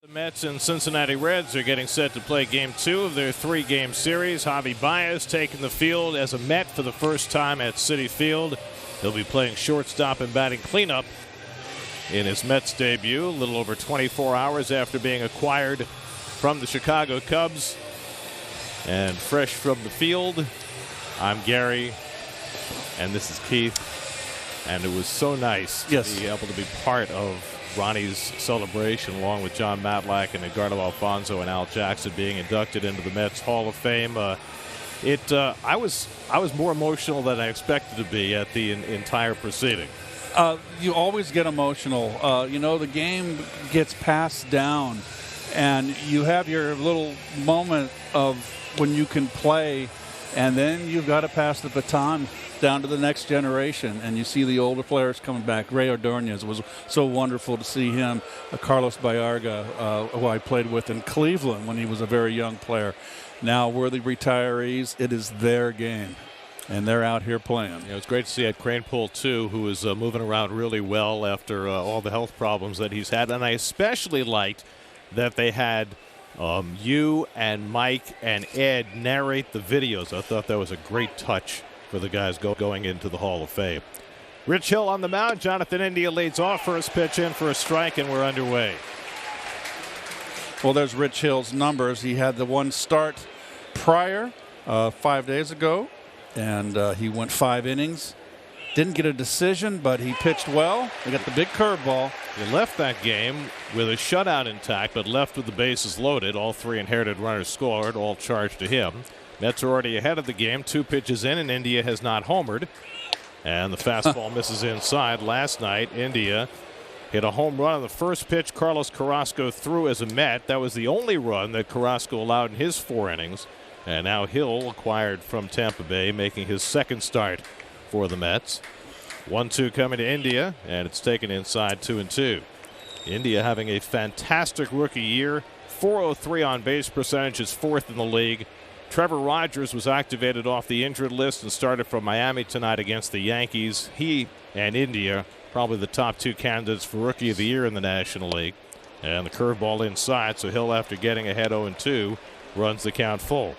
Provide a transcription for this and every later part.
The Mets and Cincinnati Reds are getting set to play Game 2 of their 3-game series. Javi Baez taking the field as a Met for the first time at Citi Field. He'll be playing shortstop and batting cleanup in his Mets debut, a little over 24 hours after being acquired from the Chicago Cubs. And fresh from the field, I'm Gary, and this is Keith. And it was so nice to be able to be part of Ronnie's celebration, along with John Matlack and Edgardo Alfonso and Al Jackson being inducted into the Mets Hall of Fame. I was more emotional than I expected to be at the entire proceeding. You always get emotional. The game gets passed down, and you have your little moment of when you can play, and then you've got to pass the baton down to the next generation, and you see the older players coming back. Ray Ordonez was so wonderful to see him. Carlos Baerga, who I played with in Cleveland when he was a very young player. Now we're the retirees. It is their game, and they're out here playing. It was great to see Ed Kranepool, too, who is moving around really well after all the health problems that he's had. And I especially liked that they had you and Mike and Ed narrate the videos. I thought that was a great touch for the guys going into the Hall of Fame. Rich Hill on the mound. Jonathan India leads off. First pitch in for a strike, and we're underway. Well, there's Rich Hill's numbers. He had the one start prior 5 days ago, and he went 5 innings. Didn't get a decision, but he pitched well. He got the big curveball. He left that game with a shutout intact, but left with the bases loaded. All 3 inherited runners scored, all charged to him. Mets are already ahead of the game. 2 pitches in, and India has not homered. And the fastball misses inside. Last night, India hit a home run on the first pitch Carlos Carrasco threw as a Met. That was the only run that Carrasco allowed in his 4 innings. And now Hill, acquired from Tampa Bay, making his second start for the Mets. 1-2 coming to India, and it's taken inside 2-2. India having a fantastic rookie year. .403 on base percentage, is 4th in the league. Trevor Rogers was activated off the injured list and started from Miami tonight against the Yankees. He and India probably the top 2 candidates for Rookie of the Year in the National League. And the curveball inside, so Hill, after getting ahead 0-2, runs the count full.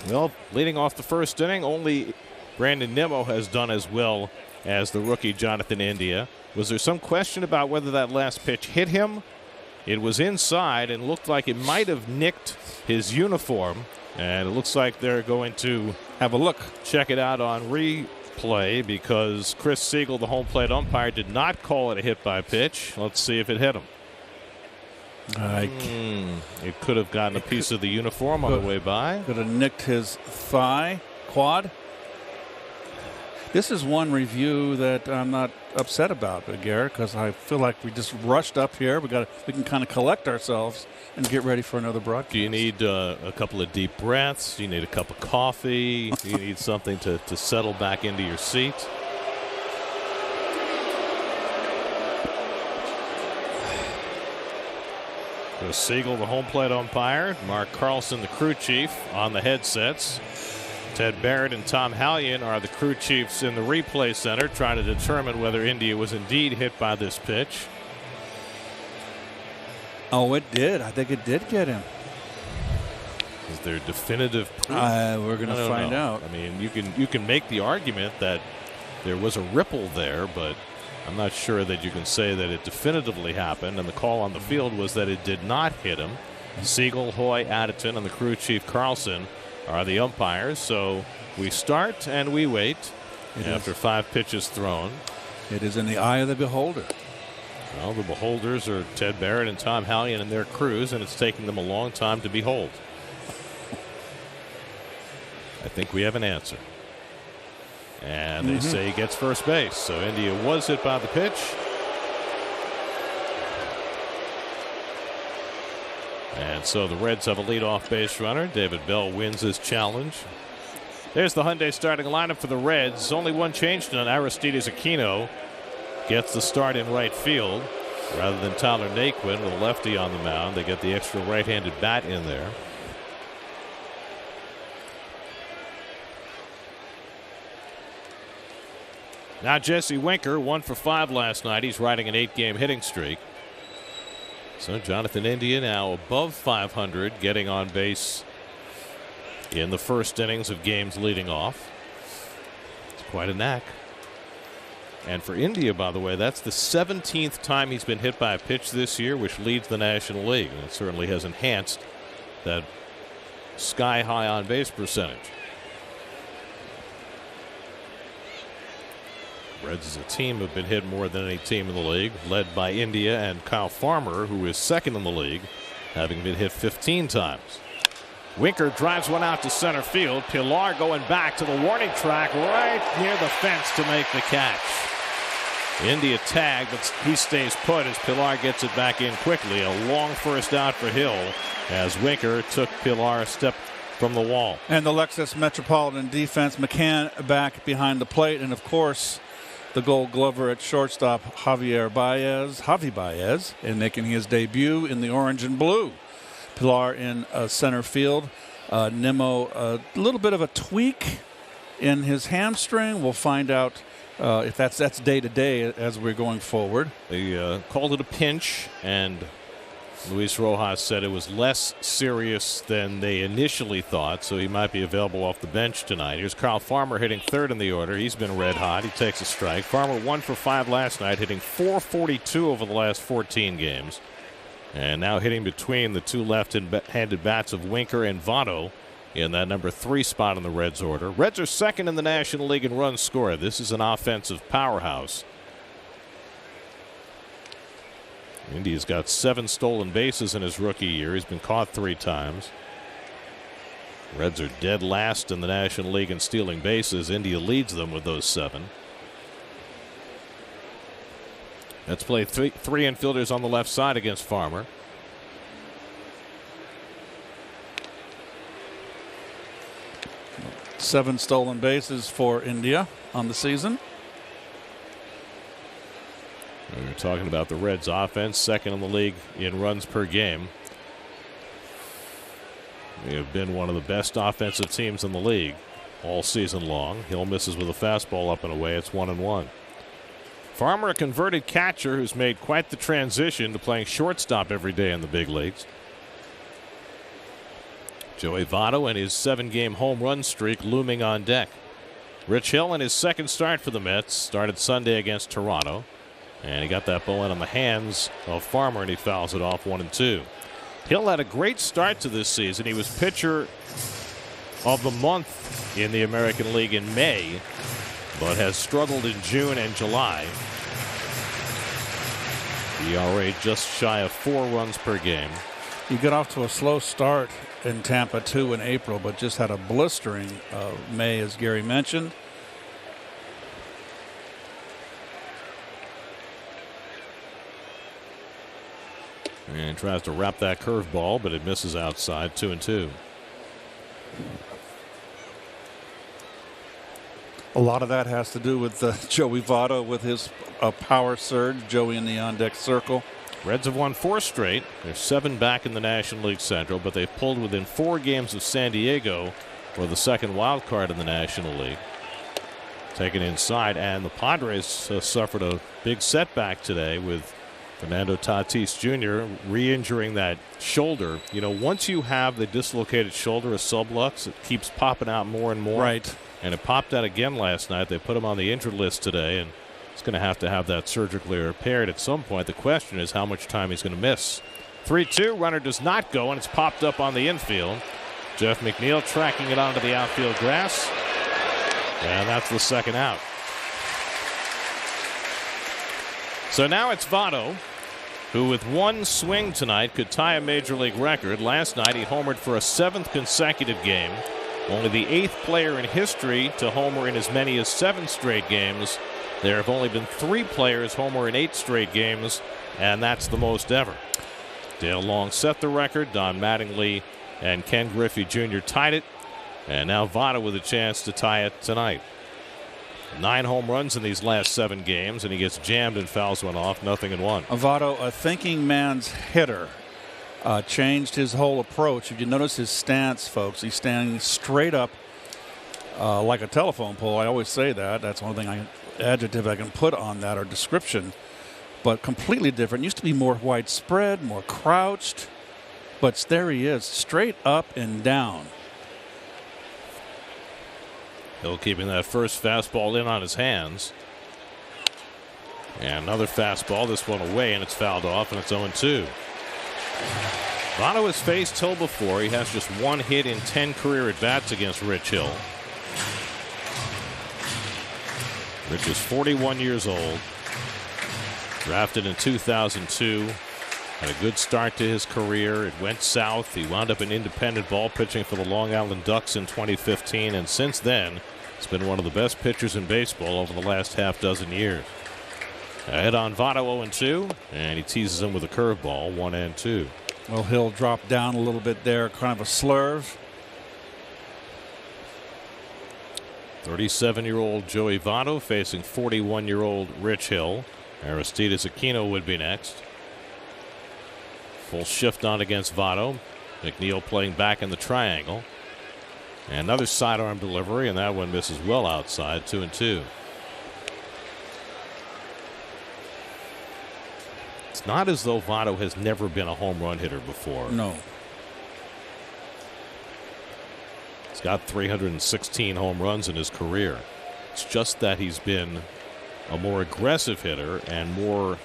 Well, leading off the first inning, only Brandon Nimmo has done as well as the rookie Jonathan India. Was there some question about whether that last pitch hit him? It was inside and looked like it might have nicked his uniform. And it looks like they're going to have a look, check it out on replay, because Chris Siegel, the home plate umpire, did not call it a hit by pitch. Let's see if it hit him. It could have gotten a piece of the uniform on the way by. Could have nicked his thigh, quad. This is one review that I'm not upset about, Garrett, because I feel like we just rushed up here. We can kind of collect ourselves and get ready for another broadcast. Do you need a couple of deep breaths? Do you need a cup of coffee? Do you need something to settle back into your seat? So Siegel, the home plate umpire. Mark Carlson, the crew chief, on the headsets. Ted Barrett and Tom Hallion are the crew chiefs in the replay center, trying to determine whether India was indeed hit by this pitch. Oh, it did. I think it did get him. Is there definitive proof? We're going to find out. I mean, you can make the argument that there was a ripple there, but I'm not sure that you can say that it definitively happened. And the call on the field was that it did not hit him. Siegel, Hoy, Addison, and the crew chief Carlson are the umpires. So we start and we wait after 5 pitches thrown. It is in the eye of the beholder. Well, the beholders are Ted Barrett and Tom Hallion and their crews, and it's taking them a long time to behold. I think we have an answer. And they say he gets first base. So India was hit by the pitch. And so the Reds have a leadoff base runner. David Bell wins his challenge. There's the Hyundai starting lineup for the Reds. Only one change tonight. Aristides Aquino gets the start in right field rather than Tyler Naquin with a lefty on the mound. They get the extra right-handed bat in there. Now Jesse Winker, 1 for 5 last night. He's riding an 8-game hitting streak. So Jonathan India now above 500, getting on base in the first innings of games leading off. It's quite a knack. And for India, by the way, that's the 17th time he's been hit by a pitch this year, which leads the National League. And it certainly has enhanced that sky-high on-base percentage. Reds as a team have been hit more than any team in the league, led by India and Kyle Farmer, who is second in the league, having been hit 15 times. Winker drives one out to center field. Pilar going back to the warning track right near the fence to make the catch. India tagged, but he stays put as Pilar gets it back in quickly. A long first out for Hill as Winker took Pilar a step from the wall. And the Lexus Metropolitan defense, McCann back behind the plate, and of course the Gold Glover at shortstop, Javi Baez, and making his debut in the orange and blue. Pilar in center field. Nimmo, a little bit of a tweak in his hamstring. We'll find out if that's day to day as we're going forward. They called it a pinch, and Luis Rojas said it was less serious than they initially thought, so he might be available off the bench tonight. Here's Kyle Farmer hitting third in the order. He's been red hot. He takes a strike. Farmer 1 for 5 last night, hitting .442 over the last 14 games. And now hitting between the two left-handed bats of Winker and Votto in that number 3 spot in the Reds order. Reds are second in the National League in runs scored. This is an offensive powerhouse. India's got 7 stolen bases in his rookie year. He's been caught 3 times. Reds are dead last in the National League in stealing bases. India leads them with those 7. Let's play three infielders on the left side against Farmer. Seven stolen bases for India on the season. We're talking about the Reds offense, second in the league in runs per game. They have been one of the best offensive teams in the league all season long. Hill misses with a fastball up and away. It's 1-1. Farmer, a converted catcher who's made quite the transition to playing shortstop every day in the big leagues. Joey Votto and his 7-game home run streak looming on deck. Rich Hill in his second start for the Mets started Sunday against Toronto. And he got that ball in on the hands of Farmer, and he fouls it off 1-2. Hill had a great start to this season. He was pitcher of the month in the American League in May, but has struggled in June and July. ERA just shy of 4 runs per game. He got off to a slow start in Tampa, too, in April, but just had a blistering May, as Gary mentioned. And tries to wrap that curveball, but it misses outside. 2-2. A lot of that has to do with Joey Votto with his power surge. Joey in the on-deck circle. Reds have won 4 straight. They're 7 back in the National League Central, but they've pulled within 4 games of San Diego for the second wild card in the National League. Taken inside, and the Padres suffered a big setback today with Fernando Tatis Jr. re-injuring that shoulder. You know, once you have the dislocated shoulder, a sublux, it keeps popping out more and more. Right. And it popped out again last night. They put him on the injured list today, and he's going to have that surgically repaired at some point. The question is how much time he's going to miss. 3-2, runner does not go, and it's popped up on the infield. Jeff McNeil tracking it onto the outfield grass, and that's the second out. So now it's Votto, who with 1 swing tonight could tie a major league record. Last night he homered for a 7th consecutive game. Only the 8th player in history to homer in as many as 7 straight games. There have only been 3 players homer in 8 straight games, and that's the most ever. Dale Long set the record. Don Mattingly and Ken Griffey Jr. tied it. And now Votto with a chance to tie it tonight. 9 home runs in these last 7 games, and he gets jammed and fouls one off. 0-1. Votto, a thinking man's hitter, changed his whole approach. If you notice his stance, folks, he's standing straight up like a telephone pole. I always say that. That's one adjective I can put on that, or description. but completely different. Used to be more widespread, more crouched, but there he is, straight up and down. Hill keeping that first fastball in on his hands. And another fastball, this one away, and it's fouled off, and it's 0-2. Votto has faced Hill before. He has just one hit in 10 career at-bats against Rich Hill. Rich is 41 years old. Drafted in 2002. Had a good start to his career. It went south. He wound up in independent ball pitching for the Long Island Ducks in 2015. And since then, he's been one of the best pitchers in baseball over the last half dozen years. Ahead on Votto 0-2. And he teases him with a curveball, 1-2. Well, Hill dropped down a little bit there, kind of a slurve. 37-year-old Joey Votto facing 41-year-old Rich Hill. Aristides Aquino would be next. Full shift on against Votto. McNeil playing back in the triangle. And another sidearm delivery, and that one misses well outside, 2-2. It's not as though Votto has never been a home run hitter before. No. He's got 316 home runs in his career. It's just that he's been a more aggressive hitter and more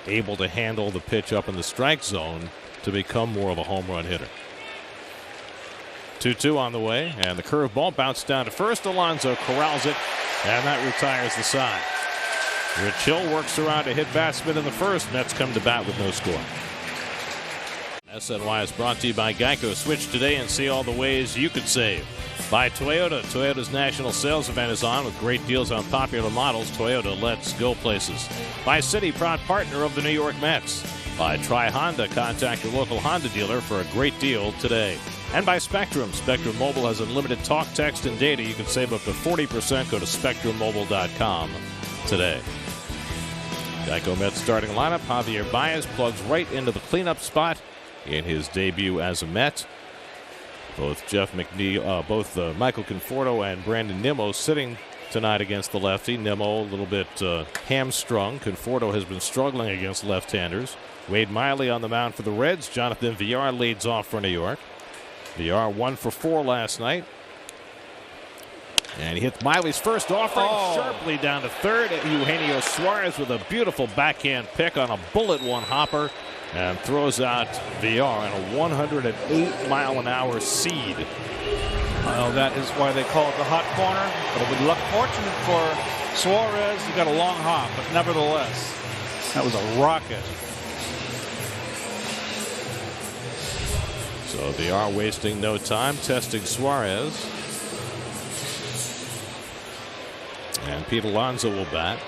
able to handle the pitch up in the strike zone to become more of a home run hitter. 2-2 on the way, and the curveball bounced down to first. Alonso corrals it, and that retires the side. Rich Hill works around a hit batsman in the first. Mets come to bat with no score. SNY is brought to you by Geico. Switch today and see all the ways you could save. By Toyota. Toyota's national sales event is on with great deals on popular models. Toyota, let's go places. By Citi, proud partner of the New York Mets. By Tri Honda. Contact your local Honda dealer for a great deal today. And by Spectrum. Spectrum Mobile has unlimited talk, text, and data. You can save up to 40%. Go to SpectrumMobile.com today. Geico Mets starting lineup. Javier Baez plugs right into the cleanup spot in his debut as a Met. Both Jeff McNeil, Michael Conforto and Brandon Nimmo sitting tonight against the lefty. Nimmo a little bit hamstrung. Conforto has been struggling against left-handers. Wade Miley on the mound for the Reds. Jonathan Villar leads off for New York. Villar 1 for 4 last night. And he hit Miley's first offering sharply down to third. Eugenio Suarez with a beautiful backhand pick on a bullet one hopper and throws out Villar in a 108-mile-an-hour seed. Well, that is why they call it the hot corner. But with luck, fortunate for Suarez, he got a long hop, but nevertheless, that was a rocket. So Villar wasting no time, testing Suarez. And Pete Alonso will bat.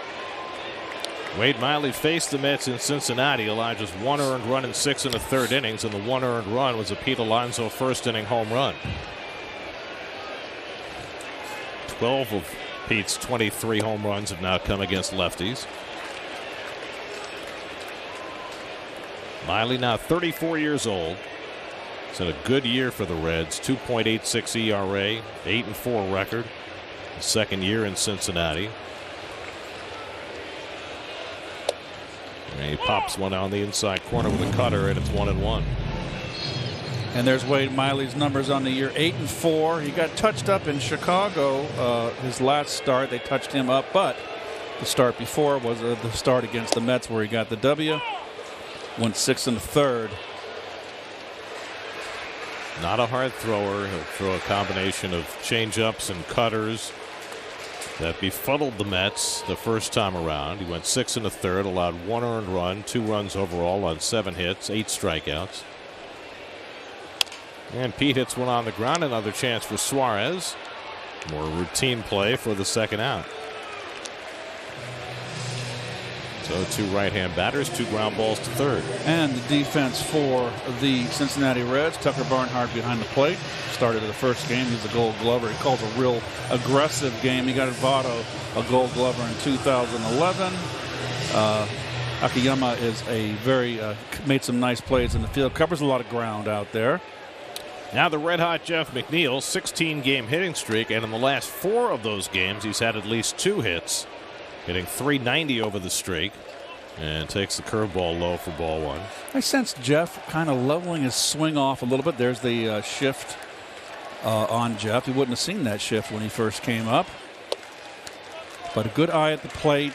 Wade Miley faced the Mets in Cincinnati, allowed just 1 earned run in 6 1/3 innings, and the 1 earned run was a Pete Alonso first inning home run. 12 of Pete's 23 home runs have now come against lefties. Miley now 34 years old. He's had a good year for the Reds. 2.86 ERA, 8-4 record. Second year in Cincinnati. And he pops one on the inside corner with a cutter, and it's 1-1. And there's Wade Miley's numbers on the year, 8-4. He got touched up in Chicago his last start. They touched him up, but the start before was the start against the Mets where he got the W. Went 6 1/3. Not a hard thrower. He'll throw a combination of changeups and cutters that befuddled the Mets the first time around. He went 6 1/3, allowed 1 earned run, 2 runs overall on 7 hits, 8 strikeouts. And Pete hits one on the ground. Another chance for Suarez. More routine play for the second out. So 2 right-hand batters, 2 ground balls to third. And the defense for the Cincinnati Reds, Tucker Barnhart behind the plate. Started the first game. He's a Gold Glover. He calls a real aggressive game. He got Votto a Gold Glover in 2011. Akiyama is a very made some nice plays in the field. Covers a lot of ground out there. Now the red-hot Jeff McNeil, 16-game hitting streak, and in the last 4 of those games, he's had at least 2 hits, hitting .390 over the streak. and takes the curveball low for ball one. I sensed Jeff kind of leveling his swing off a little bit. There's the shift on Jeff. He wouldn't have seen that shift when he first came up. But a good eye at the plate.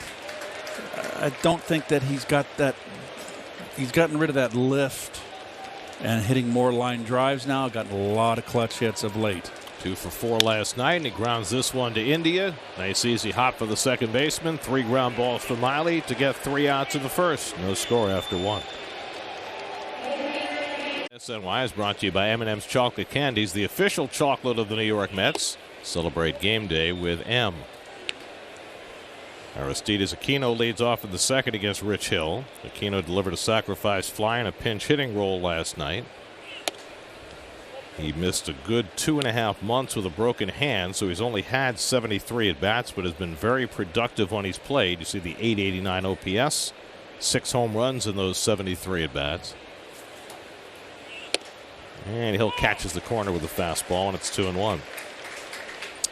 I don't think that he's got that. He's gotten rid of that lift and hitting more line drives now. Gotten a lot of clutch hits of late. 2 for 4 last night, and he grounds this one to India. Nice easy hop for the second baseman. 3 ground balls for Miley to get 3 outs in the first. No score after 1. SNY is brought to you by M&M's Chocolate Candies, the official chocolate of the New York Mets. Celebrate game day with M. Aristides Aquino leads off in the second against Rich Hill. Aquino delivered a sacrifice fly and a pinch hitting role last night. He missed a good 2.5 months with a broken hand, so he's only had 73 at-bats, but has been very productive when he's played. You see the .889 OPS, 6 home runs in those 73 at-bats. And Hill catches the corner with a fastball, and it's 2-1.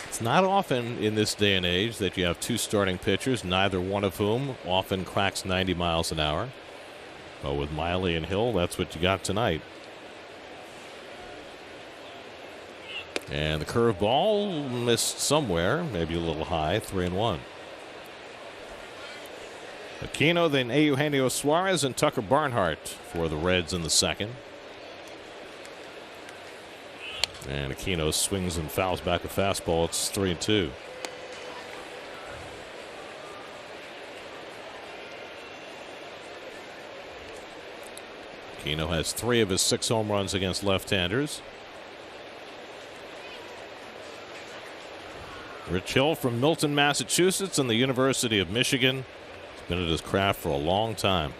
It's not often in this day and age that you have 2 starting pitchers, neither one of whom often cracks 90 miles an hour. But with Miley and Hill, that's what you got tonight. And the curveball missed somewhere, maybe a little high, 3-1. Aquino, then Eugenio Suarez and Tucker Barnhart for the Reds in the second. And Aquino swings and fouls back a fastball. It's 3-2. Aquino has 3 of his 6 home runs against left-handers. Rich Hill from Milton, Massachusetts, and the University of Michigan. He's been at his craft for a long time.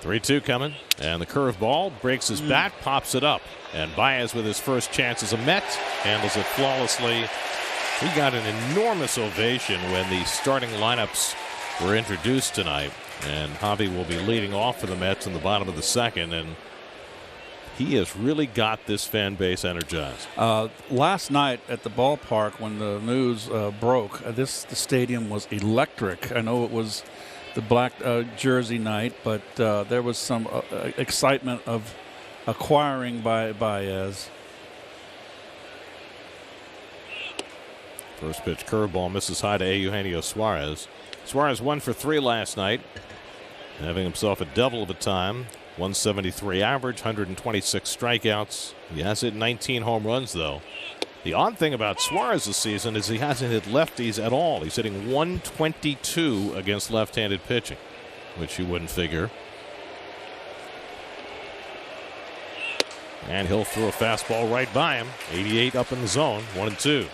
3-2 coming, and the curveball breaks his bat, pops it up, and Baez with his first chance as a Met handles it flawlessly. He got an enormous ovation when the starting lineups were introduced tonight, and Javi will be leading off for the Mets in the bottom of the second, and he has really got this fan base energized. Last night at the ballpark when the news broke, the stadium was electric. I know it was the black jersey night, but there was some excitement of acquiring by Baez. First pitch curveball misses high to Eugenio Suarez. Suarez 1 for 3 last night, having himself a double of a time. 173 average, 126 strikeouts. He has hit 19 home runs, though. The odd thing about Suarez this season is he hasn't hit lefties at all. He's hitting 122 against left-handed pitching, which you wouldn't figure. And he'll throw a fastball right by him. 88 up in the zone, 1-2.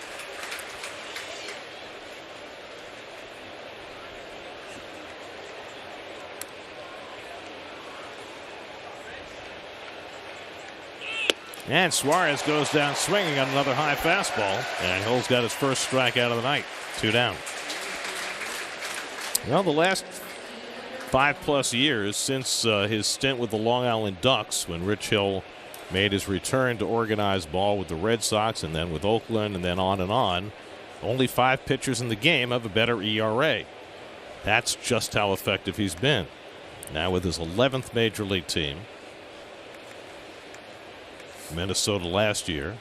And Suarez goes down swinging on another high fastball. And Hill's got his first strikeout of the night. 2 down. Well, the last 5+ years since his stint with the Long Island Ducks, when Rich Hill made his return to organized ball with the Red Sox and then with Oakland and then on, only 5 pitchers in the game have a better ERA. That's just how effective he's been. Now with his 11th major league team. Minnesota last year,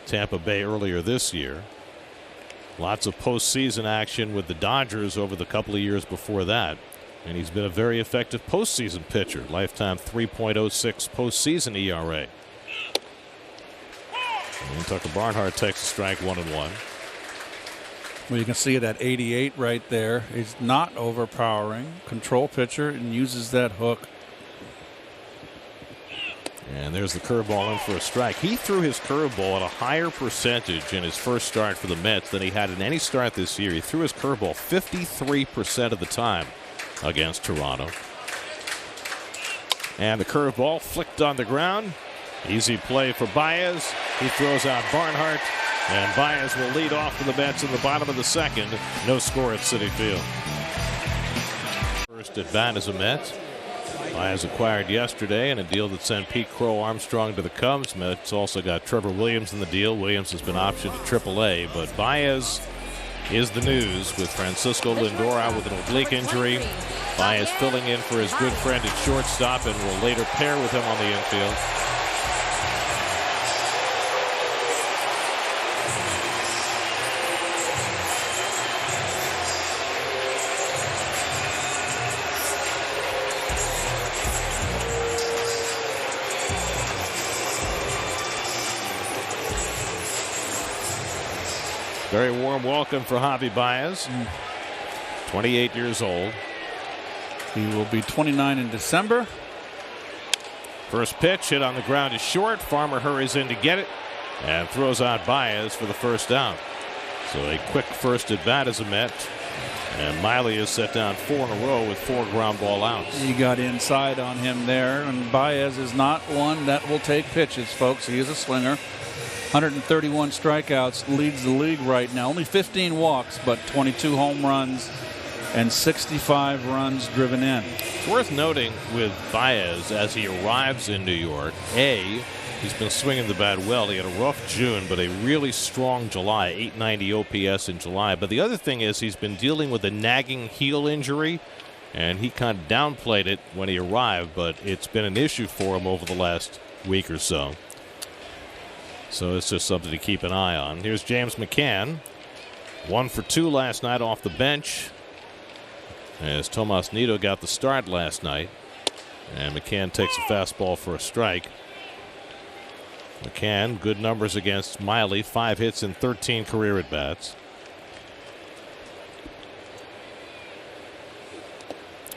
Tampa Bay earlier this year. Lots of postseason action with the Dodgers over the couple of years before that. And he's been a very effective postseason pitcher. Lifetime 3.06 postseason ERA. And Tucker Barnhart takes a strike, 1-1. Well, you can see it at 88 right there. He's not overpowering. Control pitcher and uses that hook. And there's the curveball in for a strike. He threw his curveball at a higher percentage in his first start for the Mets than he had in any start this year. He threw his curveball 53% of the time against Toronto. And the curveball flicked on the ground. Easy play for Baez. He throws out Barnhart. And Baez will lead off for the Mets in the bottom of the second. No score at Citi Field. First at bat as a Met. Baez acquired yesterday in a deal that sent Pete Crow Armstrong to the Cubs. Mets also got Trevor Williams in the deal. Williams has been optioned to AAA, but Baez is the news with Francisco Lindor out with an oblique injury. Baez filling in for his good friend at shortstop and will later pair with him on the infield. Very warm welcome for Javi Baez, 28 years old. He will be 29 in December. First pitch hit on the ground is short. Farmer hurries in to get it and throws out Baez for the first down. So a quick first at bat as a Met. And Miley is set down 4 in a row with 4 ground ball outs. He got inside on him there, and Baez is not one that will take pitches, folks. He is a slinger. 131 strikeouts, leads the league right now. Only 15 walks, but 22 home runs and 65 runs driven in. It's worth noting with Baez as he arrives in New York, he's been swinging the bat well. He had a rough June, but a really strong July, 890 OPS in July. But the other thing is he's been dealing with a nagging heel injury, and he kind of downplayed it when he arrived, but it's been an issue for him over the last week or so. So it's just something to keep an eye on. Here's James McCann. 1 for 2 last night off the bench, as Tomas Nido got the start last night. And McCann takes a fastball for a strike. McCann, good numbers against Miley. 5 hits in 13 career at-bats.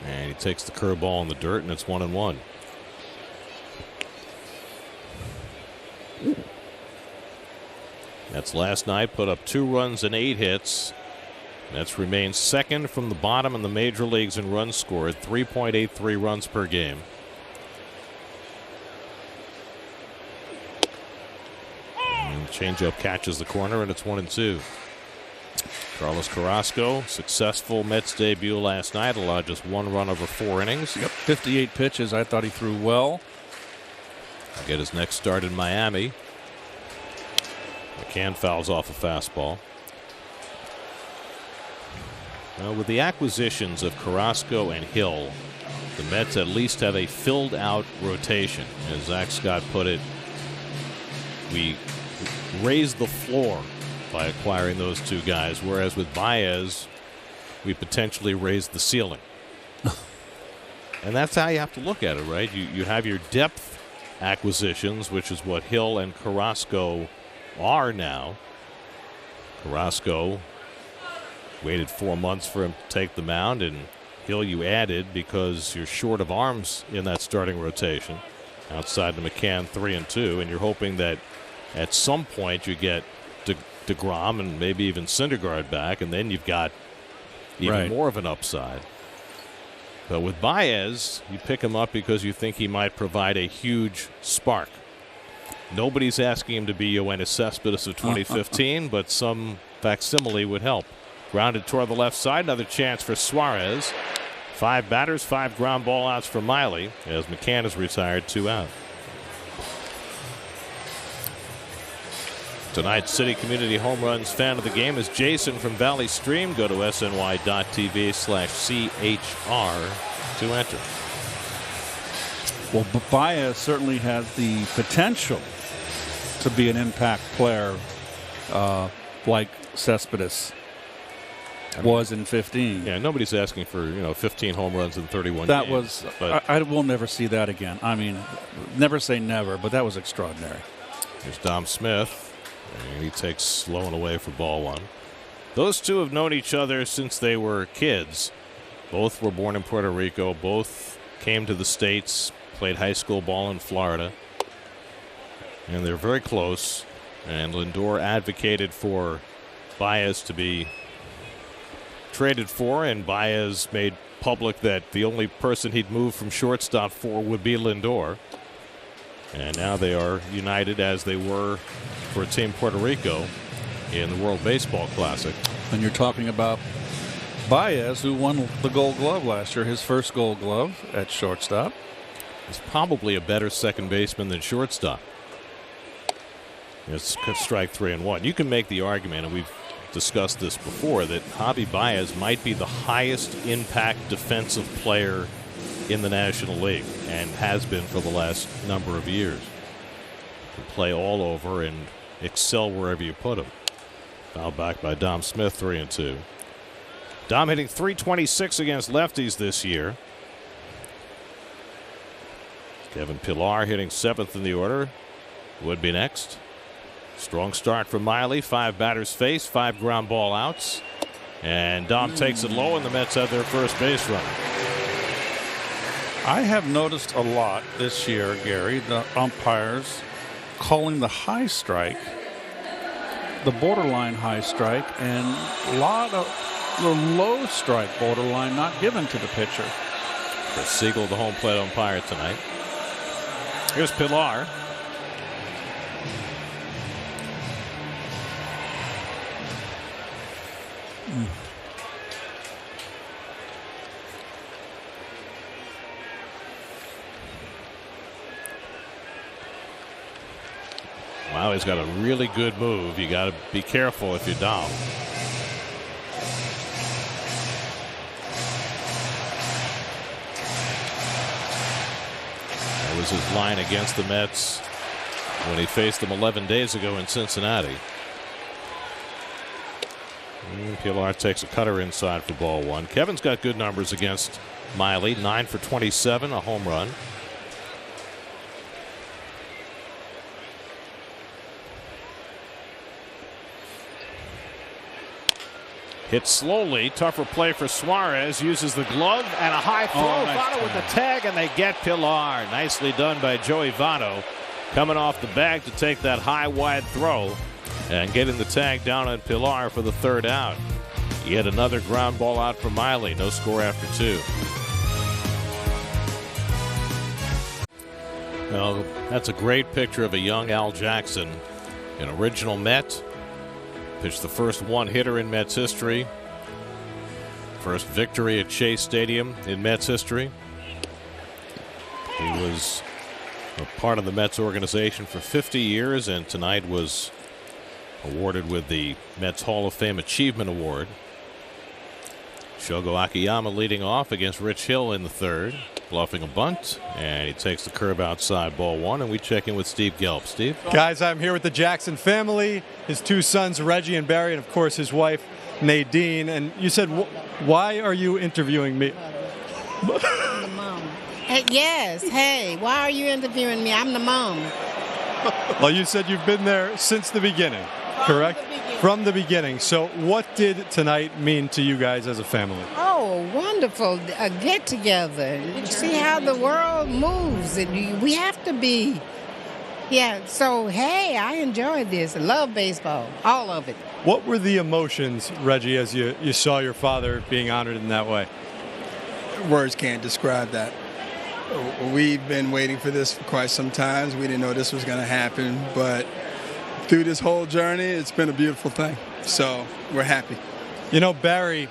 And he takes the curveball in the dirt, and it's 1-1. That's last night, put up 2 runs and 8 hits. That's remained second from the bottom in the major leagues in runs scored, 3.83 runs per game. And changeup catches the corner, and it's 1-2. Carlos Carrasco, successful Mets debut last night, allowed just 1 run over 4 innings. 58 pitches. I thought he threw well. He'll get his next start in Miami. McCann fouls off a fastball. Well, with the acquisitions of Carrasco and Hill, the Mets at least have a filled out rotation. As Zach Scott put it, we raised the floor by acquiring those 2 guys, whereas with Baez, we potentially raised the ceiling. And that's how you have to look at it, right? You have your depth acquisitions, which is what Hill and Carrasco are now. Carrasco waited 4 months for him to take the mound, and Hill you added because you're short of arms in that starting rotation outside the McCann 3 and 2, and you're hoping that at some point you get DeGrom and maybe even Syndergaard back, and then you've got even more of an upside. But with Baez, you pick him up because you think he might provide a huge spark. Nobody's asking him to be Yoenis Cespedes of 2015, but some facsimile would help. Grounded toward the left side. Another chance for Suarez. 5 batters, 5 ground ball outs for Miley as McCann is retired, 2 out. Tonight's City Community Home Runs fan of the game is Jason from Valley Stream. Go to sny.tv/CHR to enter. Well, Baez certainly has the potential to be an impact player like Cespedes was in 15. Yeah, nobody's asking for 15 home runs in 31 that games. I will never see that again. I mean, never say never, but that was extraordinary. Here's Dom Smith, and he takes slow and away for ball 1. Those 2 have known each other since they were kids. Both were born in Puerto Rico. Both came to the States, played high school ball in Florida, and they're very close. And Lindor advocated for Baez to be traded for, and Baez made public that the only person he'd move from shortstop for would be Lindor. And now they are united as they were for Team Puerto Rico in the World Baseball Classic. And you're talking about Baez, who won the Gold Glove last year, his first Gold Glove at shortstop. He's probably a better second baseman than shortstop. It's strike 3 and 1. You can make the argument, and we've discussed this before, that Javi Baez might be the highest impact defensive player in the National League and has been for the last number of years. Can play all over and excel wherever you put him. Foul back by Dom Smith, 3-2. Dom hitting .326 against lefties this year. Kevin Pillar hitting 7th in the order. Would be next. Strong start from Miley. 5 batters faced, 5 ground ball outs. And Dom takes it low, and the Mets have their first base runner. I have noticed a lot this year, Gary, the umpires calling the high strike, the borderline high strike, and a lot of the low strike borderline not given to the pitcher. Chris Siegel, the home plate umpire tonight. Here's Pillar. Wow, he's got a really good move. You got to be careful if you're Dom. That was his line against the Mets when he faced them 11 days ago in Cincinnati. Pilar takes a cutter inside for ball 1. Kevin's got good numbers against Miley. 9 for 27, a home run. Hit slowly. Tougher play for Suarez. Uses the glove and a high throw. Nice Votto with the tag, and they get Pilar. Nicely done by Joey Votto. Coming off the bag to take that high, wide throw and getting the tag down on Pilar for the 3rd out. Yet another ground ball out for Miley. No score after 2. Well, that's a great picture of a young Al Jackson, an original Met. Pitched the first one-hitter in Mets history. First victory at Chase Stadium in Mets history. He was a part of the Mets organization for 50 years and tonight was awarded with the Mets Hall of Fame Achievement Award. Shogo Akiyama leading off against Rich Hill in the 3rd. Bluffing a bunt, and he takes the curve outside, ball 1, and we check in with Steve Gelb. Steve? Guys, I'm here with the Jackson family, his 2 sons, Reggie and Barry, and of course his wife, Nadine. And you said, why are you interviewing me? I'm the mom. Hey, yes, hey, why are you interviewing me? I'm the mom. Well, you said you've been there since the beginning, correct? From the beginning. So what did tonight mean to you guys as a family? Oh, wonderful. A get together. See how the world moves. We have to be. Yeah, so hey, I enjoy this. I love baseball. All of it. What were the emotions, Reggie, as you saw your father being honored in that way? Words can't describe that. We've been waiting for this for quite some time. We didn't know this was going to happen, but through this whole journey, it's been a beautiful thing. So we're happy. You know, Barry,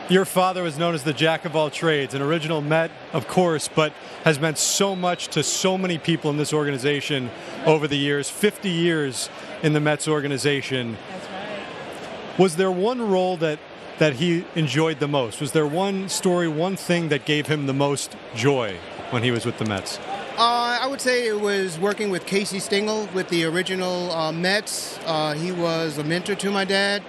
your father was known as the Jack of all trades, an original Met, of course, but has meant so much to so many people in this organization over the years. 50 years in the Mets organization. That's right. Was there one role that he enjoyed the most? Was there one story, one thing that gave him the most joy when he was with the Mets? I would say it was working with Casey Stengel with the original Mets. He was a mentor to my dad.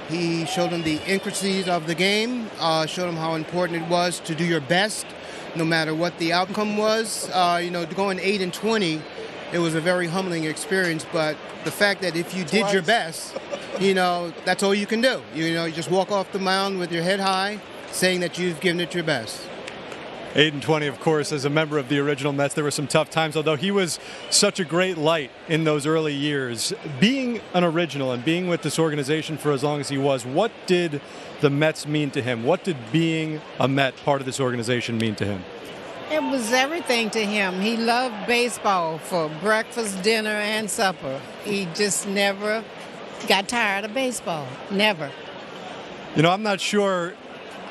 He showed him the intricacies of the game, showed him how important it was to do your best, no matter what the outcome was. Going 8-20, it was a very humbling experience. But the fact that if you did your best, that's all you can do. You just walk off the mound with your head high, saying that you've given it your best. 8-20, of course, as a member of the original Mets, there were some tough times, although he was such a great light in those early years. Being an original and being with this organization for as long as he was, what did the Mets mean to him? What did being a Met, part of this organization, mean to him? It was everything to him. He loved baseball for breakfast, dinner, and supper. He just never got tired of baseball. Never. I'm not sure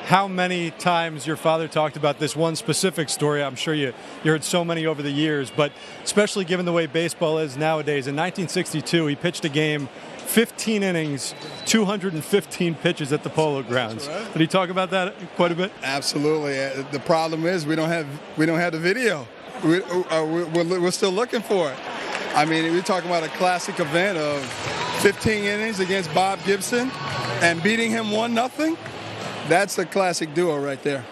how many times your father talked about this one specific story. I'm sure you heard so many over the years, but especially given the way baseball is nowadays. In 1962, he pitched a game 15 innings, 215 pitches at the Polo Grounds. Right. Did he talk about that quite a bit? Absolutely. The problem is we don't have the video. We're still looking for it. I mean, we're talking about a classic event of 15 innings against Bob Gibson and beating him 1-0. That's a classic duo right there.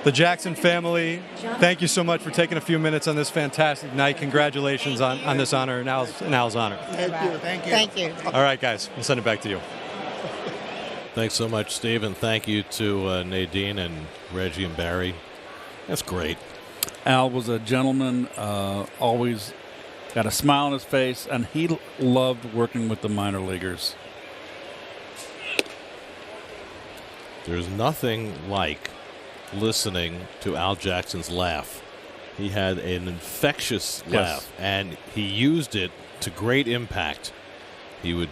The Jackson family, thank you so much for taking a few minutes on this fantastic night. Congratulations on this honor and Al's honor. Thank you. All right, guys, we'll send it back to you. Thanks so much, Steve, and thank you to Nadine and Reggie and Barry. That's great. Al was a gentleman, always got a smile on his face, and he loved working with the minor leaguers. There's nothing like listening to Al Jackson's laugh. He had an infectious laugh, and he used it to great impact. He would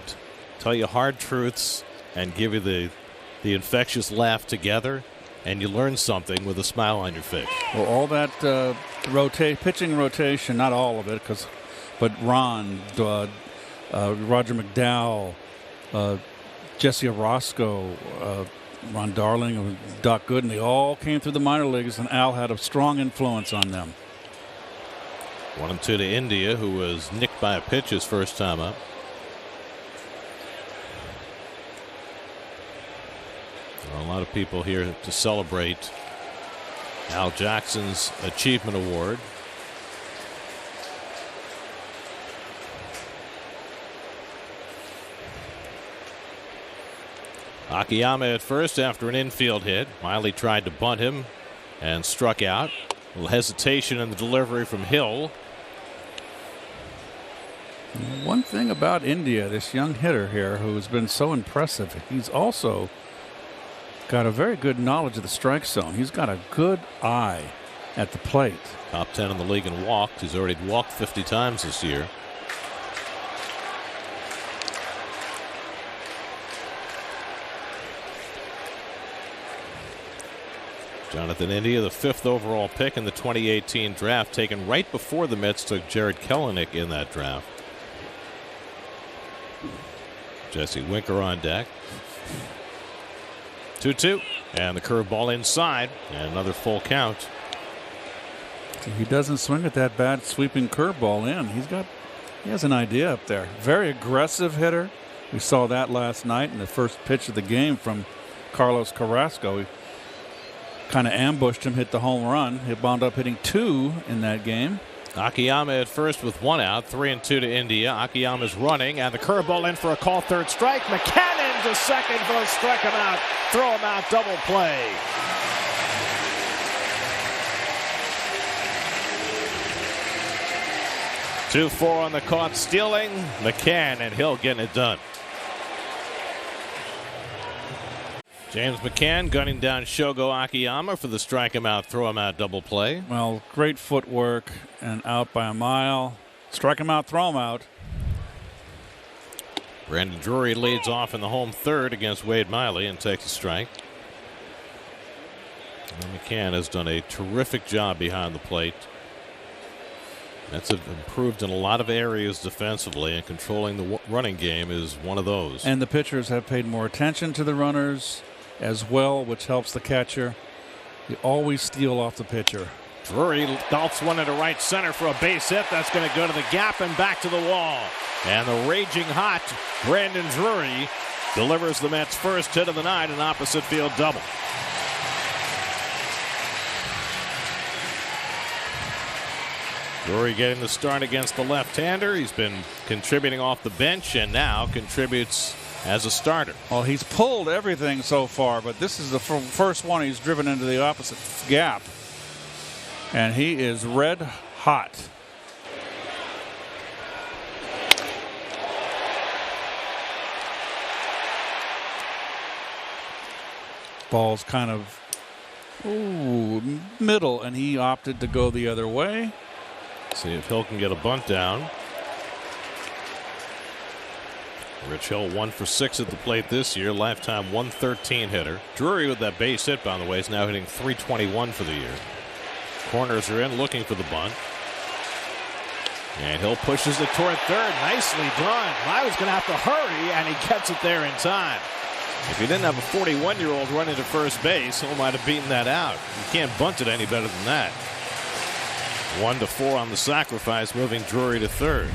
tell you hard truths and give you the infectious laugh together, and you learn something with a smile on your face. Well, all that pitching rotation, not all of it, but Ron, Roger McDowell, Jesse Orozco, Ron Darling, Doc Gooden, they all came through the minor leagues, and Al had a strong influence on them. 1-2 to India, who was nicked by a pitch his first time up. There are a lot of people here to celebrate Al Jackson's Achievement Award. Akiyama at first after an infield hit. Miley tried to bunt him and struck out. A little hesitation in the delivery from Hill. One thing about India, this young hitter here who's been so impressive, he's also got a very good knowledge of the strike zone. He's got a good eye at the plate. Top 10 in the league in walked. He's already walked 50 times this year. Jonathan India, the 5th overall pick in the 2018 draft, taken right before the Mets took Jared Kelenic in that draft. Jesse Winker on deck. 2-2, and the curveball inside, and another full count. He doesn't swing at that bad sweeping curveball in. He has an idea up there. Very aggressive hitter. We saw that last night in the first pitch of the game from Carlos Carrasco. He kind of ambushed him, hit the home run. He wound up hitting 2 in that game. Akiyama at first with 1 out, 3-2 to India. Akiyama's running, and the curveball in for a call, third strike. McCann to second for a strike him out, throw him out, double play. Two-4 on the caught stealing. McCann and Hill getting it done. James McCann gunning down Shogo Akiyama for the strike him out, throw him out double play. Well, great footwork and out by a mile. Strike him out, throw him out. Brandon Drury leads off in the home third against Wade Miley and takes a strike. And McCann has done a terrific job behind the plate. That's improved in a lot of areas defensively, and controlling the running game is one of those. And the pitchers have paid more attention to the runners as well, which helps the catcher. You always steal off the pitcher. Drury golfs one into right center for a base hit. That's going to go to the gap and back to the wall. And the raging hot Brandon Drury delivers the Mets' first hit of the night, an opposite field double. Drury getting the start against the left-hander. He's been contributing off the bench and now contributes as a starter. Well, he's pulled everything so far, but this is the first one he's driven into the opposite gap. And he is red hot. Ball's kind of middle, and he opted to go the other way. See if Hill can get a bunt down. Rich Hill 1 for 6 at the plate this year, lifetime 113 hitter. Drury with that base hit, by the way, is now hitting 321 for the year. Corners are in, looking for the bunt. And Hill pushes it toward third. Nicely done. Miley's going to have to hurry, and he gets it there in time. If he didn't have a 41-year-old running to first base, Hill might have beaten that out. You can't bunt it any better than that. 1-4 on the sacrifice, moving Drury to third.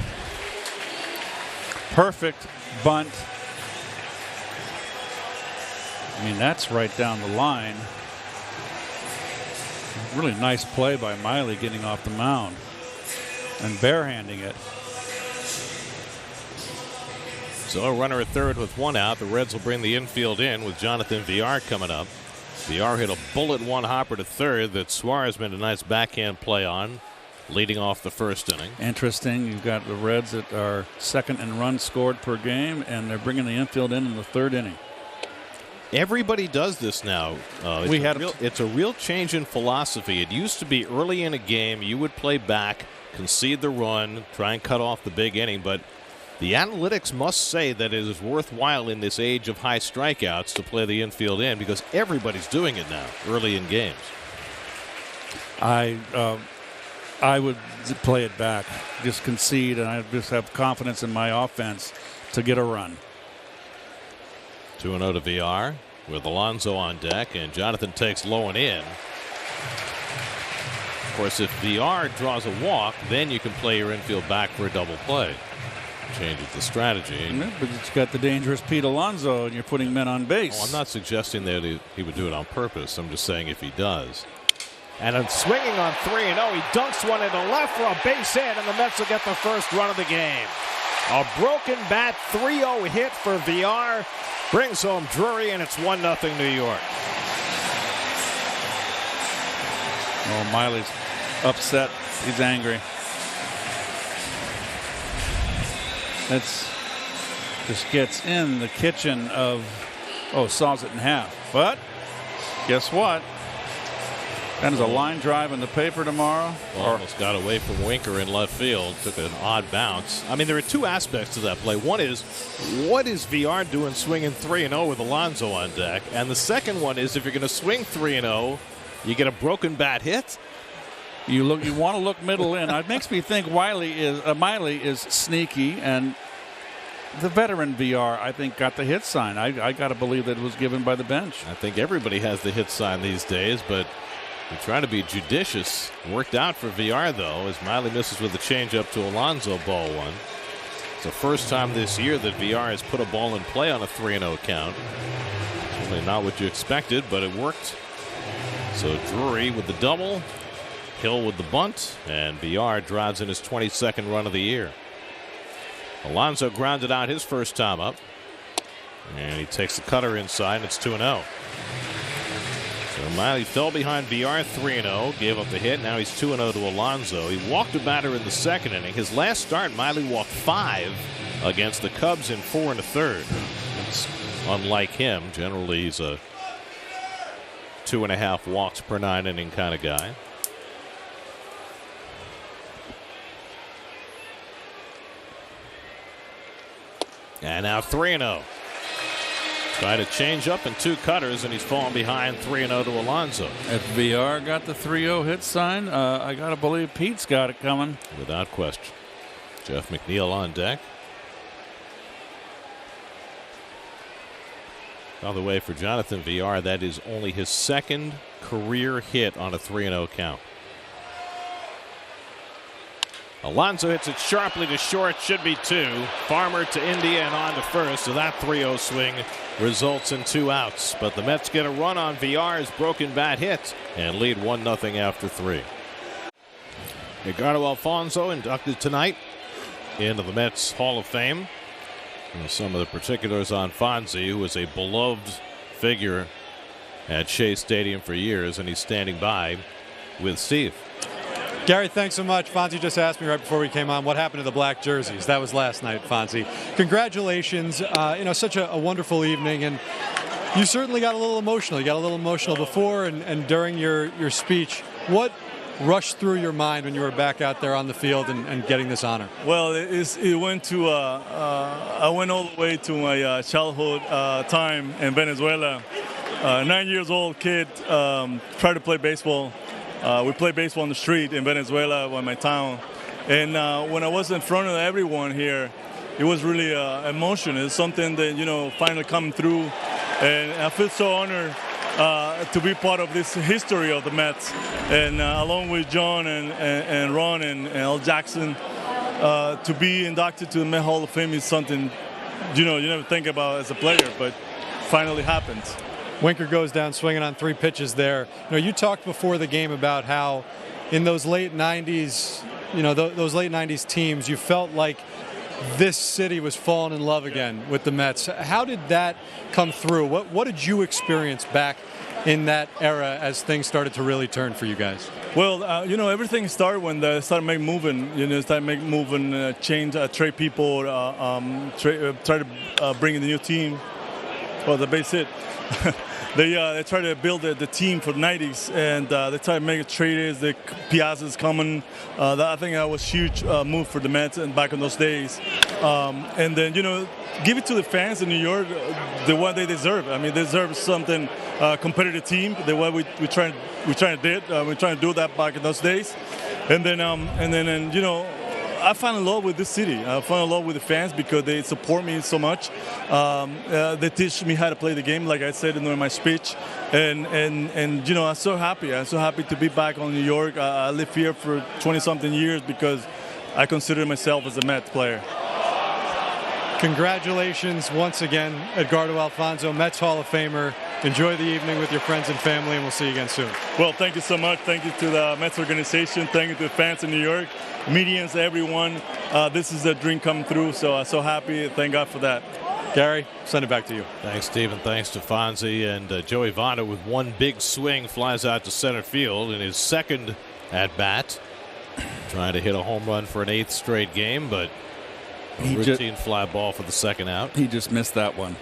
Perfect bunt. I mean, that's right down the line. Really nice play by Miley getting off the mound and barehanding it. So a runner at third with one out. The Reds will bring the infield in with Jonathan Villar coming up. Villar hit a bullet one hopper to third that Suarez made a nice backhand play on, leading off the first inning. Interesting. You've got the Reds that are second in runs scored per game, and they're bringing the infield in the third inning. Everybody does this now. It's a real change in philosophy. It used to be early in a game, you would play back, concede the run, try and cut off the big inning, but the analytics must say that it is worthwhile in this age of high strikeouts to play the infield in because everybody's doing it now early in games. I would play it back, just concede, and I just have confidence in my offense to get a run. 2-0 to VR with Alonso on deck, and Jonathan takes low and in. Of course, if VR draws a walk, then you can play your infield back for a double play. Changes the strategy. Yeah, but it's got the dangerous Pete Alonso, and you're putting men on base. I'm not suggesting that he would do it on purpose. I'm just saying if he does. And then swinging on 3-0, he dunks one into left for a base hit, and the Mets will get the first run of the game. A broken bat 3-0 hit for VR brings home Drury, and it's 1-0 New York. Oh, Miley's upset. He's angry. That's just gets in the kitchen of, saws it in half. But guess what? That is a line drive in the paper tomorrow. Almost got away from Winker in left field. Took an odd bounce. I mean, there are two aspects to that play. One is, what is VR doing swinging 3-0 with Alonso on deck? And the second one is, if you're going to swing 3-0, you get a broken bat hit. You want to look middle in. It makes me think Miley is sneaky, and the veteran VR, I think, got the hit sign. I got to believe that it was given by the bench. I think everybody has the hit sign these days, but we try to be judicious. Worked out for VR, though, as Miley misses with the changeup to Alonso, ball one. It's the first time this year that VR has put a ball in play on a 3-0 count. Certainly not what you expected, but it worked. So Drury with the double, Hill with the bunt, and VR drives in his 22nd run of the year. Alonso grounded out his first time up, and he takes the cutter inside, and it's 2-0. So Miley fell behind VR 3-0, gave up the hit. Now he's 2-0 to Alonso. He walked a batter in the second inning. His last start, Miley walked 5 against the Cubs in 4 1/3. It's unlike him. Generally, he's a 2.5 walks per 9 inning kind of guy. And now 3-0. Tried to change up in 2 cutters, and he's fallen behind 3-0 to Alonso. If VR got the 3-0 hit sign, I got to believe Pete's got it coming. Without question. Jeff McNeil on deck. By the way, for Jonathan VR, that is only his second career hit on a 3-0 count. Alonso hits it sharply to short, should be 2. Farmer to India and on to first, so that 3-0 swing results in 2 outs. But the Mets get a run on VR's broken bat hit and lead 1-0 after 3. Edgardo Alfonso inducted tonight into the Mets Hall of Fame. And some of the particulars on Fonzie, who was a beloved figure at Shea Stadium for years, and he's standing by with Steve. Gary, thanks so much. Fonzie just asked me right before we came on what happened to the black jerseys. That was last night, Fonzie. Congratulations. Such a wonderful evening, and you certainly got a little emotional. You got a little emotional before and during your speech. What rushed through your mind when you were back out there on the field and getting this honor? Well, it went to I went all the way to my childhood time in Venezuela. 9 years old kid, tried to play baseball. We played baseball on the street in Venezuela, in my town. And when I was in front of everyone here, it was really emotional. It's something that, finally coming through. And I feel so honored to be part of this history of the Mets. And along with John and Ron and Al Jackson, to be inducted to the Met Hall of Fame is something, you never think about as a player, but finally happens. Winker goes down swinging on 3 pitches there. You talked before the game about how in those late 90s, those late 90s teams, you felt like this city was falling in love again with the Mets. How did that come through? What did you experience back in that era as things started to really turn for you guys? Well, everything started when they started making moving, change, trade people, try to bring in the new team. Well, the base hit. They try to build the team for the 90s, and they try to make trades. The Piazza's coming. I think that was a huge move for the Mets and back in those days. And then, give it to the fans in New York the way they deserve. I mean, they deserve something competitive team. The way we're trying to do that back in those days. And then I fell in love with this city. I fell in love with the fans because they support me so much. They teach me how to play the game, like I said in my speech. And I'm so happy. I'm so happy to be back on New York. I live here for 20-something years because I consider myself as a Mets player. Congratulations once again, Edgardo Alfonzo, Mets Hall of Famer. Enjoy the evening with your friends and family, and we'll see you again soon. Well, thank you so much. Thank you to the Mets organization. Thank you to the fans in New York, medians, everyone. This is a dream come true, so I'm so happy. Thank God for that. Gary, send it back to you. Thanks, Stephen. Thanks to Fonzie. And Joey Votto with one big swing flies out to center field in his second at-bat. Trying to hit a home run for an 8th straight game, but routine fly ball for the second out. He just missed that one.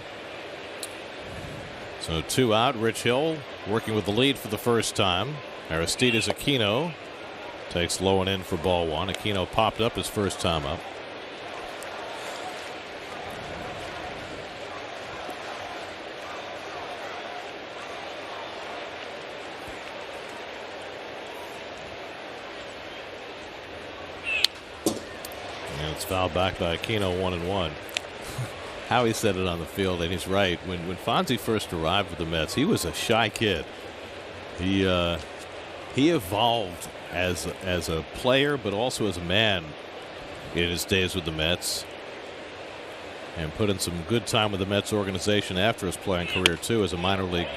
So 2 out. Rich Hill working with the lead for the first time. Aristides Aquino takes low and in for ball 1. Aquino popped up his first time up. And it's fouled back by Aquino, 1-1. Howie said it on the field, and he's right. When Fonzie first arrived with the Mets, he was a shy kid. He evolved as a player, but also as a man in his days with the Mets, and put in some good time with the Mets organization after his playing career too, as a minor league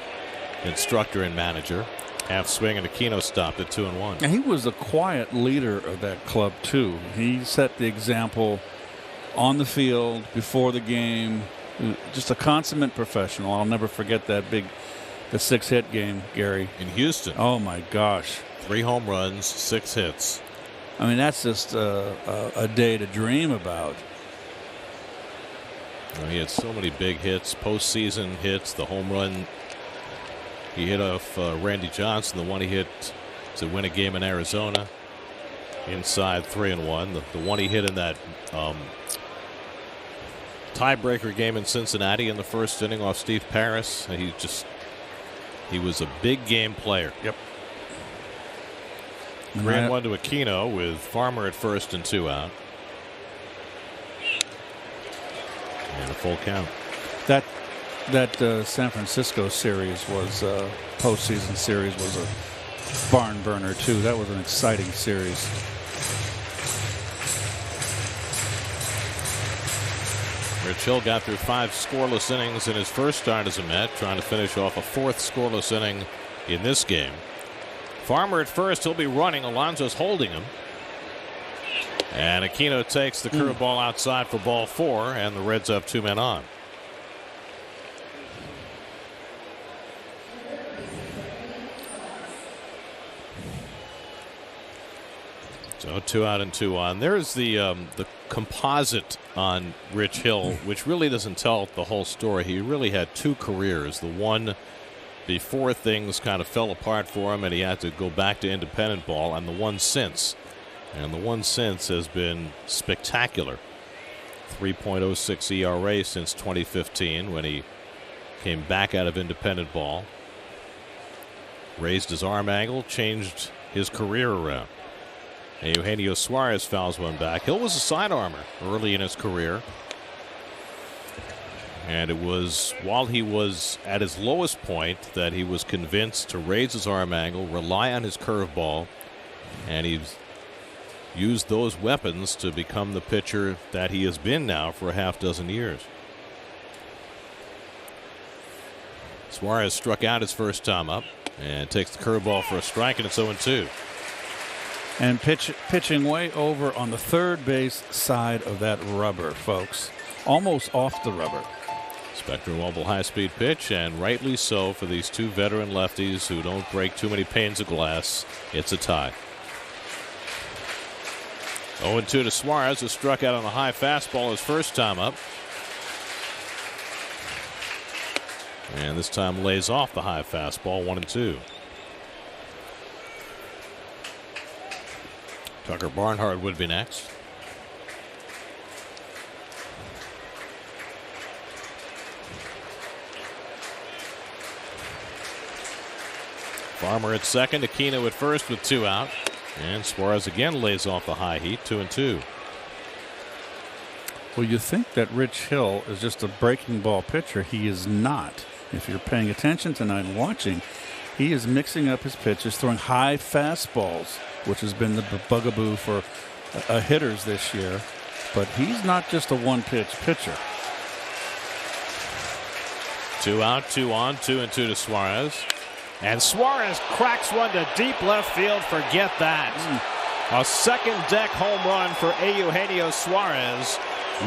instructor and manager. Half swing, and Aquino stopped at 2-1. And he was a quiet leader of that club too. He set the example on the field, before the game, just a consummate professional. I'll never forget the 6-hit game, Gary. In Houston. Oh, my gosh. 3 home runs, 6 hits. I mean, that's just a day to dream about. He had so many big hits, postseason hits, the home run he hit off Randy Johnson, the one he hit to win a game in Arizona. Inside 3-1. The one he hit in that tiebreaker game in Cincinnati in the first inning off Steve Paris. He was a big game player. Yep. 3-1 to Aquino with Farmer at first and 2 out. And a full count. That San Francisco series was postseason series was a barn burner too. That was an exciting series. Rich Hill got through 5 scoreless innings in his first start as a Met, trying to finish off a 4th scoreless inning in this game. Farmer at first, he'll be running. Alonso's holding him. And Aquino takes the curveball outside for ball 4, and the Reds have 2 men on. So 2 out and 2 on. There's the composite on Rich Hill, which really doesn't tell the whole story. He really had 2 careers. The one before things kind of fell apart for him and he had to go back to independent ball, and the one since. And the one since has been spectacular. 3.06 ERA since 2015 when he came back out of independent ball. Raised his arm angle, changed his career around. Eugenio Suarez fouls one back. Hill was a sidearmer early in his career. And it was while he was at his lowest point that he was convinced to raise his arm angle, rely on his curveball, and he's used those weapons to become the pitcher that he has been now for a half dozen years. Suarez struck out his first time up and takes the curveball for a strike, and it's 0-2. And pitching way over on the third base side of that rubber, folks. Almost off the rubber. Spectrum Mobile high-speed pitch, and rightly so for these two veteran lefties who don't break too many panes of glass. It's a tie. 0-2 to Suarez, who struck out on a high fastball his first time up. And this time lays off the high fastball, 1-2. Tucker Barnhart would be next. Farmer at second, Aquino at first with 2 out. And Suarez again lays off the high heat, 2-2. Well, you think that Rich Hill is just a breaking ball pitcher. He is not. If you're paying attention tonight and watching, he is mixing up his pitches, throwing high fastballs, which has been the bugaboo for hitters this year. But he's not just a one-pitch pitcher. 2 out, 2 on, 2-2 to Suarez. And Suarez cracks one to deep left field. Forget that. A second deck home run for Eugenio Suarez.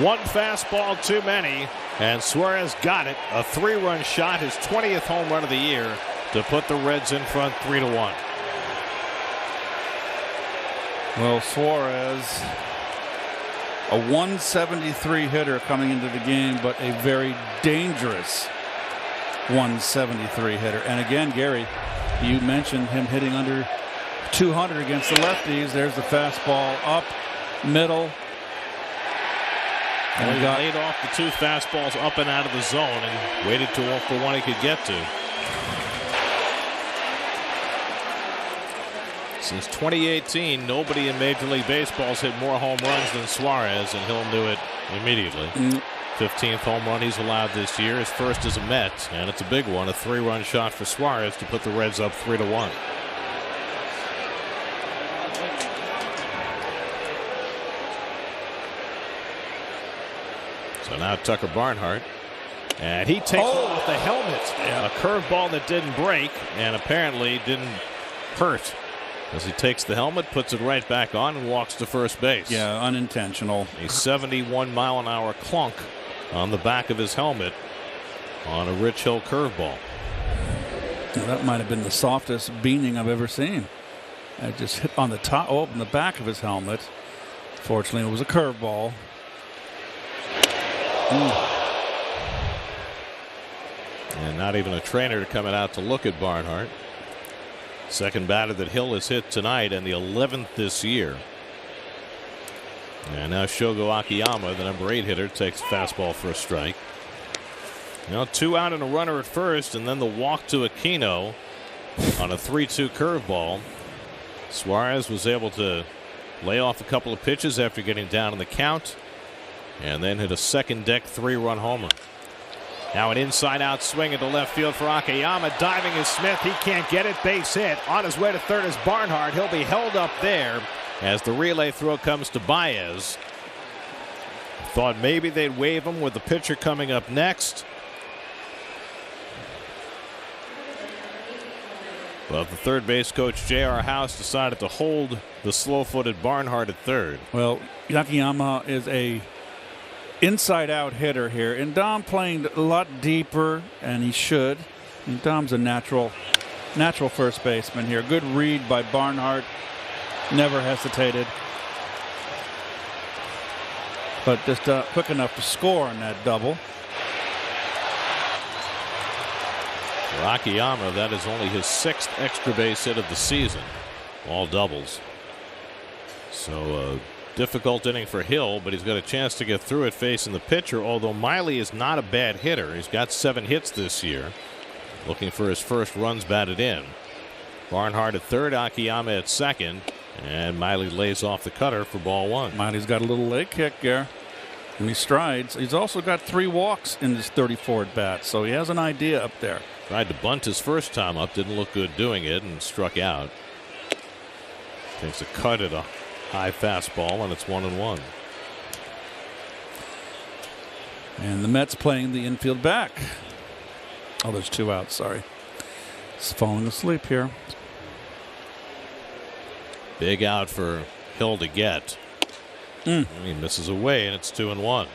One fastball too many, and Suarez got it. A 3-run shot, his 20th home run of the year, to put the Reds in front 3-1. Well, Suarez, a 173 hitter coming into the game, but a very dangerous 173 hitter. And again, Gary, you mentioned him hitting under 200 against the lefties. There's the fastball up middle. And he laid off the 2 fastballs up and out of the zone and waited for one he could get to. Since 2018, nobody in Major League Baseball has hit more home runs than Suarez, and Hill knew it immediately. 15th home run he's allowed this year. His first as a Met, and it's a big one. A 3-run shot for Suarez to put the Reds up 3-1. So now Tucker Barnhart, and he takes one off the helmet. A curveball that didn't break and apparently didn't hurt, as he takes the helmet, puts it right back on, and walks to first base. Yeah, unintentional. A 71-mile-an-hour clunk on the back of his helmet on a Rich Hill curveball. That might have been the softest beaning I've ever seen. It just hit on the top, on the back of his helmet. Fortunately, it was a curveball. And not even a trainer coming out to look at Barnhart. Second batter that Hill has hit tonight, and the 11th this year. And now Shogo Akiyama, the number 8 hitter, takes fastball for a strike. Now 2 out and a runner at first, and then the walk to Aquino on a 3-2 curveball. Suarez was able to lay off a couple of pitches after getting down in the count, and then hit a second deck 3-run homer. Now an inside-out swing into left field for Akiyama. Diving is Smith. He can't get it. Base hit. On his way to third is Barnhart. He'll be held up there as the relay throw comes to Baez. Thought maybe they'd wave him with the pitcher coming up next. But the third base coach, J.R. House, decided to hold the slow-footed Barnhart at third. Well, Akiyama is a inside-out hitter here, and Dom playing a lot deeper, and he should. And Dom's a natural first baseman here. Good read by Barnhart. Never hesitated. But just quick enough to score on that double. For Akiyama, that is only his 6th extra base hit of the season. All doubles. So difficult inning for Hill, but he's got a chance to get through it facing the pitcher, although Miley is not a bad hitter. He's got 7 hits this year. Looking for his first runs batted in. Barnhart at third, Akiyama at second, And Miley lays off the cutter for ball one. Miley's got a little leg kick there. And he strides. He's also got 3 walks in his 34 at bat, so he has an idea up there. Tried to bunt his first time up, didn't look good doing it, and struck out. Takes a cut at a high fastball, and it's 1-1. And the Mets playing the infield back. Oh, there's 2 outs, sorry. He's falling asleep here. Big out for Hill to get. He misses away, and it's 2-1.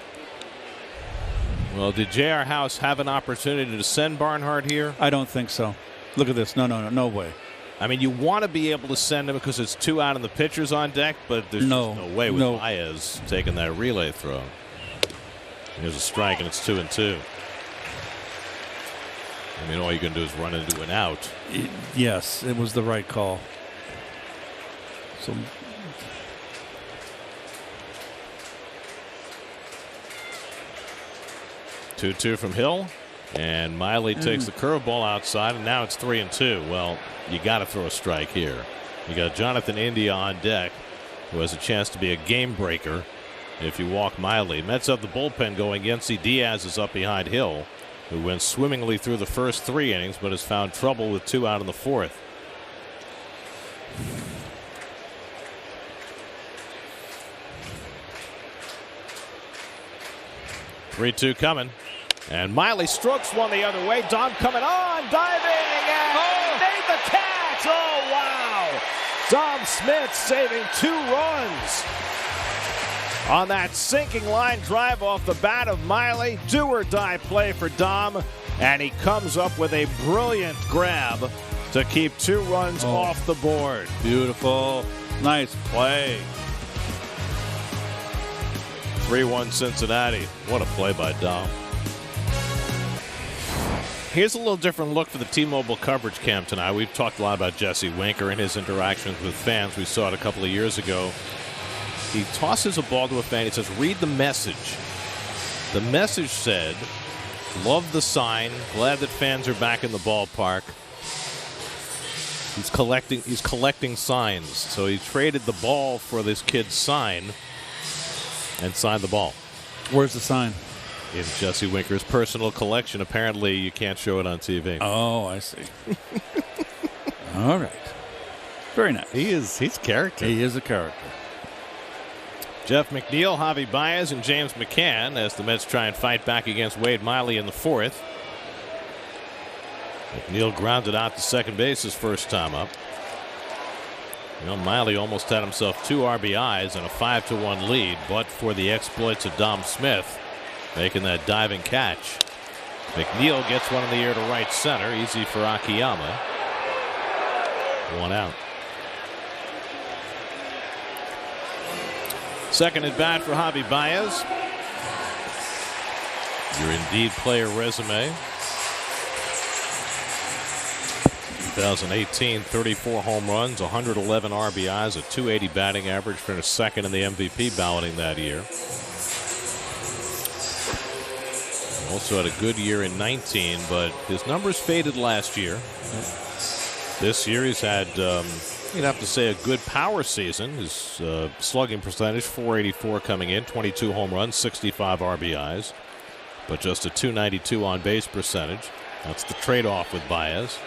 Well, did J.R. House have an opportunity to send Barnhart here? I don't think so. Look at this. No way. I mean, you want to be able to send him because it's 2 out and the pitcher's on deck, but there's just no way with Baez taking that relay throw. Here's a strike, and it's 2-2. I mean, all you can do is run into an out. Yes, it was the right call. So 2-2 from Hill, and Miley takes the curveball outside, and now it's 3-2. Well, you got to throw a strike here. You got Jonathan India on deck, who has a chance to be a game breaker if you walk Miley. Mets up the bullpen going. Yency Diaz is up behind Hill, who went swimmingly through the first 3 innings, but has found trouble with 2 out in the 4th. Three-two coming. And Miley strokes one the other way. Dom coming on, diving, and made the catch. Oh, wow. Dom Smith saving 2 runs on that sinking line drive off the bat of Miley. Do or die play for Dom, and he comes up with a brilliant grab to keep 2 runs off the board. Beautiful. Nice play. 3-1 Cincinnati. What a play by Dom. Here's a little different look for the T-Mobile coverage cam tonight. We've talked a lot about Jesse Winker and his interactions with fans. We saw it a couple of years ago. He tosses a ball to a fan. He says, read the message. The message said, love the sign. Glad that fans are back in the ballpark. He's collecting signs. So he traded the ball for this kid's sign and signed the ball. Where's the sign? In Jesse Winker's personal collection. Apparently, you can't show it on TV. Oh, I see. All right. Very nice. He's character. He is a character. Jeff McNeil, Javi Baez, and James McCann as the Mets try and fight back against Wade Miley in the 4th. McNeil grounded out to second base his first time up. You know, Miley almost had himself 2 RBIs and a 5-1 lead, but for the exploits of Dom Smith making that diving catch. McNeil gets one in the air to right center. Easy for Akiyama. 1 out. Second at bat for Javi Baez. Your Indeed player resume. 2018, 34 home runs, 111 RBIs, a .280 batting average, finished second in the MVP balloting that year. Also had a good year in 19, but his numbers faded last year. This year he's had, you'd have to say, a good power season. His slugging percentage, .484 coming in, 22 home runs, 65 RBIs, but just a .292 on base percentage. That's the trade-off with Baez.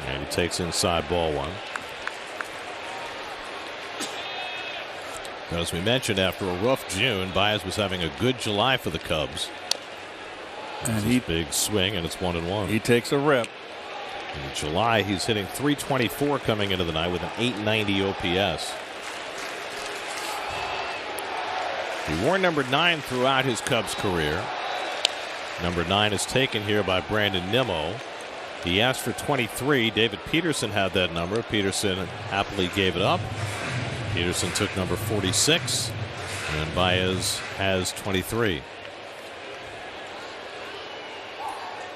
And he takes inside ball 1. As we mentioned, after a rough June, Baez was having a good July for the Cubs. And he big swing, and it's 1-1. He takes a rip. In July, he's hitting .324 coming into the night with an .890 OPS. He wore number 9 throughout his Cubs career. Number 9 is taken here by Brandon Nimmo. He asked for 23. David Peterson had that number. Peterson happily gave it up. Peterson took number 46, and Baez has 23.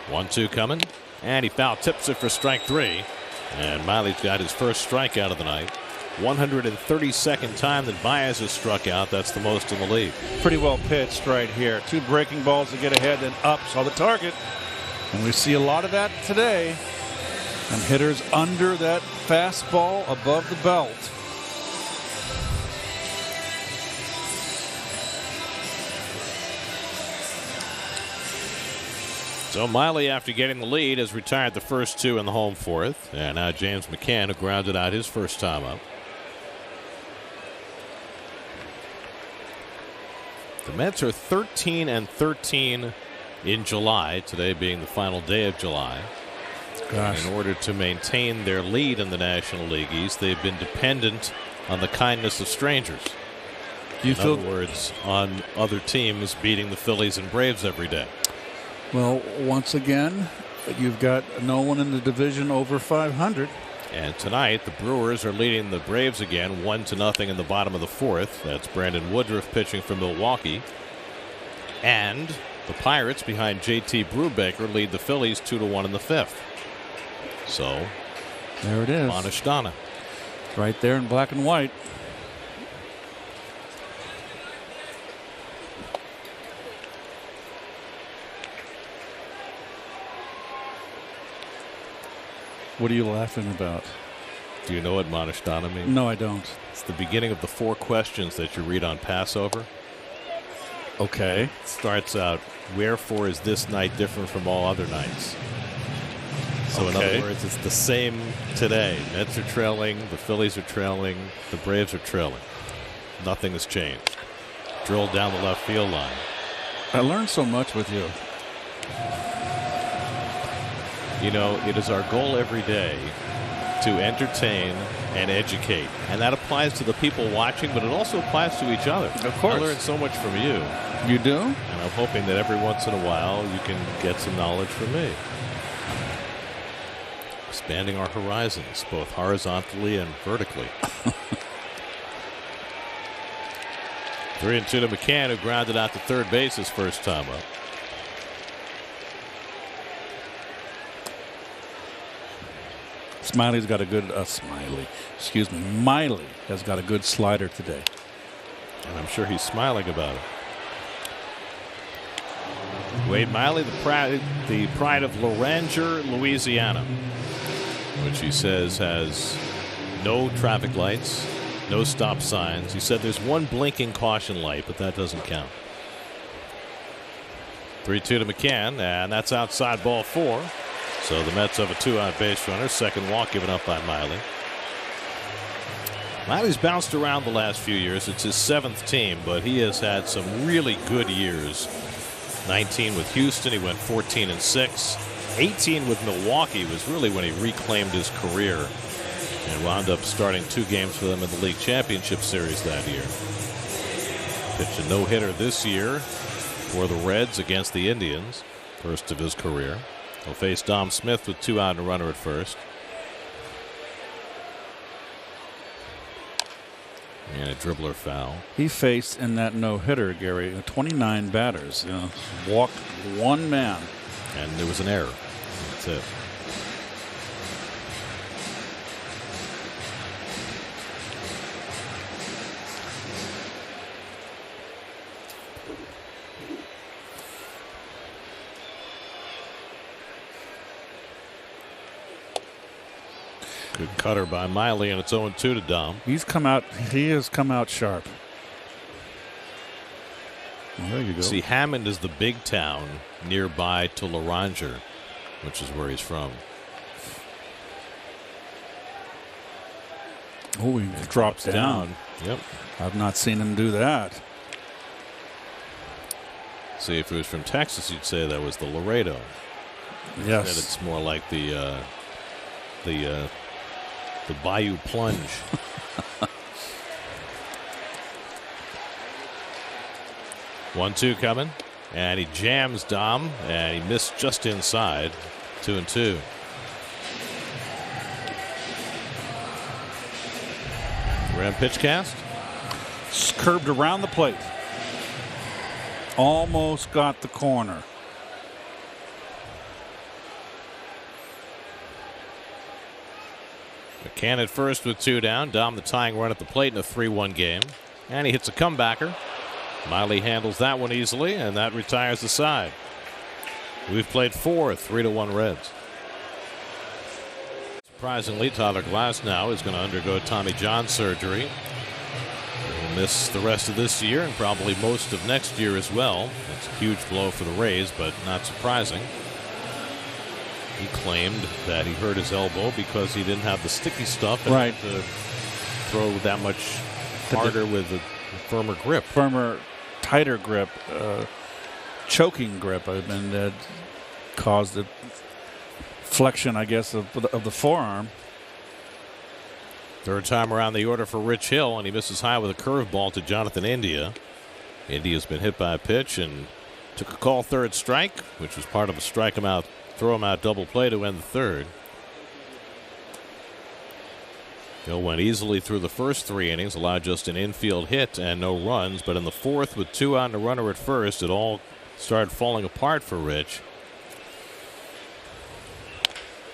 1-2 coming, and he foul tips it for strike 3. And Miley's got his first strikeout of the night. 132nd time that Baez has struck out. That's the most in the league. Pretty well pitched right here. 2 breaking balls to get ahead, then up, saw the target. And we see a lot of that today. And hitters under that fastball above the belt. So Miley, after getting the lead, has retired the first 2 in the home 4th. And now James McCann, who grounded out his first time up. The Mets are 13-13 in July, today being the final day of July. Gosh. In order to maintain their lead in the National League East, they've been dependent on the kindness of strangers. In other words, on other teams beating the Phillies and Braves every day. Well, once again, you've got no one in the division over 500. And tonight, the Brewers are leading the Braves again, 1-0 in the bottom of the 4th. That's Brandon Woodruff pitching for Milwaukee. And the Pirates, behind J.T. Brubaker, lead the Phillies 2-1 in the 5th. So, there it is. Monishtana. Right there in black and white. What are you laughing about? Do you know what Monishtana means? No, I don't. It's the beginning of the 4 questions that you read on Passover. Okay. It starts out, wherefore is this night different from all other nights? So in other words, it's the same today. Mets are trailing, the Phillies are trailing, the Braves are trailing. Nothing has changed. Drilled down the left field line. I learned so much with you. You know, it is our goal every day to entertain and educate. And that applies to the people watching, but it also applies to each other. Of course. I learned so much from you. You do? And I'm hoping that every once in a while you can get some knowledge from me. Expanding our horizons, both horizontally and vertically. 3-2 to McCann, who grounded out to third base his first time up. Miley has got a good slider today. And I'm sure he's smiling about it. Wade Miley, the pride of Loranger, Louisiana, which he says has no traffic lights, no stop signs. He said there's one blinking caution light, but that doesn't count. 3-2 to McCann, and that's outside ball 4. So the Mets have a 2-out base runner. Second walk given up by Miley. Miley's bounced around the last few years. It's his 7th team, but he has had some really good years. 19 with Houston. He went 14-6. 18 with Milwaukee was really when he reclaimed his career and wound up starting 2 games for them in the league championship series that year. Pitched a no-hitter this year for the Reds against the Indians. First of his career. He'll face Dom Smith with 2 out and a runner at first. And a dribbler foul. He faced in that no-hitter, Gary, 29 batters. Walked 1 man. And there was an error. That's it. Good cutter by Miley, and it's 0-2 to Dom. He has come out sharp. Well, there you go. See, Hammond is the big town nearby to Loranger, which is where he's from. Oh, he drops down. Yep. I've not seen him do that. See, if he was from Texas, you'd say that was the Laredo. Yes. That it's more like the Bayou Plunge. One, 2 coming, and he jams Dom, and he missed just inside. 2-2. Ram pitch cast. Curved around the plate. Almost got the corner. McCann at first with 2 down. Dom the tying run at the plate in a 3-1 game. And he hits a comebacker. Miley handles that one easily, and that retires the side. We've played 4 3-1 Reds. Surprisingly, Tyler Glasnow is going to undergo Tommy John surgery. He'll miss the rest of this year and probably most of next year as well. It's a huge blow for the Rays, but not surprising. He claimed that he hurt his elbow because he didn't have the sticky stuff and Right. had to throw that much harder with a firmer grip. Firmer, tighter grip, choking grip, and that caused the flexion, I guess, of the forearm. Third time around the order for Rich Hill, and he misses high with a curveball to Jonathan India. India's been hit by a pitch and took a call third strike, which was part of a strike him out, throw him out double play to end the third. Hill went easily through the first 3 innings, allowed just an infield hit and no runs, but in the fourth, with 2 out and a runner at first, it all started falling apart for Rich.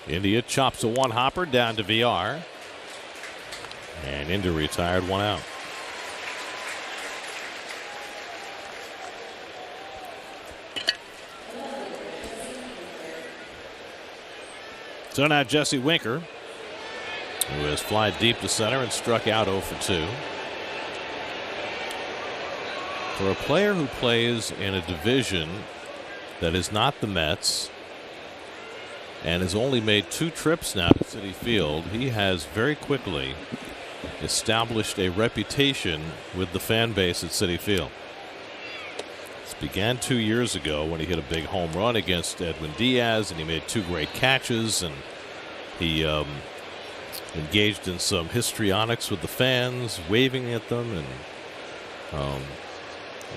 India chops a 1-hopper down to VR. And India retired, 1 out. So now Jesse Winker, who has flied deep to center and struck out 0 for 2. For a player who plays in a division that is not the Mets and has only made 2 trips now to Citi Field, he has very quickly established a reputation with the fan base at Citi Field. This began 2 years ago when he hit a big home run against Edwin Diaz, and he made 2 great catches, and he engaged in some histrionics with the fans, waving at them, and all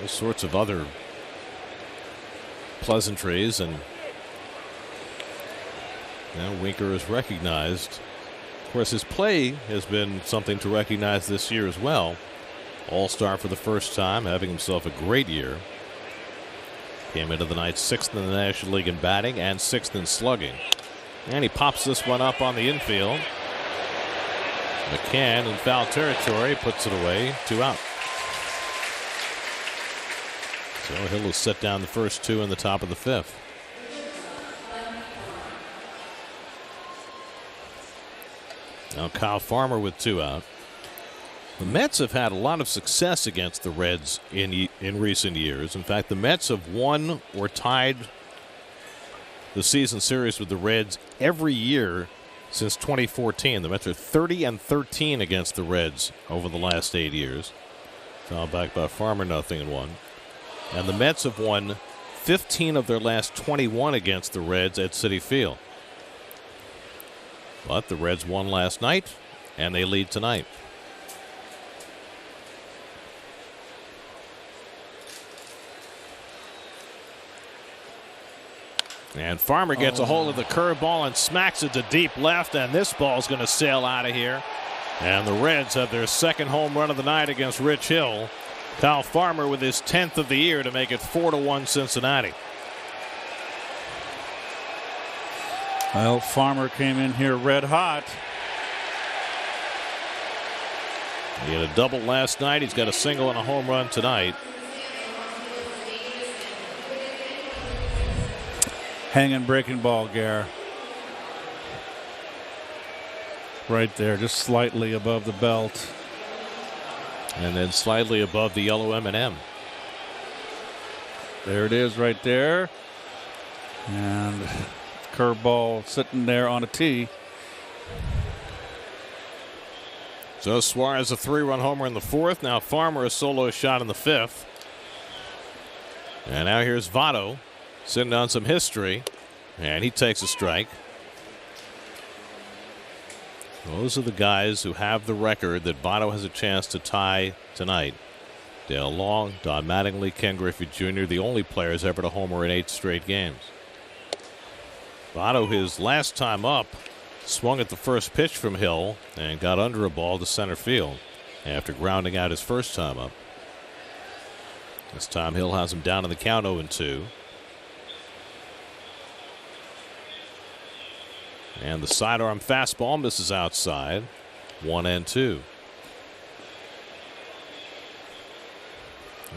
sorts of other pleasantries. And now Winker is recognized. Of course, his play has been something to recognize this year as well. All-star for the first time, having himself a great year. Came into the night 6th in the National League in batting and 6th in slugging. And he pops this one up on the infield. McCann in foul territory, puts it away, 2 out. So Hill will set down the first 2 in the top of the 5th. Now Kyle Farmer with 2 out. The Mets have had a lot of success against the Reds in recent years. In fact, the Mets have won or tied the season series with the Reds every year since 2014. The Mets are 30-13 against the Reds over the last 8 years. Fouled back by Farmer, 0-1. And the Mets have won 15 of their last 21 against the Reds at Citi Field. But the Reds won last night, and they lead tonight. And Farmer gets a hold of the curveball and smacks it to deep left, and this ball's going to sail out of here. And the Reds have their second home run of the night against Rich Hill. Kyle Farmer with his 10th of the year to make it 4-1 Cincinnati. Well, Farmer came in here red hot. He had a double last night. He's got a single and a home run tonight. Hanging breaking ball, Gare. Right there, just slightly above the belt. And then slightly above the yellow M&M. There it is right there. And curveball sitting there on a tee. So Suarez a 3-run homer in the 4th. Now Farmer a solo shot in the 5th. And now here's Votto sitting on some history. And he takes a strike. Those are the guys who have the record that Votto has a chance to tie tonight. Dale Long, Don Mattingly, Ken Griffey Jr., the only players ever to homer in 8 straight games. Votto, his last time up, swung at the first pitch from Hill and got under a ball to center field after grounding out his first time up. This time Hill has him down in the count 0-2. And the sidearm fastball misses outside. 1-2.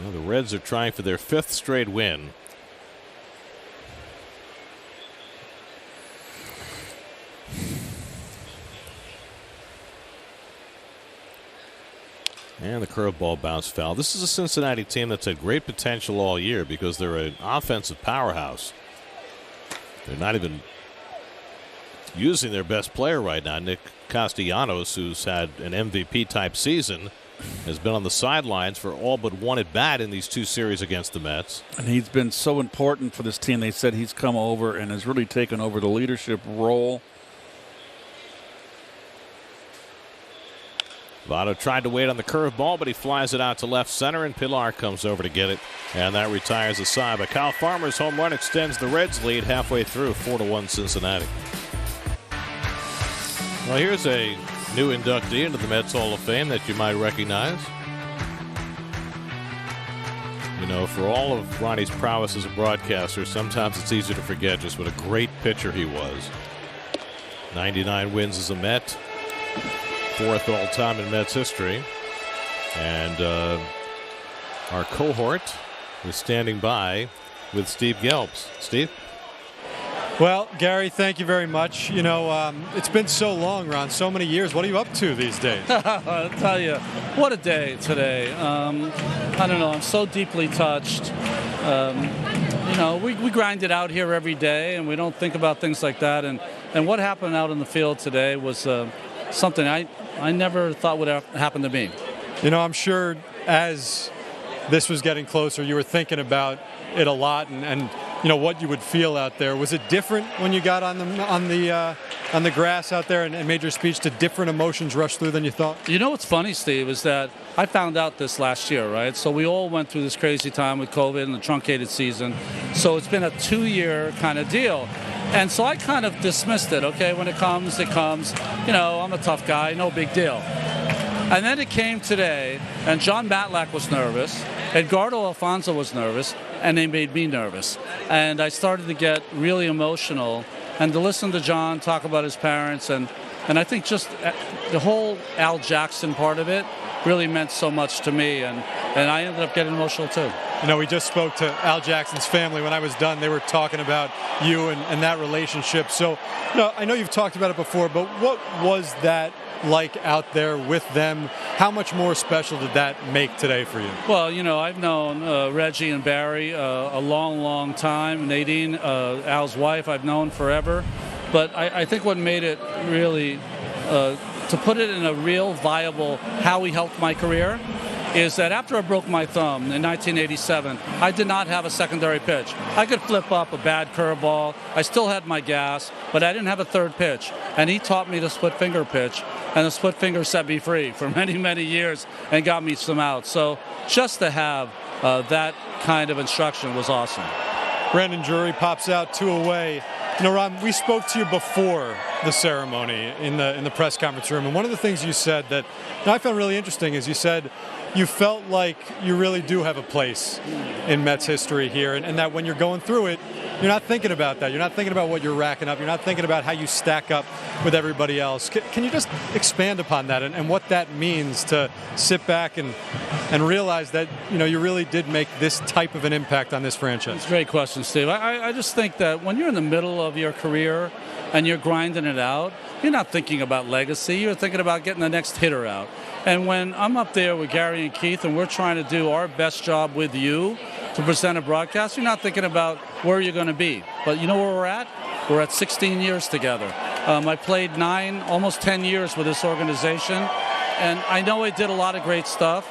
Well, the Reds are trying for their 5th straight win. And the curveball bounced foul. This is a Cincinnati team that's had great potential all year because they're an offensive powerhouse. They're not even using their best player right now, Nick Castellanos, who's had an MVP-type season, has been on the sidelines for all but one at-bat in these two series against the Mets. And he's been so important for this team. They said he's come over and has really taken over the leadership role. Votto tried to wait on the curveball, but he flies it out to left center, and Pilar comes over to get it. And that retires the side. But Kyle Farmer's home run extends the Reds' lead halfway through, 4-1 Cincinnati. Well, here's a new inductee into the Mets Hall of Fame that you might recognize. You know, for all of Ronnie's prowess as a broadcaster, sometimes it's easy to forget just what a great pitcher he was. 99 wins as a Met. 4th all-time in Mets history. And our cohort is standing by with Steve Gelbs. Steve? Well, Gary, thank you very much. You know, it's been so long, Ron, so many years. What are you up to these days? I'll tell you, what a day today. I don't know, I'm so deeply touched. You know, we grind it out here every day, and we don't think about things like that. And what happened out in the field today was something I never thought would happen to me. You know, I'm sure as this was getting closer, you were thinking about it a lot, and you know what you would feel out there. Was it different when you got on the grass out there and made your speech? Did different emotions rush through than you thought? You know what's funny, Steve, is that I found out this last year, right? So we all went through this crazy time with COVID and the truncated season. So it's been a 2-year kind of deal. And so I kind of dismissed it. Okay, when it comes, it comes. You know, I'm a tough guy, no big deal. And then it came today, and John Matlack was nervous, Edgardo Alfonso was nervous, and they made me nervous. And I started to get really emotional, and to listen to John talk about his parents, and I think just the whole Al Jackson part of it really meant so much to me, and I ended up getting emotional too. You know, we just spoke to Al Jackson's family. When I was done, they were talking about you and that relationship. So, you know, I know you've talked about it before, but what was that like out there with them? How much more special did that make today for you? Well, you know, I've known Reggie and Barry a long, long time. Nadine, Al's wife, I've known forever. But I think what made it really, to put it in a real viable how he helped my career, is that after I broke my thumb in 1987, I did not have a secondary pitch. I could flip up a bad curveball. I still had my gas, but I didn't have a third pitch. And he taught me the split finger pitch, and the split finger set me free for many, many years and got me some outs. So just to have that kind of instruction was awesome. Brandon Drury pops out 2 away. You know, Ron, we spoke to you before the ceremony in the press conference room, and one of the things you said that I found really interesting is you said you felt like you really do have a place in Mets history here, and that when you're going through it, you're not thinking about that. You're not thinking about what you're racking up. You're not thinking about how you stack up with everybody else. Can you just expand upon that and what that means to sit back and realize that, you know, you really did make this type of an impact on this franchise? It's a great question, Steve. I just think that when you're in the middle of your career and you're grinding it out, you're not thinking about legacy. You're thinking about getting the next hitter out. And when I'm up there with Gary and Keith and we're trying to do our best job with you to present a broadcast, you're not thinking about where you're going to be. But you know where we're at? We're at 16 years together. I played 9, almost 10 years with this organization. And I know I did a lot of great stuff,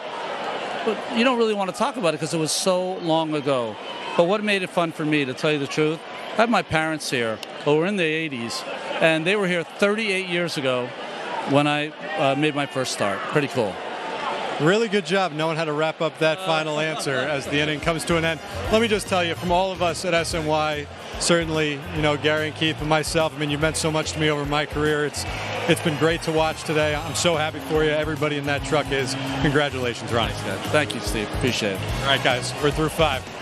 but you don't really want to talk about it because it was so long ago. But what made it fun for me, to tell you the truth, I have my parents here who were in the 80s, and they were here 38 years ago when I made my first start. Pretty cool. Really good job knowing how to wrap up that final answer as the inning comes to an end. Let me just tell you, from all of us at SNY, certainly, you know, Gary and Keith and myself, I mean, you've meant so much to me over my career. It's been great to watch today. I'm so happy for you. Everybody in that truck is. Congratulations, Ronnie. Thank you, Steve. Appreciate it. All right, guys, we're through 5.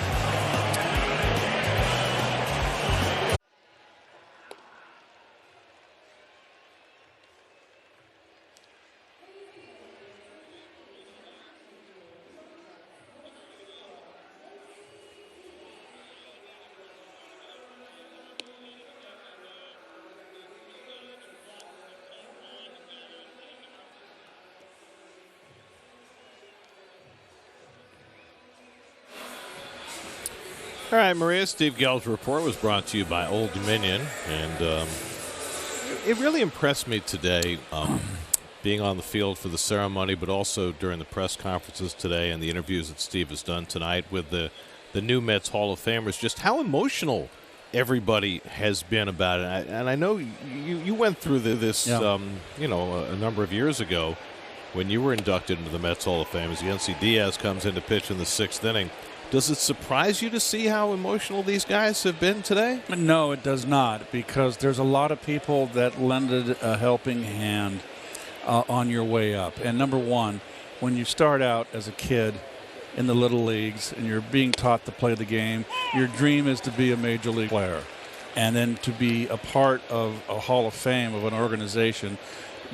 All right, Maria, Steve Gelb's report was brought to you by Old Dominion. And It really impressed me today, being on the field for the ceremony, but also during the press conferences today and the interviews that Steve has done tonight with the new Mets Hall of Famers, just how emotional everybody has been about it. And I know you went through this, a number of years ago when you were inducted into the Mets Hall of Fame as Yency Diaz comes in to pitch in the 6th inning. Does it surprise you to see how emotional these guys have been today? No, it does not, because there's a lot of people that lended a helping hand on your way up. And number one, when you start out as a kid in the little leagues and you're being taught to play the game, your dream is to be a major league player. And then to be a part of a Hall of Fame of an organization,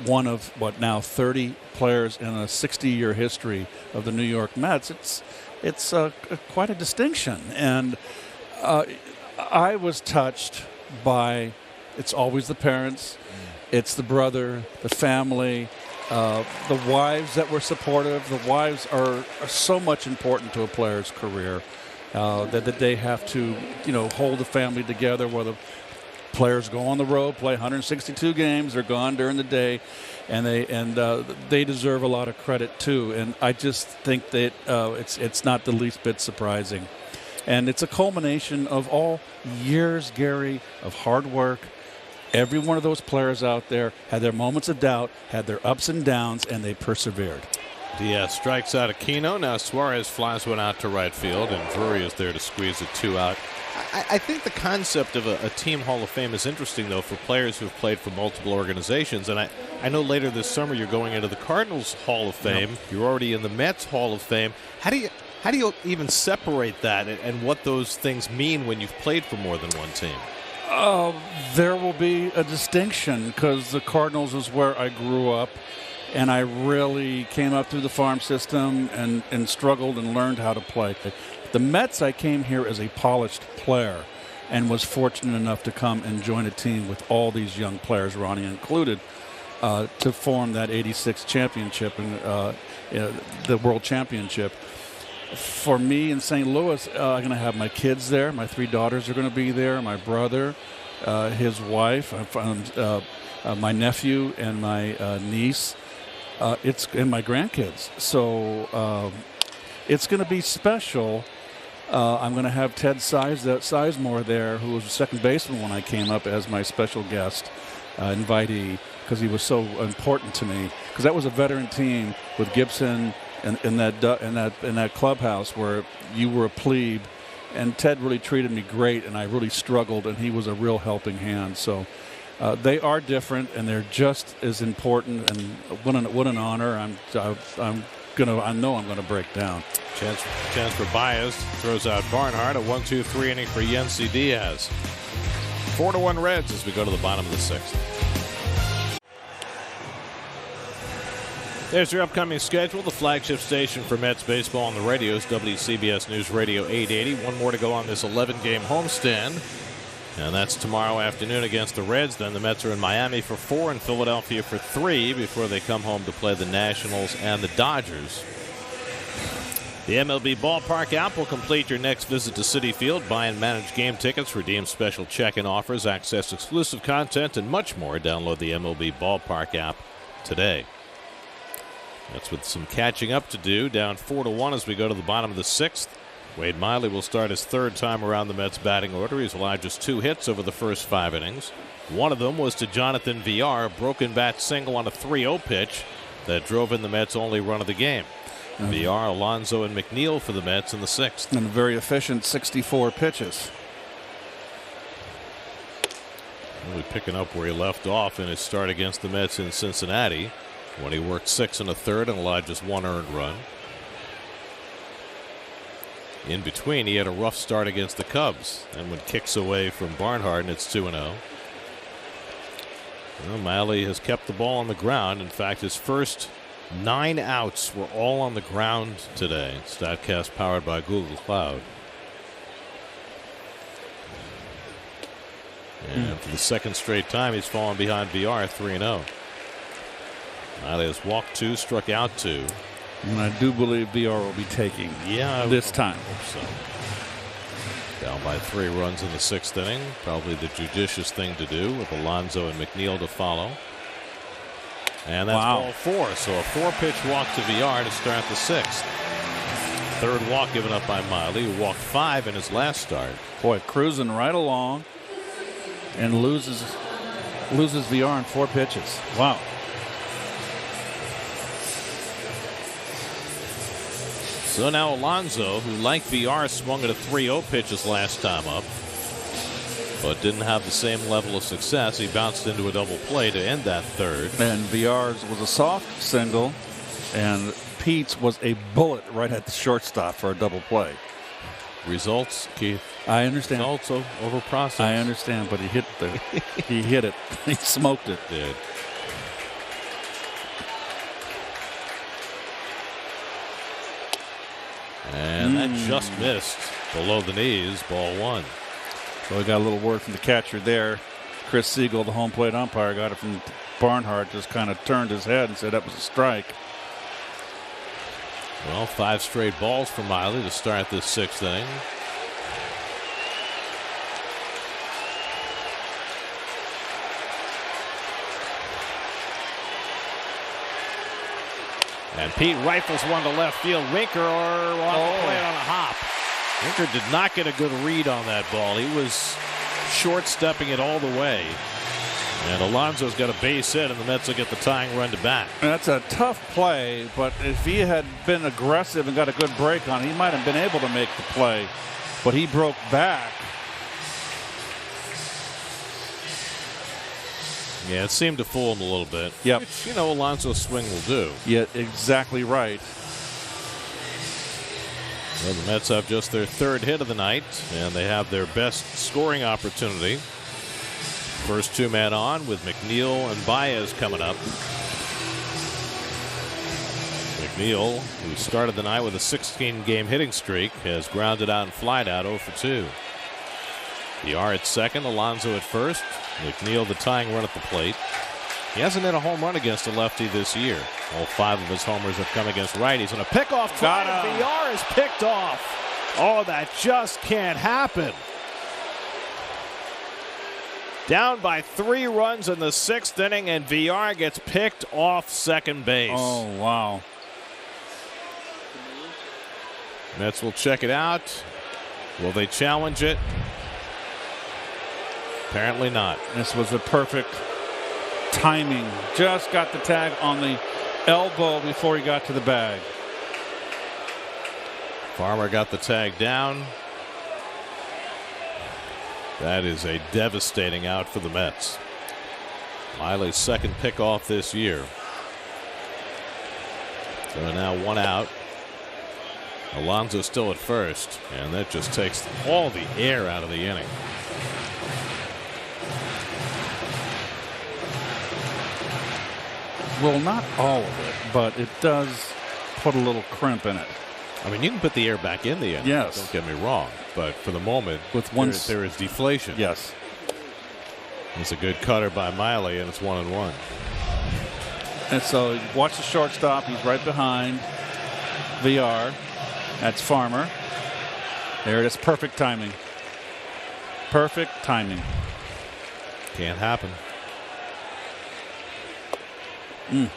one of, 30 players in a 60-year history of the New York Mets, it's quite a distinction. And I was touched by, it's always the parents, it's the brother, the family, the wives that were supportive. The wives are so much important to a player's career that they have to, hold the family together, whether players go on the road, play 162 games, they're gone during the day, and they deserve a lot of credit too. And I just think that it's not the least bit surprising, and it's a culmination of all years, Gary, of hard work. Every one of those players out there had their moments of doubt, had their ups and downs, and they persevered. Diaz strikes out Aquino. Now Suarez flies one out to right field, and Drury is there to squeeze a 2 out. I think the concept of a team Hall of Fame is interesting, though, for players who have played for multiple organizations. And I know later this summer you're going into the Cardinals Hall of Fame. Yep. You're already in the Mets Hall of Fame. How do you even separate that and what those things mean when you've played for more than one team? There will be a distinction because the Cardinals is where I grew up, and I really came up through the farm system and struggled and learned how to play. The Mets, I came here as a polished player and was fortunate enough to come and join a team with all these young players, Ronnie included, to form that '86 championship and the World Championship. For me in St. Louis, I'm going to have my kids there. My 3 daughters are going to be there. My brother, his wife, my nephew, and my niece. And my grandkids. So it's going to be special. I'm going to have Ted Sizemore there, who was a second baseman when I came up, as my special guest invitee, because he was so important to me. Because that was a veteran team with Gibson in that clubhouse where you were a plebe, and Ted really treated me great, and I really struggled, and he was a real helping hand. So they are different, and they're just as important. And what an honor! I know I'm gonna break down. Chance for Baez, throws out Barnhart. A 1-2-3 inning for Yency Diaz. 4-1 Reds as we go to the bottom of the 6th. There's your upcoming schedule. The flagship station for Mets baseball on the radio is WCBS News Radio 880. One more to go on this 11-game homestand. And that's tomorrow afternoon against the Reds. Then the Mets are in Miami for 4 and Philadelphia for 3 before they come home to play the Nationals and the Dodgers. The MLB Ballpark app will complete your next visit to Citi Field. Buy and manage game tickets, redeem special check-in offers, access exclusive content, and much more. Download the MLB Ballpark app today. That's with some catching up to do. Down 4-1 as we go to the bottom of the 6th. Wade Miley will start his 3rd time around the Mets batting order. He's allowed just 2 hits over the first 5 innings. One of them was to Jonathan Villar, a broken bat single on a 3-0 pitch that drove in the Mets' only run of the game. Villar, Alonso, and McNeil for the Mets in the 6th. And a very efficient 64 pitches. Really picking up where he left off in his start against the Mets in Cincinnati, when he worked 6 1/3 and allowed just 1 earned run. In between, he had a rough start against the Cubs, and when kicks away from Barnhart, and it's 2-0. Well, Miley has kept the ball on the ground. In fact, his first 9 outs were all on the ground today. Statcast powered by Google Cloud. And for the 2nd straight time, he's fallen behind Villar 3-0. Miley has walked 2, struck out 2. And I do believe Villar will be taking this time. So. Down by 3 runs in the 6th inning. Probably the judicious thing to do with Alonso and McNeil to follow. And that's ball 4. So a 4-pitch walk to VR to start the 6th. 3rd walk given up by Miley, who walked 5 in his last start. Boy, cruising right along and loses VR in 4 pitches. Wow. So now Alonso, who like VR swung at a 3-0 pitch his last time up, but didn't have the same level of success. He bounced into a double play to end that 3rd. And VR's was a soft single, and Pete's was a bullet right at the shortstop for a double play. Results, Keith. I understand. Also over process. I understand, but he hit it. He smoked it. Did. And that just missed below the knees, ball 1. So we got a little word from the catcher there. Chris Siegel, the home plate umpire, got it from Barnhart, just kind of turned his head and said that was a strike. Well, 5 straight balls for Miley to start this 6th inning. And Pete rifles one to left field. Winker on the plate on a hop. Winker did not get a good read on that ball. He was short-stepping it all the way. And Alonso's got a base hit, and the Mets will get the tying run to bat. That's a tough play, but if he had been aggressive and got a good break on it, he might have been able to make the play. But he broke back. Yeah, it seemed to fool him a little bit. Yep. Which, Alonso's swing will do. Yeah, exactly right. Well, the Mets have just their 3rd hit of the night, and they have their best scoring opportunity. First 2 men on with McNeil and Baez coming up. McNeil, who started the night with a 16-game hitting streak, has grounded out and flied out 0 for 2. VR at second, Alonso at first. McNeil the tying run at the plate. He hasn't hit a home run against a lefty this year. All 5 of his homers have come against righties. And a pickoff try. VR is picked off. Oh, that just can't happen. Down by 3 runs in the 6th inning, and VR gets picked off second base. Oh, wow. Mets will check it out. Will they challenge it? Apparently not. This was a perfect timing. Just got the tag on the elbow before he got to the bag. Farmer got the tag down. That is a devastating out for the Mets. Miley's 2nd pickoff this year. So now 1 out. Alonso still at first, and that just takes all the air out of the inning. Well, not all of it, but it does put a little crimp in it. I mean, you can put the air back in the inning. Yes. Don't get me wrong. But for the moment, there is deflation. Yes. It's a good cutter by Miley, and it's 1-1. And so watch the shortstop. He's right behind VR. That's Farmer. There it is. Perfect timing. Perfect timing. Can't happen. 2-1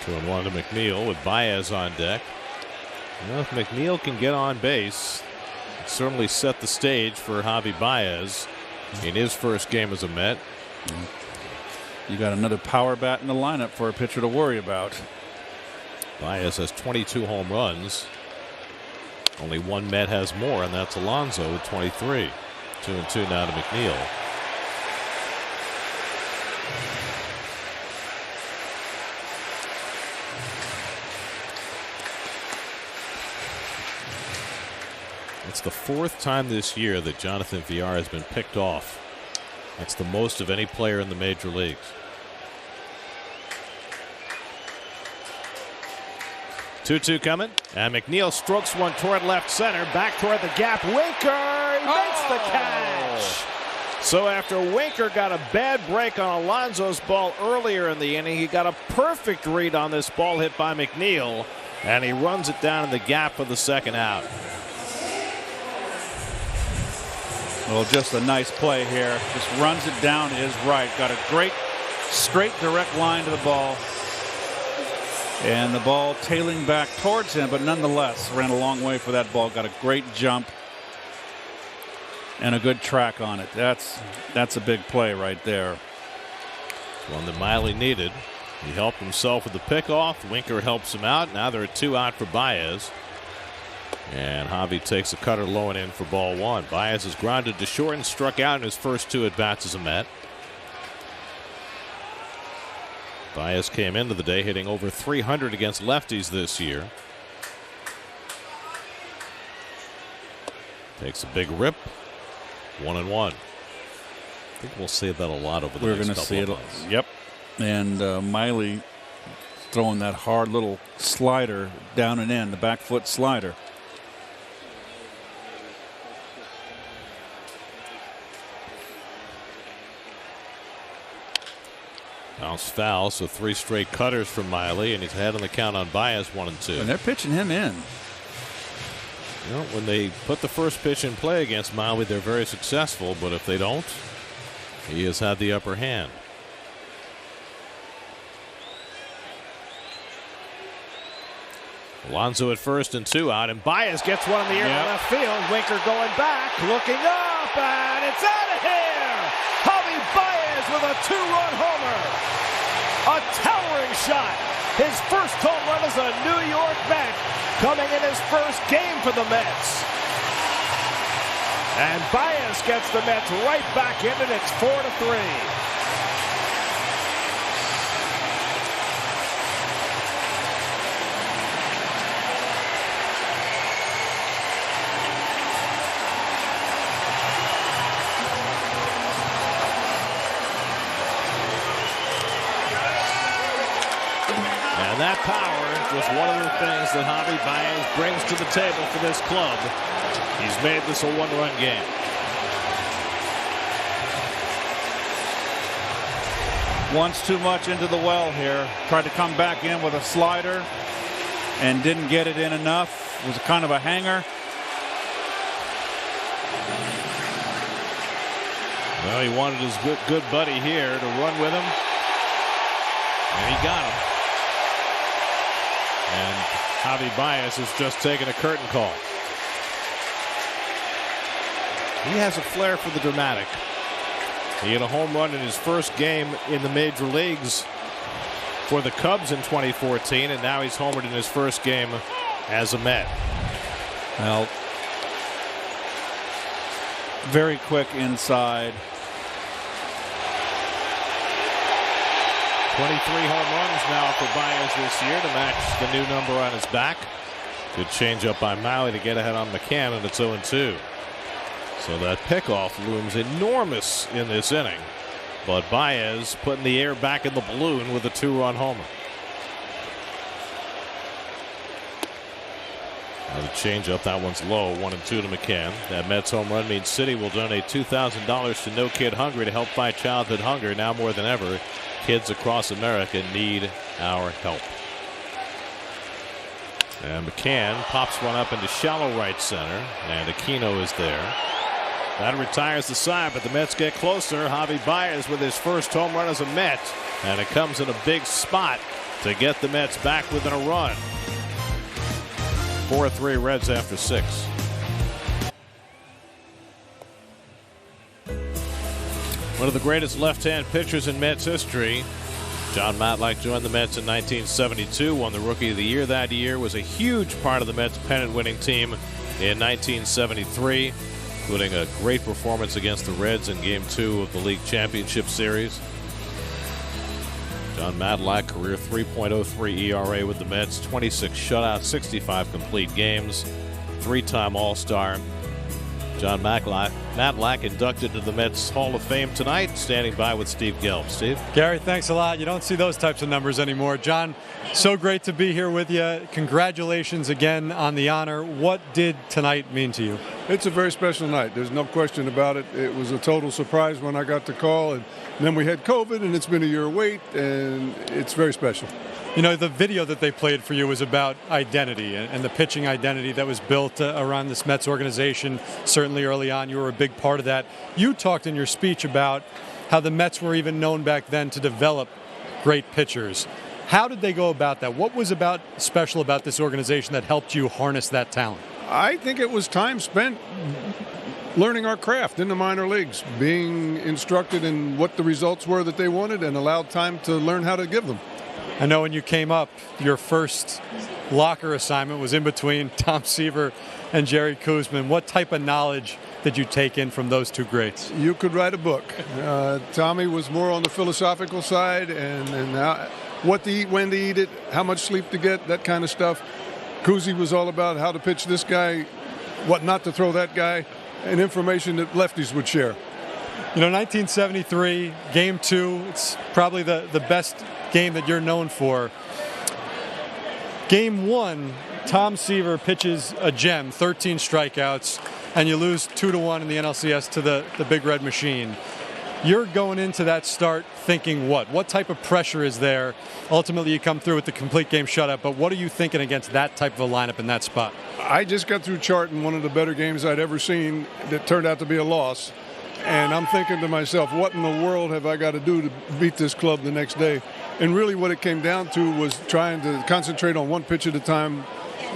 to McNeil with Baez on deck. If McNeil can get on base, it certainly set the stage for Javi Baez in his first game as a Met. You got another power bat in the lineup for a pitcher to worry about. Baez has 22 home runs. Only 1 Met has more, and that's Alonso with 23. 2-2 now to McNeil. It's the 4th time this year that Jonathan VR has been picked off. That's the most of any player in the major leagues. Two coming, and McNeil strokes one toward left center, back toward the gap. Winker makes the catch. So after Winker got a bad break on Alonso's ball earlier in the inning, he got a perfect read on this ball hit by McNeil, and he runs it down in the gap for the 2nd out. Well, just a nice play here. Just runs it down to his right. Got a great straight direct line to the ball. And the ball tailing back towards him, but nonetheless ran a long way for that ball. Got a great jump and a good track on it. That's a big play right there. One that Miley needed. He helped himself with the pickoff. Winker helps him out. Now there are 2 out for Baez. And Javi takes a cutter low and in for ball 1. Baez is grounded to short and struck out in his first 2 at-bats as a Met. Baez came into the day hitting over 300 against lefties this year. Takes a big rip. 1-1. I think we'll see that a lot over the next couple of months. Yep. And Miley throwing that hard little slider down and in, the back foot slider. Bounce foul, so 3 straight cutters from Miley, and he's ahead on the count on Baez 1-2. And they're pitching him in. You know, when they put the first pitch in play against Miley, they're very successful, but if they don't, he has had the upper hand. Alonso at first and 2 out, and Baez gets one in the air to left field. Winker going back, looking up, and it's out of here! Javi Baez with a 2-run homer. A towering shot. His first home run as a New York Met, coming in his first game for the Mets. And Baez gets the Mets right back in, and it's 4-3. And that power was one of the things that Javi Baez brings to the table for this club. He's made this a 1-run game. Once too much into the well here. Tried to come back in with a slider and didn't get it in enough. It was kind of a hanger. Well, he wanted his good buddy here to run with him, and he got him. And Javi Baez has just taken a curtain call. He has a flair for the dramatic. He had a home run in his first game in the major leagues for the Cubs in 2014, and now he's homered in his first game as a Met. Well, very quick inside. 23 home runs now for Baez this year to match the new number on his back. Good changeup by Maui to get ahead on McCann, and it's 0-2. So that pickoff looms enormous in this inning. But Baez putting the air back in the balloon with a 2-run homer. Now the changeup, that one's low, 1-2 to McCann. That Mets home run means City will donate $2,000 to No Kid Hungry to help fight childhood hunger. Now more than ever, kids across America need our help. And McCann pops one up into shallow right center, and Aquino is there. That retires the side, but the Mets get closer. Javi Baez with his first home run as a Met, and it comes in a big spot to get the Mets back within a run. 4-3 Reds after 6. One of the greatest left-hand pitchers in Mets history. John Matlack joined the Mets in 1972, won the Rookie of the Year that year, was a huge part of the Mets pennant-winning team in 1973, including a great performance against the Reds in Game 2 of the League Championship Series. John Matlack, career 3.03 ERA with the Mets, 26 shutouts, 65 complete games, 3-time All-Star. John Matlack inducted to the Mets Hall of Fame tonight, standing by with Steve Gelb. Steve? Gary, thanks a lot. You don't see those types of numbers anymore. John, so great to be here with you. Congratulations again on the honor. What did tonight mean to you? It's a very special night. There's no question about it. It was a total surprise when I got the call, and then we had COVID, and it's been a year wait, and it's very special. You know, the video that they played for you was about identity and the pitching identity that was built around this Mets organization. Certainly early on, you were a big part of that. You talked in your speech about how the Mets were even known back then to develop great pitchers. How did they go about that? What was special about this organization that helped you harness that talent? I think it was time spent learning our craft in the minor leagues, being instructed in what the results were that they wanted and allowed time to learn how to give them. I know when you came up, your first locker assignment was in between Tom Seaver and Jerry Koosman. What type of knowledge did you take in from those two greats? You could write a book. Tommy was more on the philosophical side and what to eat, when to eat it, how much sleep to get, that kind of stuff. Cousy was all about how to pitch this guy, what not to throw that guy, and information that lefties would share. You know, 1973, Game 2, it's probably the best game that you're known for. Game 1, Tom Seaver pitches a gem, 13 strikeouts, and you lose 2-1 in the NLCS to the Big Red Machine. You're going into that start thinking what? What type of pressure is there? Ultimately, you come through with the complete game shutout, but what are you thinking against that type of a lineup in that spot? I just got through charting one of the better games I'd ever seen that turned out to be a loss. And I'm thinking to myself, what in the world have I got to do to beat this club the next day? And really what it came down to was trying to concentrate on one pitch at a time,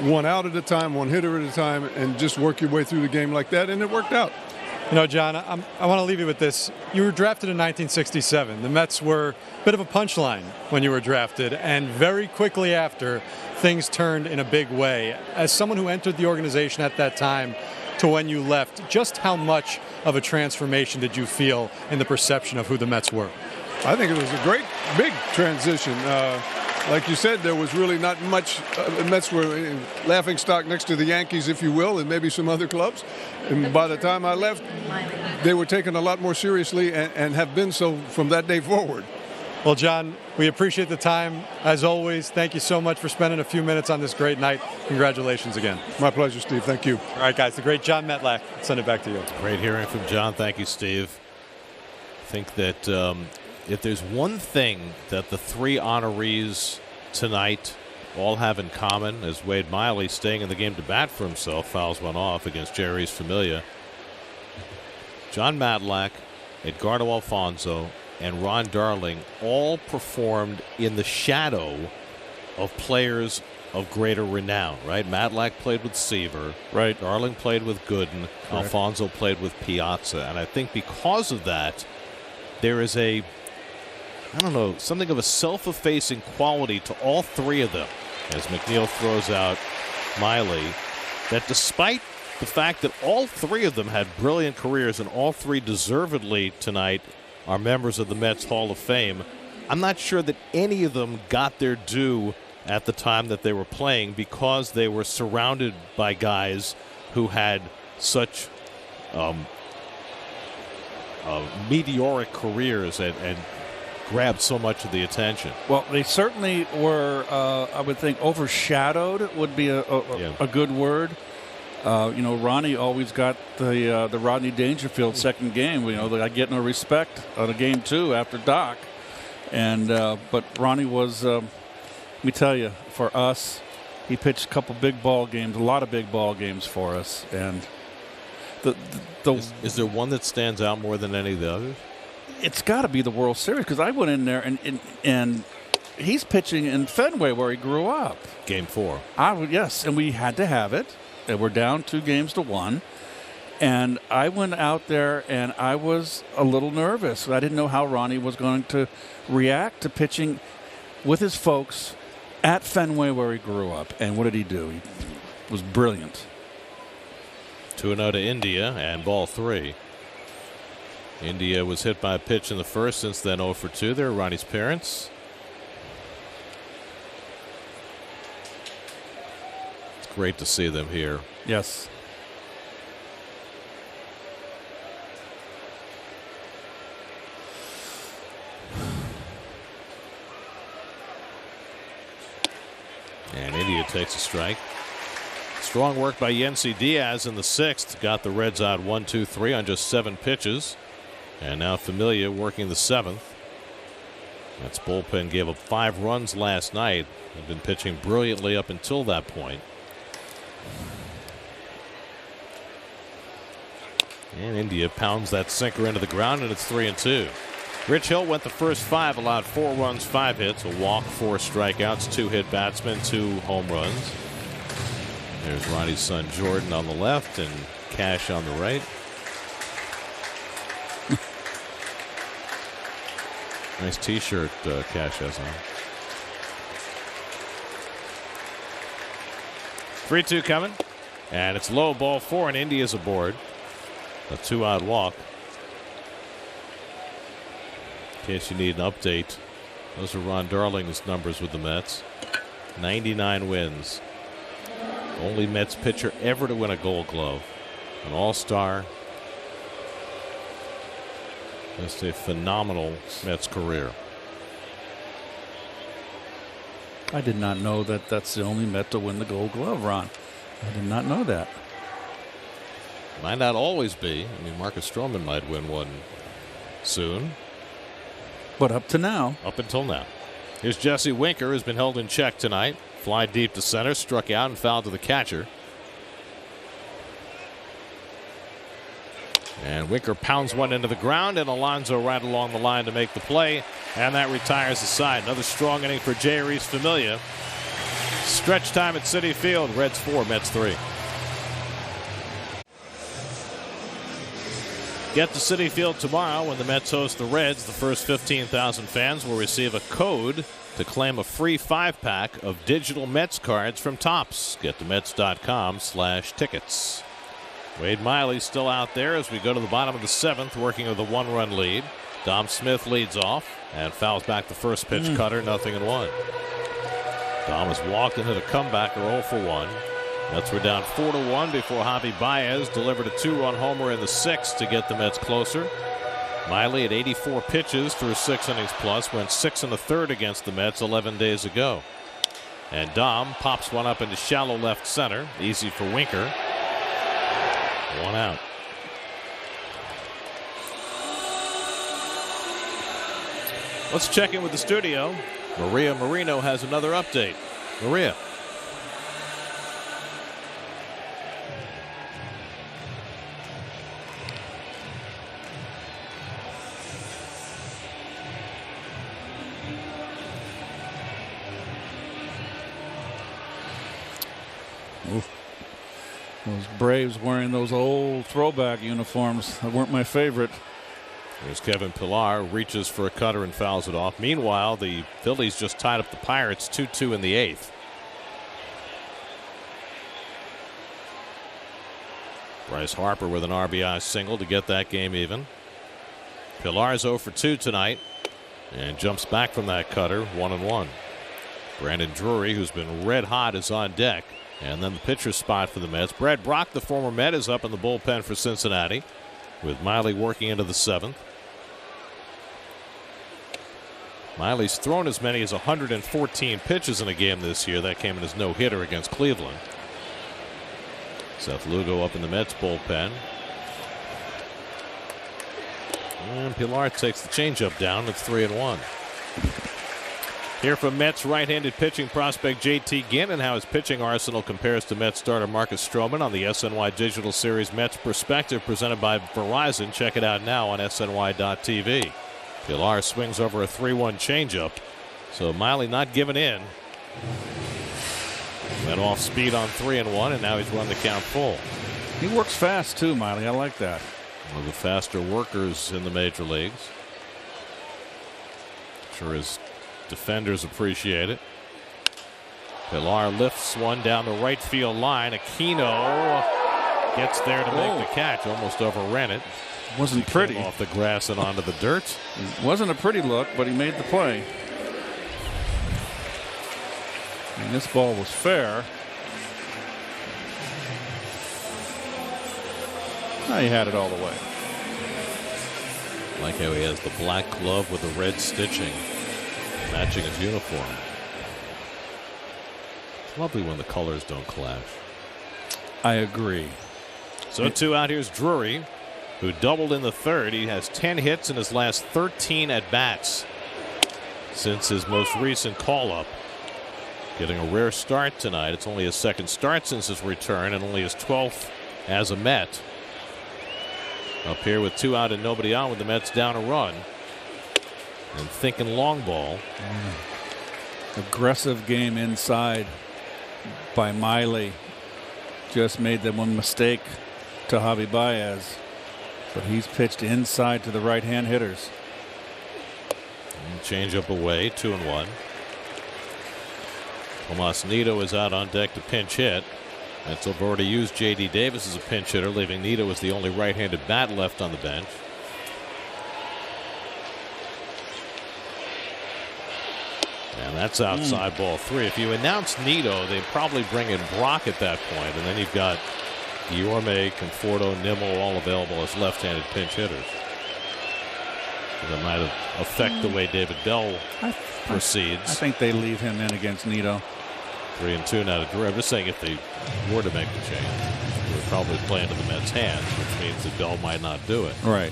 one out at a time, one hitter at a time, and just work your way through the game like that, and it worked out. You know, John, I want to leave you with this. You were drafted in 1967. The Mets were a bit of a punchline when you were drafted, and very quickly after, things turned in a big way. As someone who entered the organization at that time to when you left, just how much of a transformation did you feel in the perception of who the Mets were? I think it was a great, big transition. Like you said, there was really not much. The Mets were laughing stock next to the Yankees, if you will, and maybe some other clubs. And by the time I left, they were taken a lot more seriously and have been so from that day forward. Well, John, we appreciate the time. As always, thank you so much for spending a few minutes on this great night. Congratulations again. My pleasure, Steve. Thank you. All right, guys, the great John Metlack. Send it back to you. Great hearing from John. Thank you, Steve. I think that if there's one thing that the three honorees tonight all have in common, as Wade Miley, staying in the game to bat for himself, fouls one off against Jerry's Familia, John Matlack, Edgardo Alfonso, and Ron Darling all performed in the shadow of players of greater renown, right? Matlack played with Seaver. Right. Darling played with Gooden. Correct. Alfonso played with Piazza. And I think because of that, there is a, I don't know, something of a self-effacing quality to all three of them, as McNeil throws out Miley, that despite the fact that all three of them had brilliant careers and all three deservedly tonight are members of the Mets Hall of Fame, I'm not sure that any of them got their due at the time that they were playing because they were surrounded by guys who had such meteoric careers and grabbed so much of the attention. Well, they certainly were, I would think, overshadowed would be a good word. You know, Ronnie always got the Rodney Dangerfield second game. You know, I get no respect on a game 2 after Doc. And but Ronnie was, let me tell you, for us, he pitched a couple big ball games, a lot of big ball games for us. And is there one that stands out more than any of the others? It's got to be the World Series, because I went in there and he's pitching in Fenway where he grew up. Game 4. Yes, and we had to have it. And we're down 2-1. And I went out there and I was a little nervous. I didn't know how Ronnie was going to react to pitching with his folks at Fenway where he grew up. And what did he do? He was brilliant. 2-0 to India and ball 3. India was hit by a pitch in the first, since then 0 for 2. They're Ronnie's parents. It's great to see them here. Yes. And India takes a strike. Strong work by Yency Diaz in the 6th. Got the Reds out 1-2-3 on just 7 pitches. And now Familia working the 7th. Mets bullpen gave up 5 runs last night. They've been pitching brilliantly up until that point. And India pounds that sinker into the ground, and it's 3-2. Rich Hill went the first 5, allowed 4 runs, 5 hits, a walk, 4 strikeouts, 2 hit batsmen, 2 home runs. There's Ronnie's son Jordan on the left and Cash on the right. Nice t-shirt Cash has on. 3-2 coming, and it's low, ball 4, and India's aboard. A 2-out walk. In case you need an update, those are Ron Darling's numbers with the Mets. 99 wins. Only Mets pitcher ever to win a Gold Glove. An all-star. Just a phenomenal Mets career. I did not know that that's the only Met to win the Gold Glove, Ron. I did not know that. Might not always be. I mean, Marcus Stroman might win one soon. But up to now. Up until now. Here's Jesse Winker, who's been held in check tonight. Fly deep to center, struck out and fouled to the catcher. And Winker pounds one into the ground, and Alonso right along the line to make the play. And that retires the side. Another strong inning for J. Reese Familia. Stretch time at Citi Field. Reds 4, Mets 3. Get to Citi Field tomorrow when the Mets host the Reds. The first 15,000 fans will receive a code to claim a free 5-pack of digital Mets cards from Topps. Get to Mets.com/tickets. Wade Miley still out there as we go to the bottom of the 7th, working with a 1-run lead. Dom Smith leads off and fouls back the first pitch cutter, 0-1. Dom has walked and hit a comebacker 0 for 1. Mets were down 4-1 before Javi Baez delivered a 2-run homer in the 6th to get the Mets closer. Miley at 84 pitches through 6 innings plus went 6 1/3 against the Mets 11 days ago. And Dom pops one up into shallow left center. Easy for Winker. 1 out. Let's check in with the studio. Maria Marino has another update. Maria. Those Braves wearing those old throwback uniforms that weren't my favorite. There's Kevin Pillar, reaches for a cutter and fouls it off. Meanwhile, the Phillies just tied up the Pirates 2-2 in the 8th. Bryce Harper with an RBI single to get that game even. Pillar's 0 for 2 tonight and jumps back from that cutter, 1-1. Brandon Drury, who's been red hot, is on deck. And then the pitcher spot for the Mets. Brad Brock, the former Met, is up in the bullpen for Cincinnati, with Miley working into the 7th. Miley's thrown as many as 114 pitches in a game this year. That came in his no-hitter against Cleveland. Seth Lugo up in the Mets bullpen. And Pilar takes the changeup down. It's 3-1. Here from Mets right-handed pitching prospect J.T. Ginn and how his pitching arsenal compares to Mets starter Marcus Stroman on the SNY Digital Series Mets Perspective presented by Verizon. Check it out now on SNY.TV. Pilar swings over a 3-1 changeup. So Miley not giving in. Went off speed on 3-1, and now he's run the count full. He works fast too, Miley. I like that. One of the faster workers in the major leagues. Sure his defenders appreciate it. Pilar lifts one down the right field line. Aquino gets there to make the catch. Almost overran it. Wasn't pretty. Off the grass and onto the dirt. It wasn't a pretty look, but he made the play. And this ball was fair. Now he had it all the way. Like how he has the black glove with the red stitching matching his uniform. It's lovely when the colors don't clash. I agree. So 2 out. Here's Drury, who doubled in the 3rd. He has 10 hits in his last 13 at bats. since his most recent call-up. Getting a rare start tonight. It's only his second start since his return and only his 12th as a Met. Up here with 2 out and nobody on with the Mets down a run. And thinking long ball. Aggressive game inside by Miley. Just made that one mistake to Javi Baez. But he's pitched inside to the right-hand hitters. And change up away, 2-1. Tomas Nido is out on deck to pinch hit. Mets have already used J.D. Davis as a pinch hitter, leaving Nido as the only right-handed bat left on the bench. And that's outside ball 3. If you announce Nido, they'd probably bring in Brock at that point, and then you've got Guillorme, Conforto, Nimmo all available as left-handed pinch hitters. So that might affect the way David Bell proceeds. I think they leave him in against Nido. 3-2 now to Drew. I'm just saying if they were to make the change, they would probably play into the Mets' hands, which means that Bell might not do it. Right.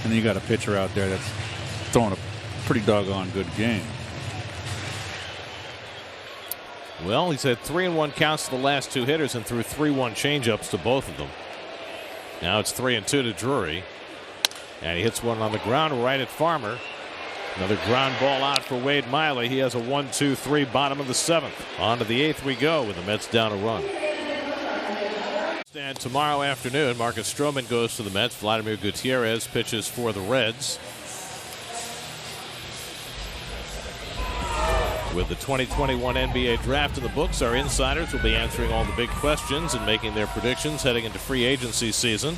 And then you got a pitcher out there that's throwing a pretty doggone good game. Well, he's had 3-1 counts to the last 2 hitters and threw 3-1 changeups to both of them. Now it's 3-2 to Drury. And he hits one on the ground right at Farmer. Another ground ball out for Wade Miley. He has a 1-2-3 bottom of the 7th. On to the 8th we go with the Mets down a run. And tomorrow afternoon, Marcus Stroman goes to the Mets. Vladimir Gutierrez pitches for the Reds. With the 2021 NBA draft in the books, our insiders will be answering all the big questions and making their predictions heading into free agency season.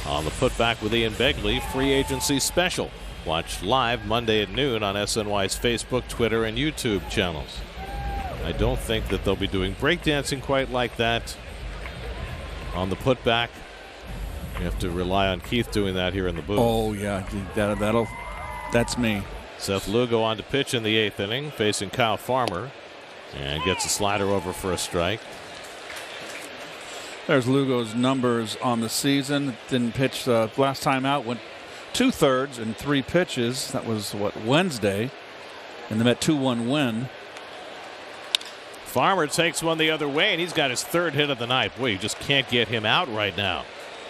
On the Putback with Ian Begley free agency special. Watch live Monday at noon on SNY's Facebook, Twitter, and YouTube channels. I don't think that they'll be doing breakdancing quite like that on the Putback. You have to rely on Keith doing that here in the booth. Oh, yeah. That's me. Seth Lugo on to pitch in the 8th inning, facing Kyle Farmer, and gets a slider over for a strike. There's Lugo's numbers on the season. Didn't pitch last time out, went 2/3 and 3 pitches. That was Wednesday, and the Met 2-1 win. Farmer takes one the other way, and he's got his 3rd hit of the night. Boy, you just can't get him out right now.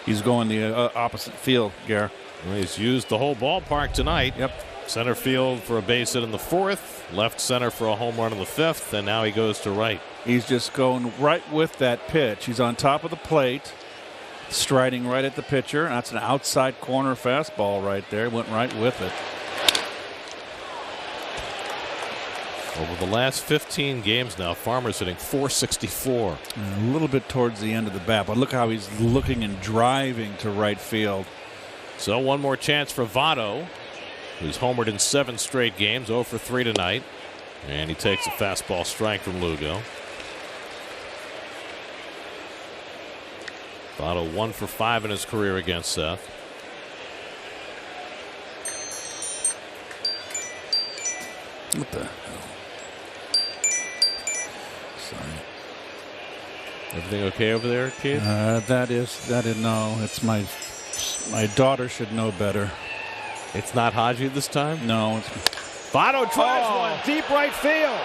He's going the opposite field, Gare. Well, he's used the whole ballpark tonight. Yep. Center field for a base hit in the 4th, left center for a home run in the 5th, and now he goes to right. He's just going right with that pitch. He's on top of the plate, striding right at the pitcher. That's an outside corner fastball right there. Went right with it. Over the last 15 games now, Farmer's hitting .464. And a little bit towards the end of the bat, but look how he's looking and driving to right field. So one more chance for Votto, who's homered in 7 straight games, 0 for 3 tonight. And he takes a fastball strike from Lugo. Votto 1 for 5 in his career against Seth. What the hell? Sorry. Everything okay over there, Keith? That is no. It's my daughter should know better. It's not Haji this time? No. Votto drives one deep right field.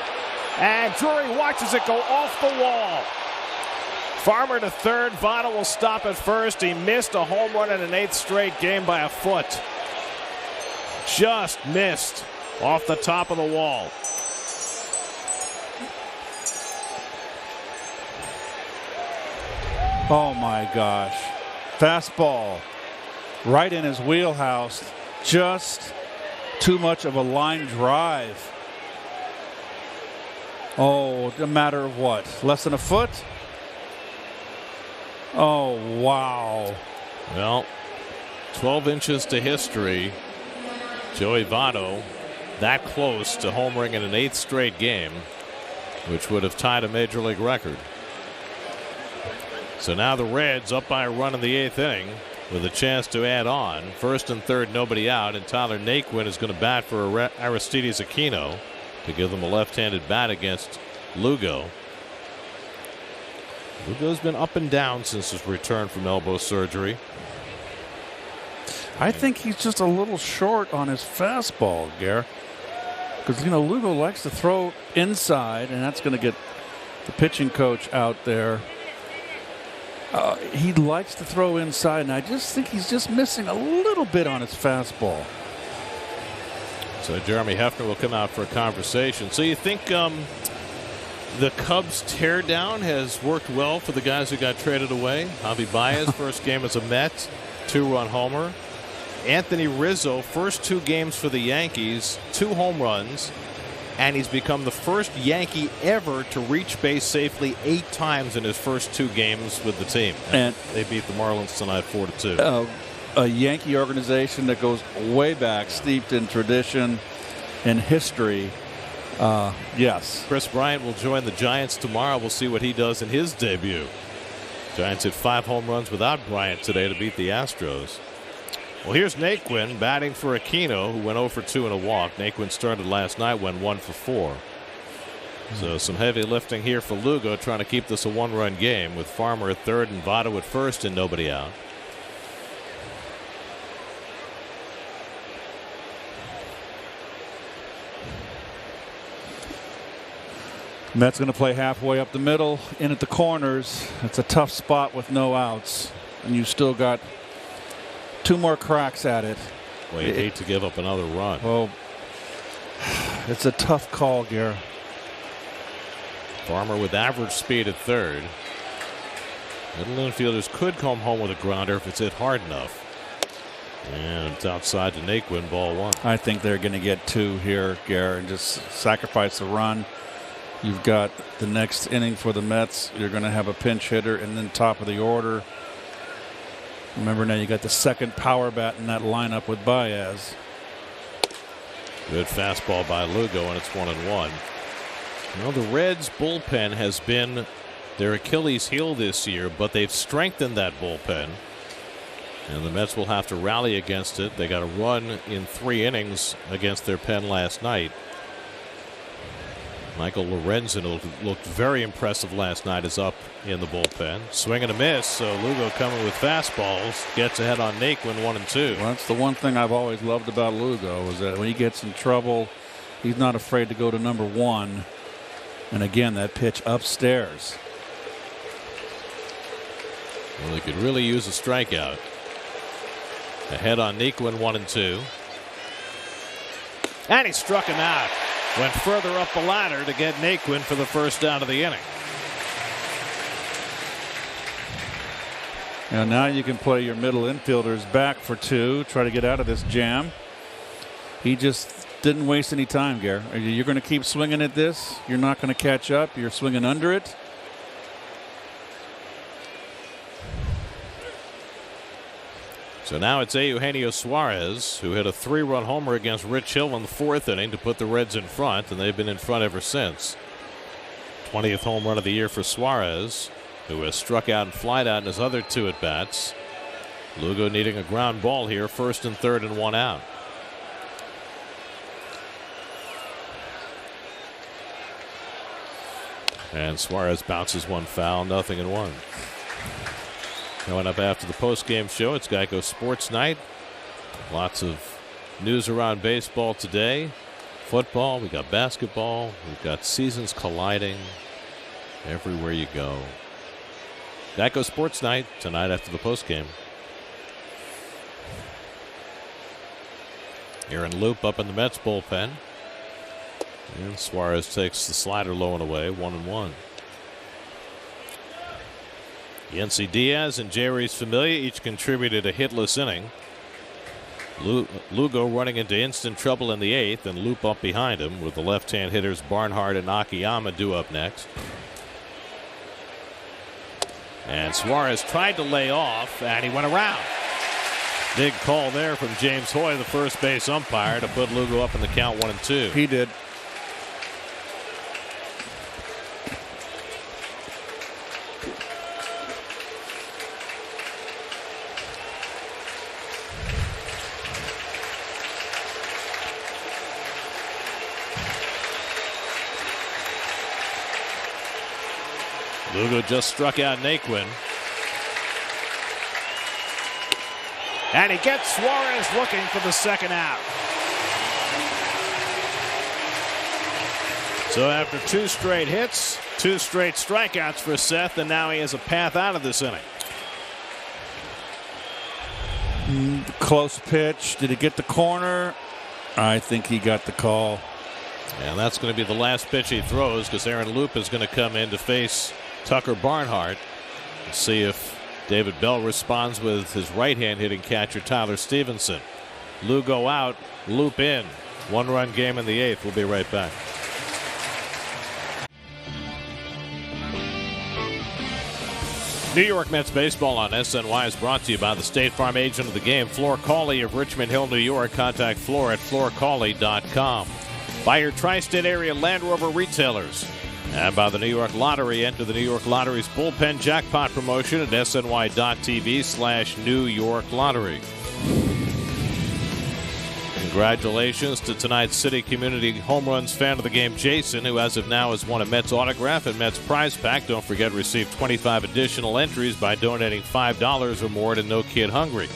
And Drury watches it go off the wall. Farmer to third. Votto will stop at first. He missed a home run in an 8th straight game by a foot. Just missed off the top of the wall. Oh my gosh. Fastball right in his wheelhouse. Just too much of a line drive. Oh, a matter of what? Less than a foot? Oh, wow. Well, 12 inches to history. Joey Votto that close to homering in an 8th straight game, which would have tied a major league record. So now the Reds up by a run in the 8th inning with a chance to add on. 1st and 3rd, nobody out, and Tyler Naquin is going to bat for Aristides Aquino to give them a left-handed bat against Lugo. Lugo's been up and down since his return from elbow surgery. I think he's just a little short on his fastball, Gare. Because, Lugo likes to throw inside, and that's going to get the pitching coach out there. He likes to throw inside, and I just think he's just missing a little bit on his fastball. So Jeremy Hefner will come out for a conversation. So you think the Cubs teardown has worked well for the guys who got traded away? Javi Baez, first game as a Met, 2-run homer. Anthony Rizzo, first 2 games for the Yankees, 2 home runs, and he's become the first Yankee ever to reach base safely 8 times in his first 2 games with the team. And they beat the Marlins tonight 4-2. A Yankee organization that goes way back, steeped in tradition and history. Yes. Chris Bryant will join the Giants tomorrow. We'll see what he does in his debut. Giants hit 5 home runs without Bryant today to beat the Astros. Well, here's Naquin batting for Aquino, who went 0 for 2 in a walk. Naquin started last night, went 1 for 4. So some heavy lifting here for Lugo, trying to keep this a 1-run game with Farmer at third and Votto at first and nobody out. Mets going to play halfway up the middle, in at the corners. It's a tough spot with no outs, and you've still got 2 more cracks at it. Well, you hate to give up another run. Well, it's a tough call, Gare. Farmer with average speed at third. Middle infielders could come home with a grounder if it's hit hard enough. And it's outside to Naquin, ball 1. I think they're going to get 2 here, Gare, and just sacrifice the run. You've got the next inning for the Mets. You're going to have a pinch hitter and then top of the order. Remember now you got the second power bat in that lineup with Baez. Good fastball by Lugo, and it's 1-1. The Reds bullpen has been their Achilles heel this year, but they've strengthened that bullpen. And the Mets will have to rally against it. They got a run in 3 innings against their pen last night. Michael Lorenzen looked very impressive last night, is up in the bullpen. Swing and a miss, so Lugo coming with fastballs. Gets ahead on Naquin, 1-2. Well, that's the one thing I've always loved about Lugo, is that when he gets in trouble, he's not afraid to go to number 1. And again, that pitch upstairs. Well, he could really use a strikeout. Ahead on Naquin, 1-2. And he struck him out. Went further up the ladder to get Naquin for the first down of the inning. Now you can play your middle infielders back for 2, try to get out of this jam. He just didn't waste any time, Gare. You're going to keep swinging at this. You're not going to catch up. You're swinging under it. So now it's Eugenio Suarez, who hit a 3-run homer against Rich Hill in the 4th inning to put the Reds in front, and they've been in front ever since. 20th home run of the year for Suarez, who has struck out and flied out in his other 2 at-bats. Lugo needing a ground ball here, 1st and 3rd and 1 out. And Suarez bounces 1 foul, 0-1. Coming up after the post-game show, it's Geico Sports Night. Lots of news around baseball today. Football, we got basketball, we've got seasons colliding everywhere you go. Geico Sports Night tonight after the postgame. Aaron Loop up in the Mets bullpen. And Suarez takes the slider low and away, 1-1. Yency Diaz and Jerry's Familia each contributed a hitless inning. Lugo running into instant trouble in the 8th, and Loop up behind him with the left-hand hitters Barnhart and Akiyama due up next. And Suarez tried to lay off, and he went around. Big call there from James Hoy, the first base umpire, to put Lugo up in the count 1-2. He did. Lugo just struck out Naquin. And he gets Suarez looking for the second out. So after 2 straight hits, 2 straight strikeouts for Seth, and now he has a path out of this inning. Close pitch. Did he get the corner? I think he got the call. And that's going to be the last pitch he throws, because Aaron Loop is going to come in to face Tucker Barnhart. We'll see if David Bell responds with his right-hand hitting catcher Tyler Stevenson. Lugo out, Loop in. 1-run game in the 8th. We'll be right back. New York Mets baseball on SNY is brought to you by the State Farm agent of the game, Floor Cawley of Richmond Hill, New York. Contact Floor at floorcawley.com. By your tri-state area Land Rover retailers. And by the New York Lottery. Enter the New York Lottery's bullpen jackpot promotion at sny.tv/New York Lottery. Congratulations to tonight's City Community Home Runs fan of the game, Jason, who as of now has won a Mets autograph and Mets prize pack. Don't forget, receive 25 additional entries by donating $5 or more to No Kid Hungry.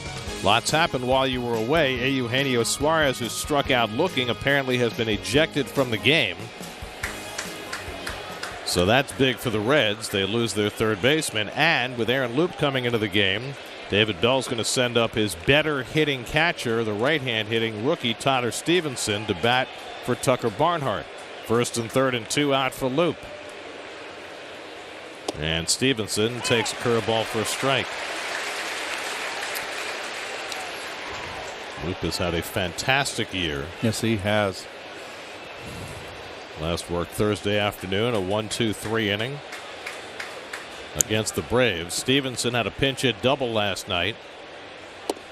Lots happened while you were away. Eugenio Suarez, who struck out looking, apparently has been ejected from the game. So that's big for the Reds. They lose their third baseman. And with Aaron Loop coming into the game, David Bell's going to send up his better hitting catcher, the right-hand hitting rookie Tyler Stevenson, to bat for Tucker Barnhart. 1st and 3rd and 2 out for Loop. And Stevenson takes a curveball for a strike. Loop has had a fantastic year. Yes, he has. Last work Thursday afternoon, a 1-2-3 inning against the Braves. Stevenson had a pinch hit double last night,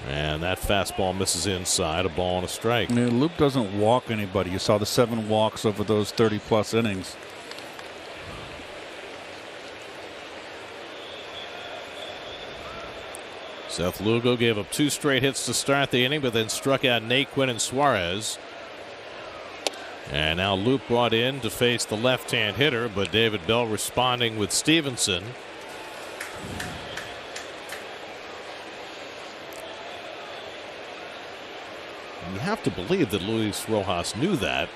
and that fastball misses inside, a ball and a strike. Loop doesn't walk anybody. You saw the 7 walks over those 30-plus innings. Seth Lugo gave up 2 straight hits to start the inning, but then struck out Naquin and Suarez. And now Loop brought in to face the left-hand hitter, but David Bell responding with Stevenson. You have to believe that Luis Rojas knew that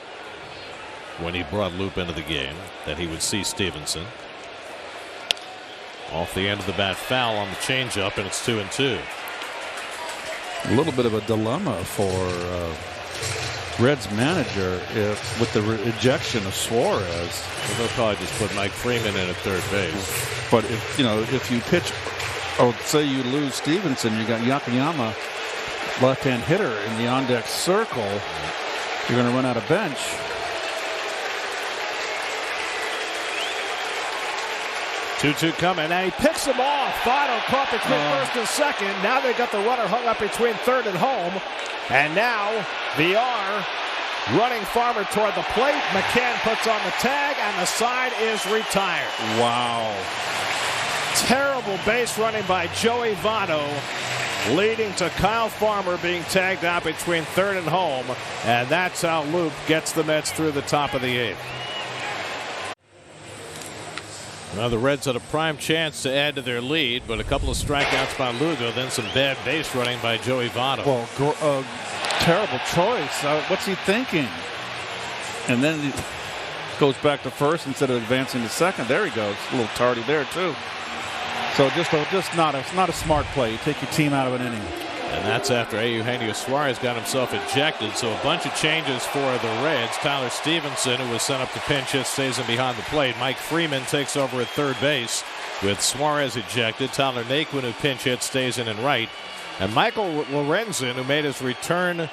when he brought Loop into the game, that he would see Stevenson. Off the end of the bat, foul on the changeup, and it's 2-2. A little bit of a dilemma for Reds manager with the ejection of Suarez. Well, they'll probably just put Mike Freeman in at third base. But if you pitch, or say you lose Stevenson, you got Yakayama, left-hand hitter in the on-deck circle. You're going to run out of bench. Two coming, and he picks him off. Votto caught between first and second. Now they got the runner hung up between third and home. And now VR running Farmer toward the plate. McCann puts on the tag, and the side is retired. Wow. Terrible base running by Joey Votto, leading to Kyle Farmer being tagged out between third and home. And that's how Loop gets the Mets through the top of the 8th. Well, the Reds had a prime chance to add to their lead, but a couple of strikeouts by Lugo, then some bad base running by Joey Votto. Well, terrible choice. What's he thinking? And then he goes back to first instead of advancing to second. There he goes. A little tardy there, too. So just not a smart play. You take your team out of an inning. And that's after Eugenio Suarez got himself ejected. So a bunch of changes for the Reds. Tyler Stevenson, who was sent up to pinch hit, stays in behind the plate. Mike Freeman takes over at third base with Suarez ejected. Tyler Naquin, who pinch hit, stays in and right. And Michael Lorenzen, who made his return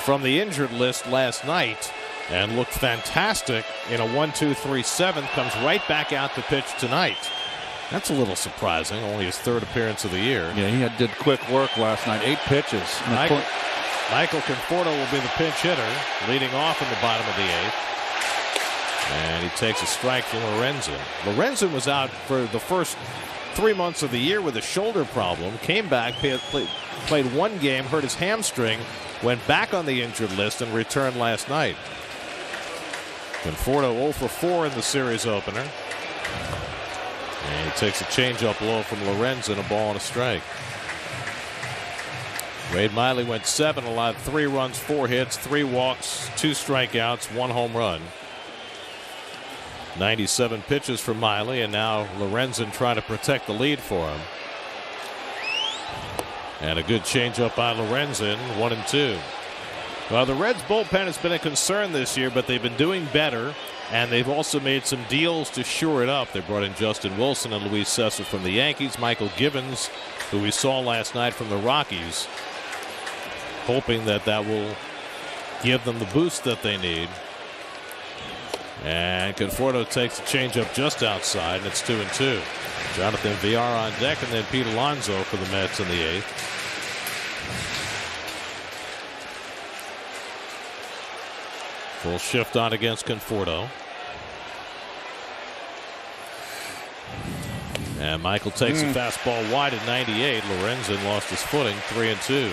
from the injured list last night and looked fantastic in a 1-2-3-7, comes right back out to pitch tonight. That's a little surprising. Only his 3rd appearance of the year. Yeah, he did quick work last night. 8 pitches. Michael Conforto will be the pinch hitter, leading off in the bottom of the 8th. And he takes a strike from Lorenzen. Lorenzen was out for the first 3 months of the year with a shoulder problem. Came back, played 1 game, hurt his hamstring, went back on the injured list, and returned last night. Conforto 0 for 4 in the series opener. And he takes a changeup low from Lorenzen, a ball and a strike. Wade Miley went 7, allowed 3 runs, 4 hits, 3 walks, 2 strikeouts, 1 home run. 97 pitches for Miley, and now Lorenzen trying to protect the lead for him. And a good changeup by Lorenzen, 1-2. Well, the Reds bullpen has been a concern this year, but they've been doing better, and they've also made some deals to shore it up. They brought in Justin Wilson and Luis Cessa from the Yankees, Michael Gibbons, who we saw last night from the Rockies, hoping that that will give them the boost that they need. And Conforto takes a changeup just outside, and it's 2-2. Jonathan Villar on deck, and then Pete Alonso for the Mets in the 8th. Full shift on against Conforto. And Michael takes a fastball wide at 98. Lorenzen lost his footing, 3-2.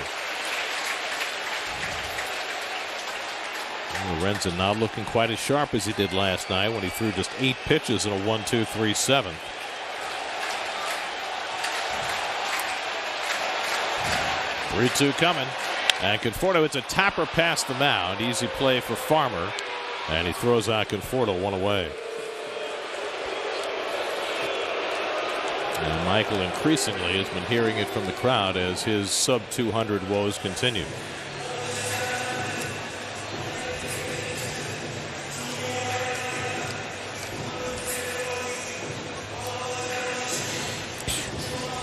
Lorenzen not looking quite as sharp as he did last night when he threw just 8 pitches in a 1-2-3-7. Three-two coming. And Conforto, it's a tapper past the mound. Easy play for Farmer. And he throws out Conforto, 1 away. And Michael increasingly has been hearing it from the crowd as his sub-200 woes continue.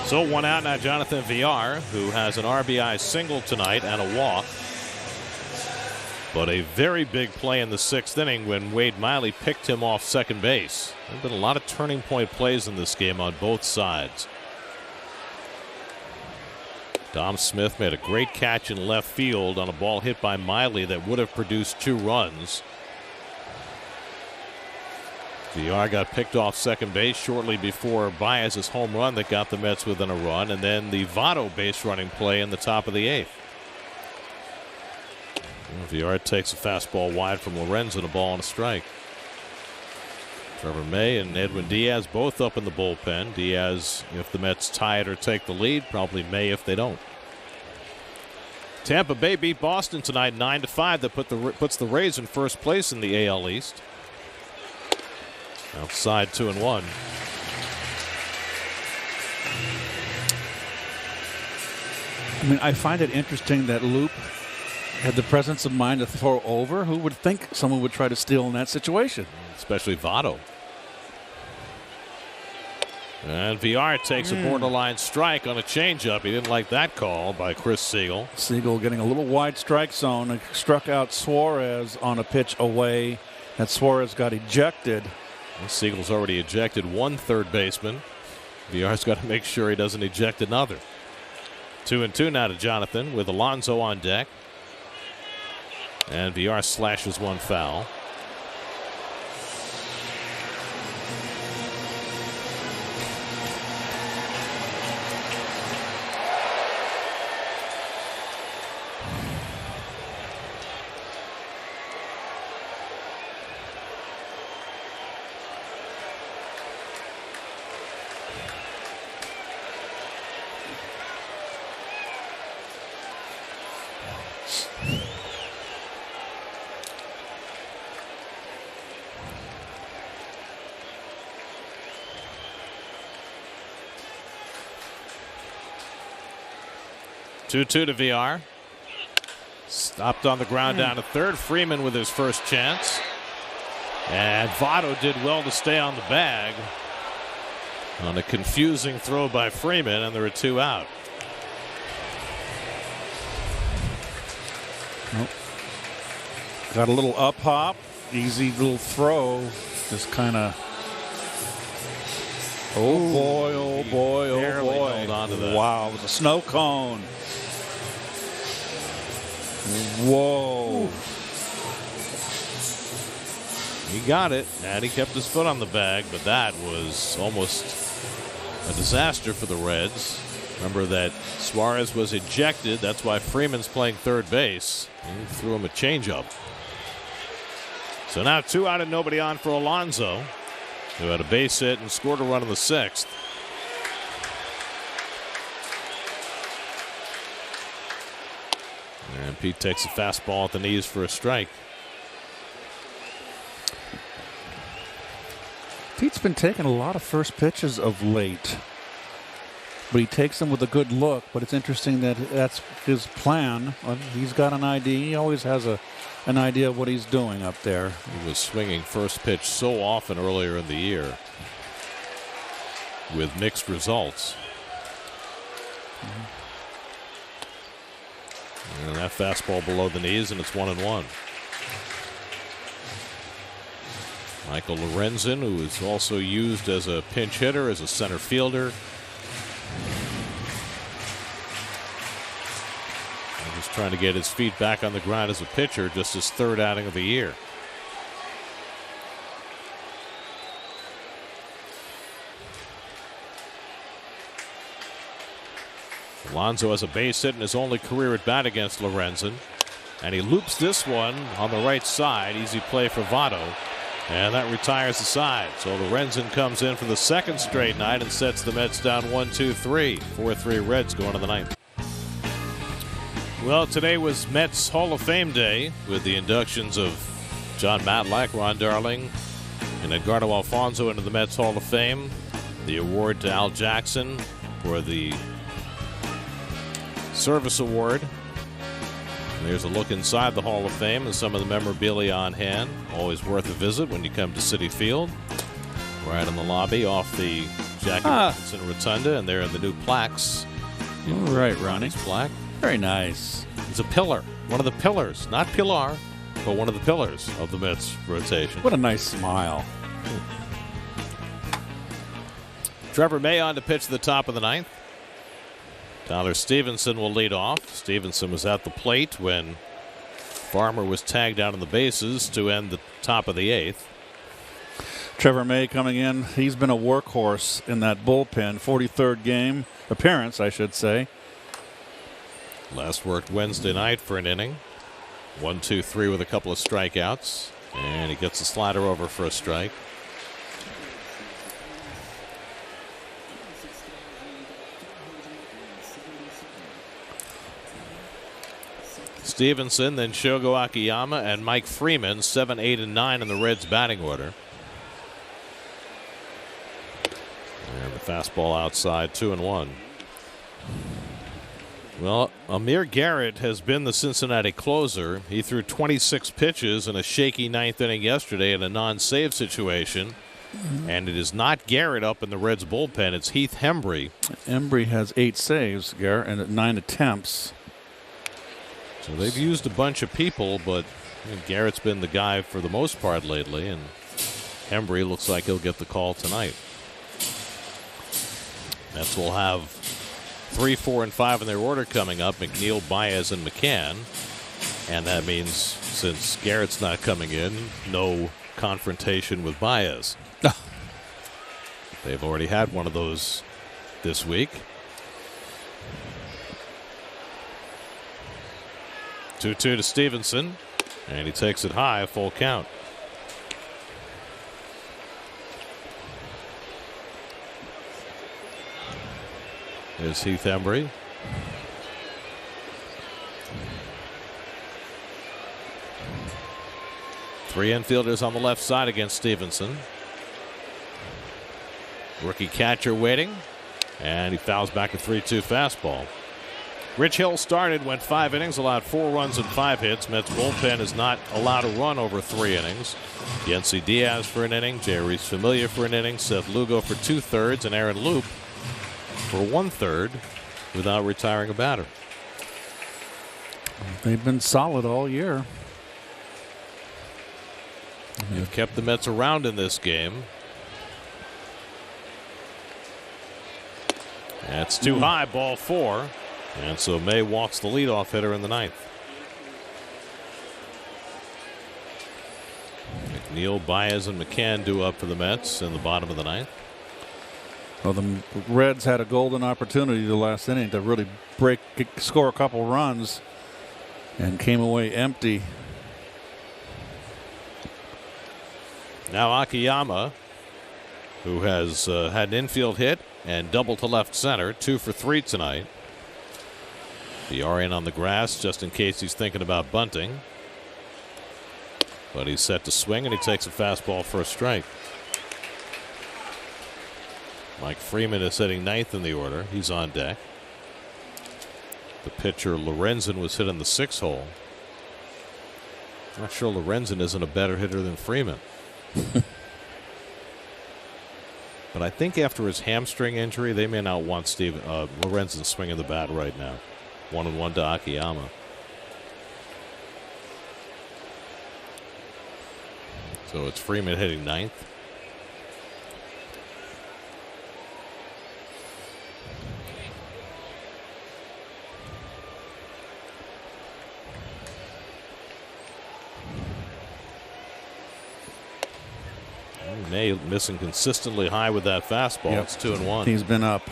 So 1 out now, Jonathan Villar, who has an RBI single tonight and a walk. But a very big play in the 6th inning when Wade Miley picked him off second base. There have been a lot of turning point plays in this game on both sides. Dom Smith made a great catch in left field on a ball hit by Miley that would have produced 2 runs. Villar got picked off second base shortly before Baez's home run that got the Mets within a run, and then the Votto base running play in the top of the 8th. Villar takes a fastball wide from Lorenzen, a ball and a strike. Trevor May and Edwin Diaz both up in the bullpen. Diaz if the Mets tie it or take the lead, probably May if they don't. Tampa Bay beat Boston tonight 9-5. That puts the Rays in first place in the AL East. Outside 2-1. I mean, I find it interesting that Loop had the presence of mind to throw over. Who would think someone would try to steal in that situation? Especially Votto. And Villar takes a borderline strike on a changeup. He didn't like that call by Chris Siegel. Siegel getting a little wide strike zone. Struck out Suarez on a pitch away. That Suarez got ejected. And Siegel's already ejected 1 third baseman. Villar's got to make sure he doesn't eject another. 2-2 now to Jonathan with Alonso on deck. And Villar slashes 1 foul. Two to Villar. Stopped on the ground down to third. Freeman with his first chance. And Votto did well to stay on the bag on a confusing throw by Freeman, and there are 2 out. Nope. Got a little up hop. Easy little throw. Just kind of. Oh boy, oh boy, oh Barely boy. held on to that. Wow, it was a snow cone. Whoa. He got it, and he kept his foot on the bag, but that was almost a disaster for the Reds. Remember that Suarez was ejected. That's why Freeman's playing third base. He threw him a changeup. So now 2 out and nobody on for Alonso, who had a base hit and scored a run in the 6th. And Pete takes a fastball at the knees for a strike. Matt's been taking a lot of first pitches of late, but he takes them with a good look. But it's interesting that that's his plan. He's got an idea. He always has an idea of what he's doing up there. He was swinging first pitch so often earlier in the year with mixed results. And that fastball below the knees, and it's 1-1. Michael Lorenzen, who is also used as a pinch hitter, as a center fielder. Just trying to get his feet back on the ground as a pitcher, just his third outing of the year. Alonso has a base hit in his only career at bat against Lorenzen. And he loops this one on the right side. Easy play for Votto. And that retires the side. So Lorenzen comes in for the second straight night and sets the Mets down 1-2-3. 4-3 Reds going to the ninth. Well, today was Mets Hall of Fame Day with the inductions of John Matlack, Ron Darling, and Edgardo Alfonso into the Mets Hall of Fame. The award to Al Jackson for the Service Award. And there's a look inside the Hall of Fame and some of the memorabilia on hand. Always worth a visit when you come to Citi Field. Right in the lobby off the Jackie Robinson Rotunda, and there are the new plaques. All right, Ronnie. Plaque. Very nice. It's a pillar. One of the pillars. Not Pilar, but one of the pillars of the Mets rotation. What a nice smile. Trevor May on to pitch the top of the ninth. Tyler Stevenson will lead off. Stevenson was at the plate when Farmer was tagged out on the bases to end the top of the eighth. Trevor May coming in. He's been a workhorse in that bullpen. 43rd game appearance, I should say. Last worked Wednesday night for an inning. 1-2-3 with a couple of strikeouts. And he gets the slider over for a strike. Stevenson, then Shogo Akiyama and Mike Freeman, 7, 8, and 9 in the Reds batting order. And the fastball outside, 2-1. Well, Amir Garrett has been the Cincinnati closer. He threw 26 pitches in a shaky ninth inning yesterday in a non-save situation. And it is not Garrett up in the Reds bullpen. It's Heath Hembree. Hembree has 8 saves, Garrett, and 9 attempts. So they've used a bunch of people, but Garrett's been the guy for the most part lately, and Hembree looks like he'll get the call tonight. Mets will have 3, 4, and 5 in their order coming up: McNeil, Baez, and McCann. And that means, since Garrett's not coming in, no confrontation with Baez. They've already had one of those this week. 2-2 to Stevenson, and he takes it high, full count. There's Heath Hembree. Three infielders on the left side against Stevenson. Rookie catcher waiting, and he fouls back a 3-2 fastball. Rich Hill started, went 5 innings, allowed 4 runs and 5 hits. Mets bullpen is not allowed a run over 3 innings. Yency Diaz for an inning, Jay Reese Familia for an inning, Seth Lugo for 2/3, and Aaron Loop for 1/3 without retiring a batter. They've been solid all year. They've kept the Mets around in this game. That's too high, ball 4. And so May walks the leadoff hitter in the ninth. McNeil, Baez, and McCann due up for the Mets in the bottom of the ninth. Well, the Reds had a golden opportunity the last inning to really score a couple runs, and came away empty. Now Akiyama, who has had an infield hit and double to left center, 2 for 3 tonight. BR in on the grass just in case he's thinking about bunting. But he's set to swing, and he takes a fastball for a strike. Mike Freeman is hitting ninth in the order. He's on deck. The pitcher Lorenzen was hit in the 6th hole. Not sure Lorenzen isn't a better hitter than Freeman. But I think after his hamstring injury, they may not want Lorenzen swinging the bat right now. 1-1 to Akiyama. So it's Freeman hitting ninth. May missing consistently high with that fastball. Yep. It's 2-1. He's been up.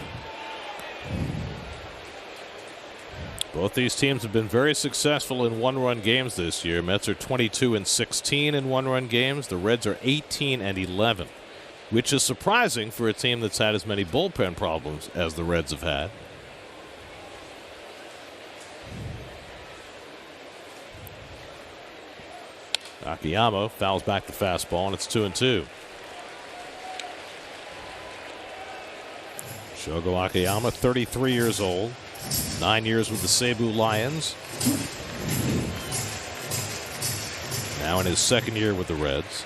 Both these teams have been very successful in one-run games this year. Mets are 22-16 in one-run games. The Reds are 18-11, which is surprising for a team that's had as many bullpen problems as the Reds have had. Akiyama fouls back the fastball, and it's 2-2. Shogo Akiyama, 33 years old, 9 years with the Cebu Lions. Now in his 2nd year with the Reds.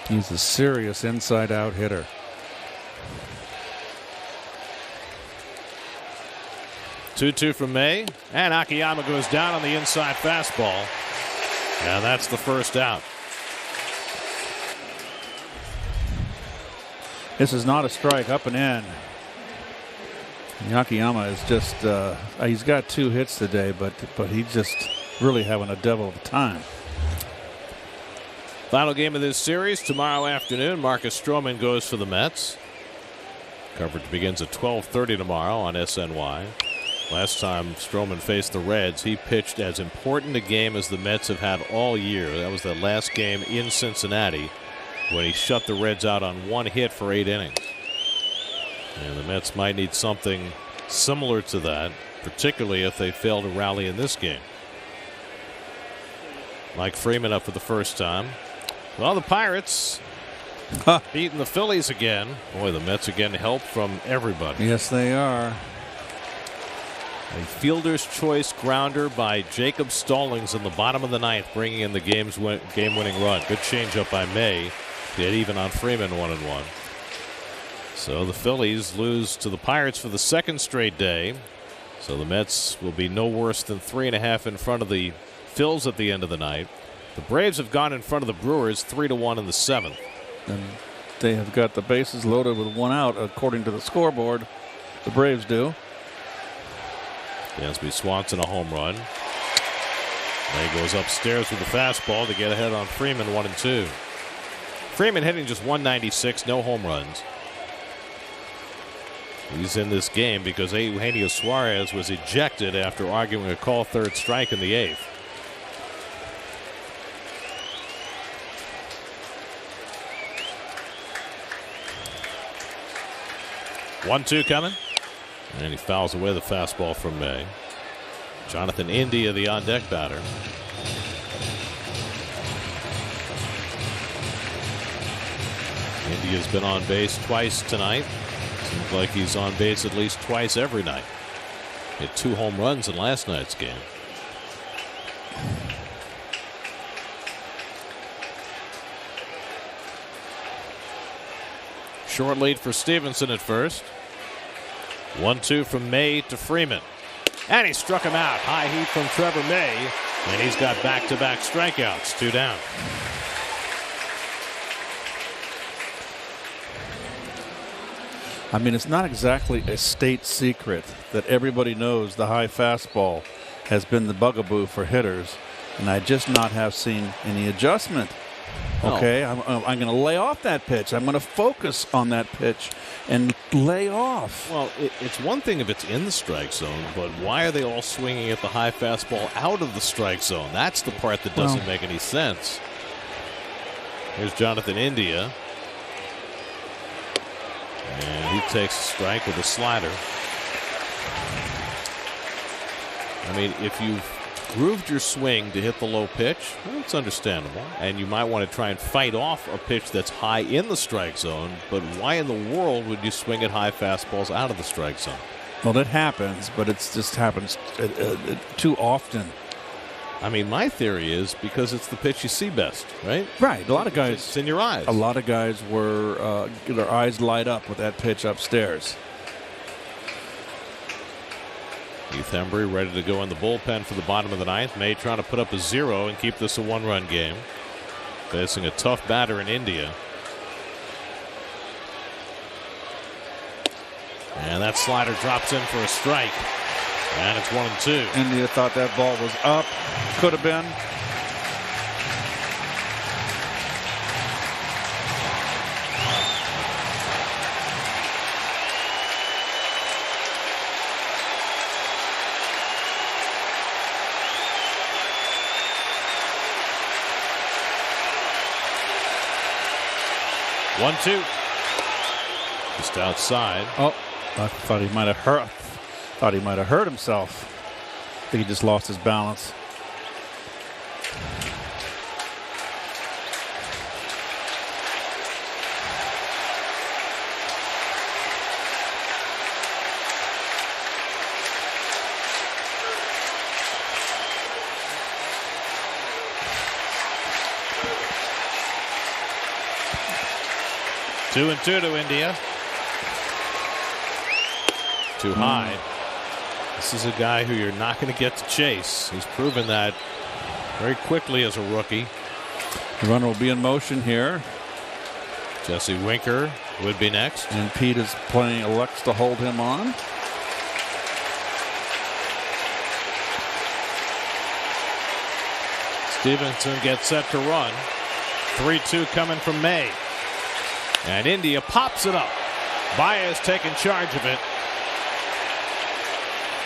He's a serious inside-out hitter. Two from May, and Akiyama goes down on the inside fastball, and that's the first out. This is not a strike, up and in. Akiyama is just, he's got 2 hits today, but he's just really having a devil of a time. Final game of this series tomorrow afternoon. Marcus Stroman goes for the Mets. Coverage begins at 12:30 tomorrow on SNY. Last time Stroman faced the Reds, he pitched as important a game as the Mets have had all year. That was the last game in Cincinnati when he shut the Reds out on 1 hit for 8 innings. And the Mets might need something similar to that, particularly if they fail to rally in this game. Mike Freeman up for the first time. Well, the Pirates beating the Phillies again. Boy, the Mets are getting help from everybody. Yes, they are. A fielder's choice grounder by Jacob Stallings in the bottom of the 9th, bringing in the game-winning run. Good changeup by May. Get even on Freeman, 1-1. So the Phillies lose to the Pirates for the 2nd straight day. So the Mets will be no worse than 3.5 in front of the Phils at the end of the night. The Braves have gone in front of the Brewers 3-1 in the 7th. And they have got the bases loaded with 1 out, according to the scoreboard. The Braves do. Dansby Swanson a home run. May goes upstairs with the fastball to get ahead on Freeman, 1-2. Freeman hitting just .196, no home runs. He's in this game because Eugenio Suarez was ejected after arguing a call 3rd strike in the 8th. One-two coming. And he fouls away the fastball from May. Jonathan India, the on-deck batter. India's been on base twice tonight. Seems like he's on base at least twice every night. Hit 2 home runs in last night's game. Short lead for Stevenson at first. 1-2 from May to Freeman. And he struck him out. High heat from Trevor May. And he's got back-to-back strikeouts. 2 down. I mean, it's not exactly a state secret that everybody knows the high fastball has been the bugaboo for hitters. And I just not have seen any adjustment. Okay, I'm going to lay off that pitch. I'm going to focus on that pitch and lay off. Well, it's one thing if it's in the strike zone, but why are they all swinging at the high fastball out of the strike zone? That's the part that doesn't make any sense. Here's Jonathan India. And he takes a strike with a slider. I mean, if you've grooved your swing to hit the low pitch, well, it's understandable. And you might want to try and fight off a pitch that's high in the strike zone. But why in the world would you swing at high fastballs out of the strike zone? Well, it happens, but it just happens too often. I mean, my theory is because it's the pitch you see best, right? Right. A lot of guys. It's in your eyes. A lot of guys were their eyes light up with that pitch upstairs. Heath Hembry ready to go in the bullpen for the bottom of the ninth. May trying to put up a 0 and keep this a 1-run game. Facing a tough batter in India. And that slider drops in for a strike. And it's 1-2. India thought that ball was up. Could have been. One, two. Just outside. Oh, I thought he might have hurt. Thought he might have hurt himself. I think he just lost his balance. Two and two to India. Too high. This is a guy who you're not going to get to chase. He's proven that very quickly as a rookie. The runner will be in motion here. Jesse Winker would be next. And Pete is elects to hold him on. Stevenson gets set to run. 3-2 coming from May. And India pops it up. Baez taking charge of it.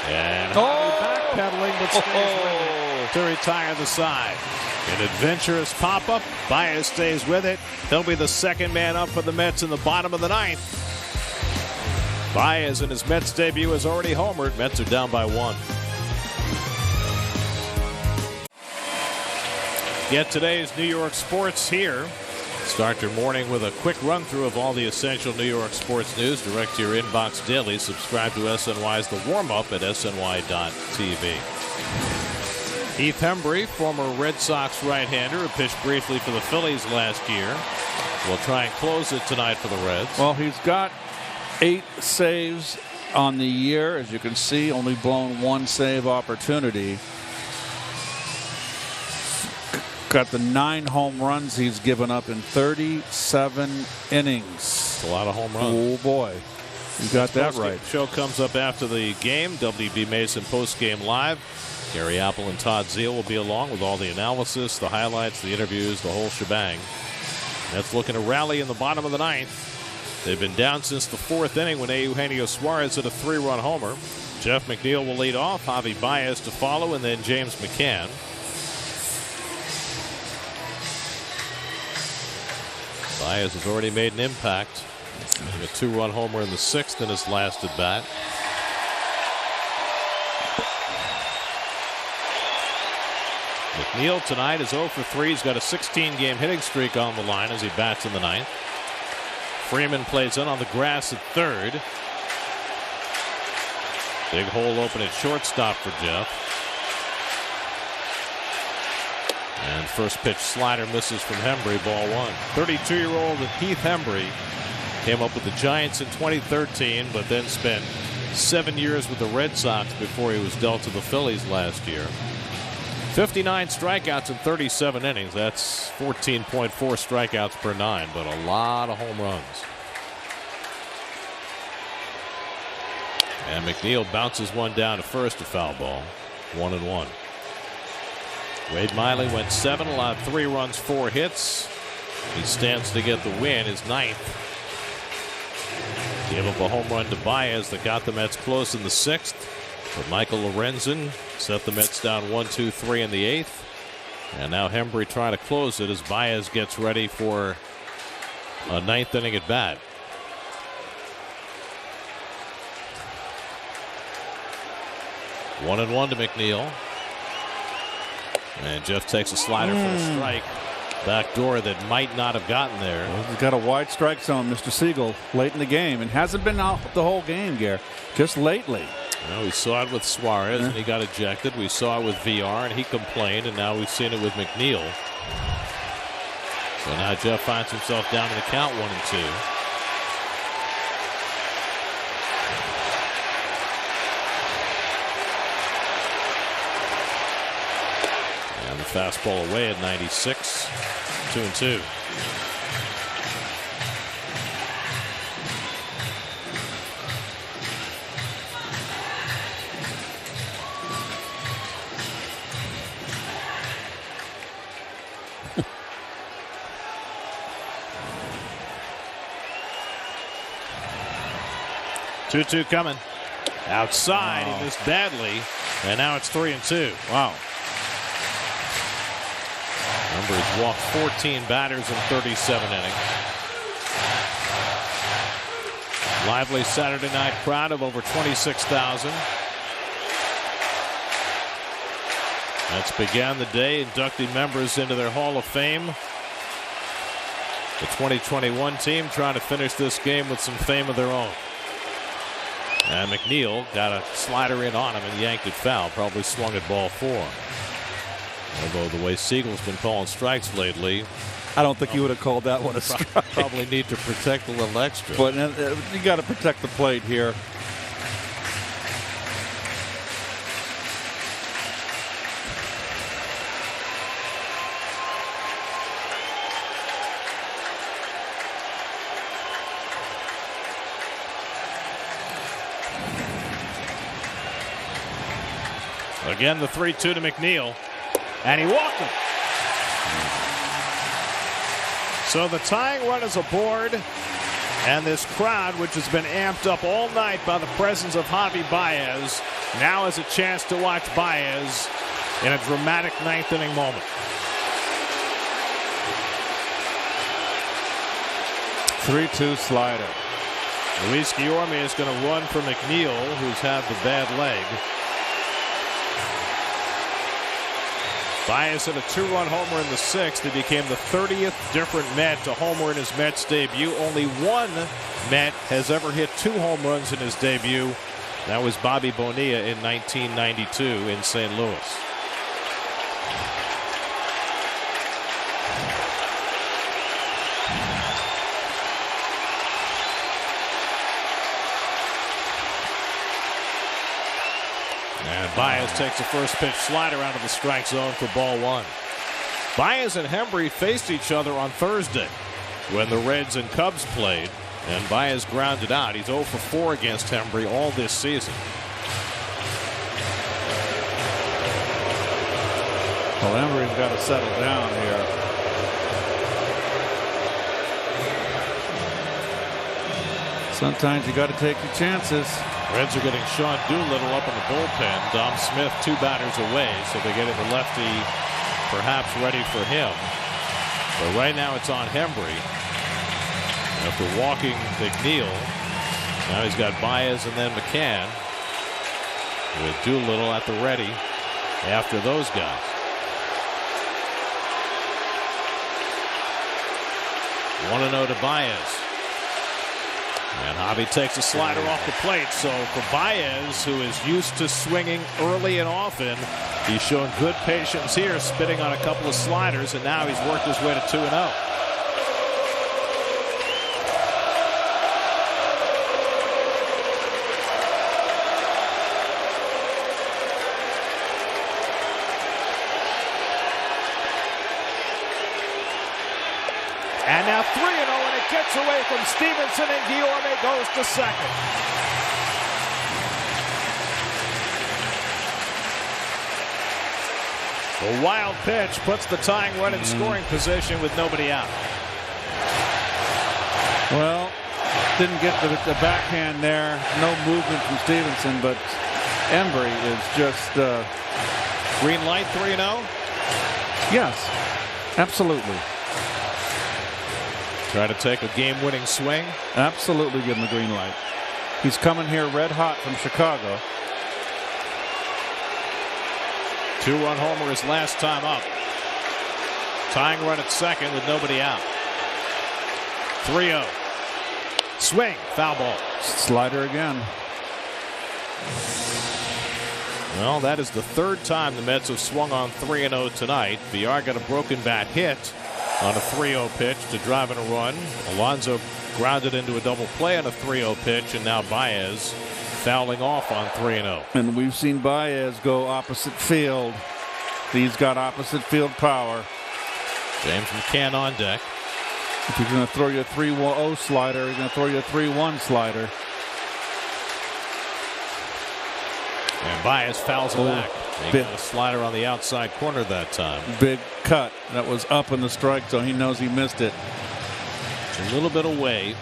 And backpedaling, but stays with it to retire the side. An adventurous pop-up. Baez stays with it. He'll be the second man up for the Mets in the bottom of the ninth. Baez in his Mets debut has already homered. Mets are down by 1. Get today's New York sports here. Start your morning with a quick run-through of all the essential New York sports news direct to your inbox daily. Subscribe to SNY's The Warm-Up at SNY.TV. Heath Hembry, former Red Sox right-hander, who pitched briefly for the Phillies last year, will try and close it tonight for the Reds. Well, he's got 8 saves on the year. As you can see, only blown 1 save opportunity. Got the 9 home runs he's given up in 37 innings. That's a lot of home runs. Oh boy, you got that right. Show comes up after the game. WB Mason post-game live. Gary Apple and Todd Zeal will be along with all the analysis, the highlights, the interviews, the whole shebang. That's looking to rally in the bottom of the ninth. They've been down since the 4th inning when Eugenio Suarez hit a 3-run homer. Jeff McNeil will lead off, Javi Baez to follow, and then James McCann. Baez has already made an impact. A 2-run homer in the 6th in his last at bat. McNeil tonight is 0 for 3. He's got a 16-game hitting streak on the line as he bats in the 9th. Freeman plays in on the grass at 3rd. Big hole open at shortstop for Jeff. And first pitch slider misses from Hembry, ball 1. 32-year-old Heath Hembry came up with the Giants in 2013, but then spent 7 years with the Red Sox before he was dealt to the Phillies last year. 59 strikeouts in 37 innings. That's 14.4 strikeouts per 9, but a lot of home runs. And McNeil bounces one down to first, a foul ball. 1-1. Wade Miley went 7, allowed 3 runs, 4 hits. He stands to get the win, his 9th. Gave up a home run to Baez that got the Mets close in the 6th. But Michael Lorenzen set the Mets down 1-2-3 in the 8th. And now Hembry trying to close it as Baez gets ready for a 9th inning at bat. One and one to McNeil. And Jeff takes a slider for a strike. Back door that might not have gotten there. Well, he's got a wide strike zone, Mr. Siegel, late in the game, and hasn't been out the whole game, Gare. Just lately. Well, we saw it with Suarez, and he got ejected. We saw it with VR, and he complained, and now we've seen it with McNeil. So now Jeff finds himself down in the count 1-2. And the fastball away at 96, 2-2. Two coming. Outside, he missed badly, and now it's 3-2. Wow. Remember, he's walked 14 batters in 37 innings. Lively Saturday night crowd of over 26,000. That's began the day inducting members into their Hall of Fame. The 2021 team trying to finish this game with some fame of their own. And McNeil got a slider in on him and yanked it foul. Probably swung at ball 4. Although the way Siegel's been calling strikes lately, I don't think he would have called that one a strike. Probably need to protect a little extra. But you got to protect the plate here. Again, the 3-2 to McNeil, and he walked him. So the tying run is aboard, and this crowd, which has been amped up all night by the presence of Javi Baez, now has a chance to watch Baez in a dramatic ninth inning moment. Three-two slider. Luis Guillorme is going to run for McNeil, who's had the bad leg. Baez hit a 2-run homer in the 6th. He became the 30th different Met to homer in his Mets debut. Only one Met has ever hit 2 home runs in his debut. That was Bobby Bonilla in 1992 in St. Louis. And Baez takes a first pitch slider out of the strike zone for ball 1. Baez and Hembree faced each other on Thursday when the Reds and Cubs played, and Baez grounded out. He's 0 for 4 against Hembree all this season. Well, Hembree's got to settle down here. Sometimes you got to take your chances. Reds are getting Sean Doolittle up in the bullpen. Dom Smith 2 batters away, so they're getting the lefty perhaps ready for him. But right now it's on Hembree. After walking McNeil, now he's got Baez and then McCann with Doolittle at the ready after those guys. Want to know to Baez. And Javi takes a slider off the plate. So for Baez, who is used to swinging early and often, he's shown good patience here, spitting on a couple of sliders, and now he's worked his way to 2-0. And now 3-0, and it gets away from Stevenson, and Guillorme goes to second. A wild pitch puts the tying run in scoring position with nobody out. Well, didn't get the backhand there. No movement from Stevenson, but Hembree is just... Green light, 3-0? Yes, absolutely. Try to take a game-winning swing. Absolutely give him the green light. He's coming here red hot from Chicago. 2-run homer his last time up. Tying run at second with nobody out. 3-0. Swing. Foul ball. Slider again. Well, that is the third time the Mets have swung on 3-0 tonight. Villar got a broken bat hit on a 3-0 pitch to drive in a run. Alonso grounded into a double play on a 3-0 pitch, and now Baez fouling off on 3-0. And we've seen Baez go opposite field. He's got opposite field power. James McCann on deck. If he's going to throw you a 3-0 slider, he's going to throw you a 3-1 slider. And Baez fouls it back. He got a slider on the outside corner that time. Big cut. That was up in the strike zone. He knows he missed it. It's a little bit away.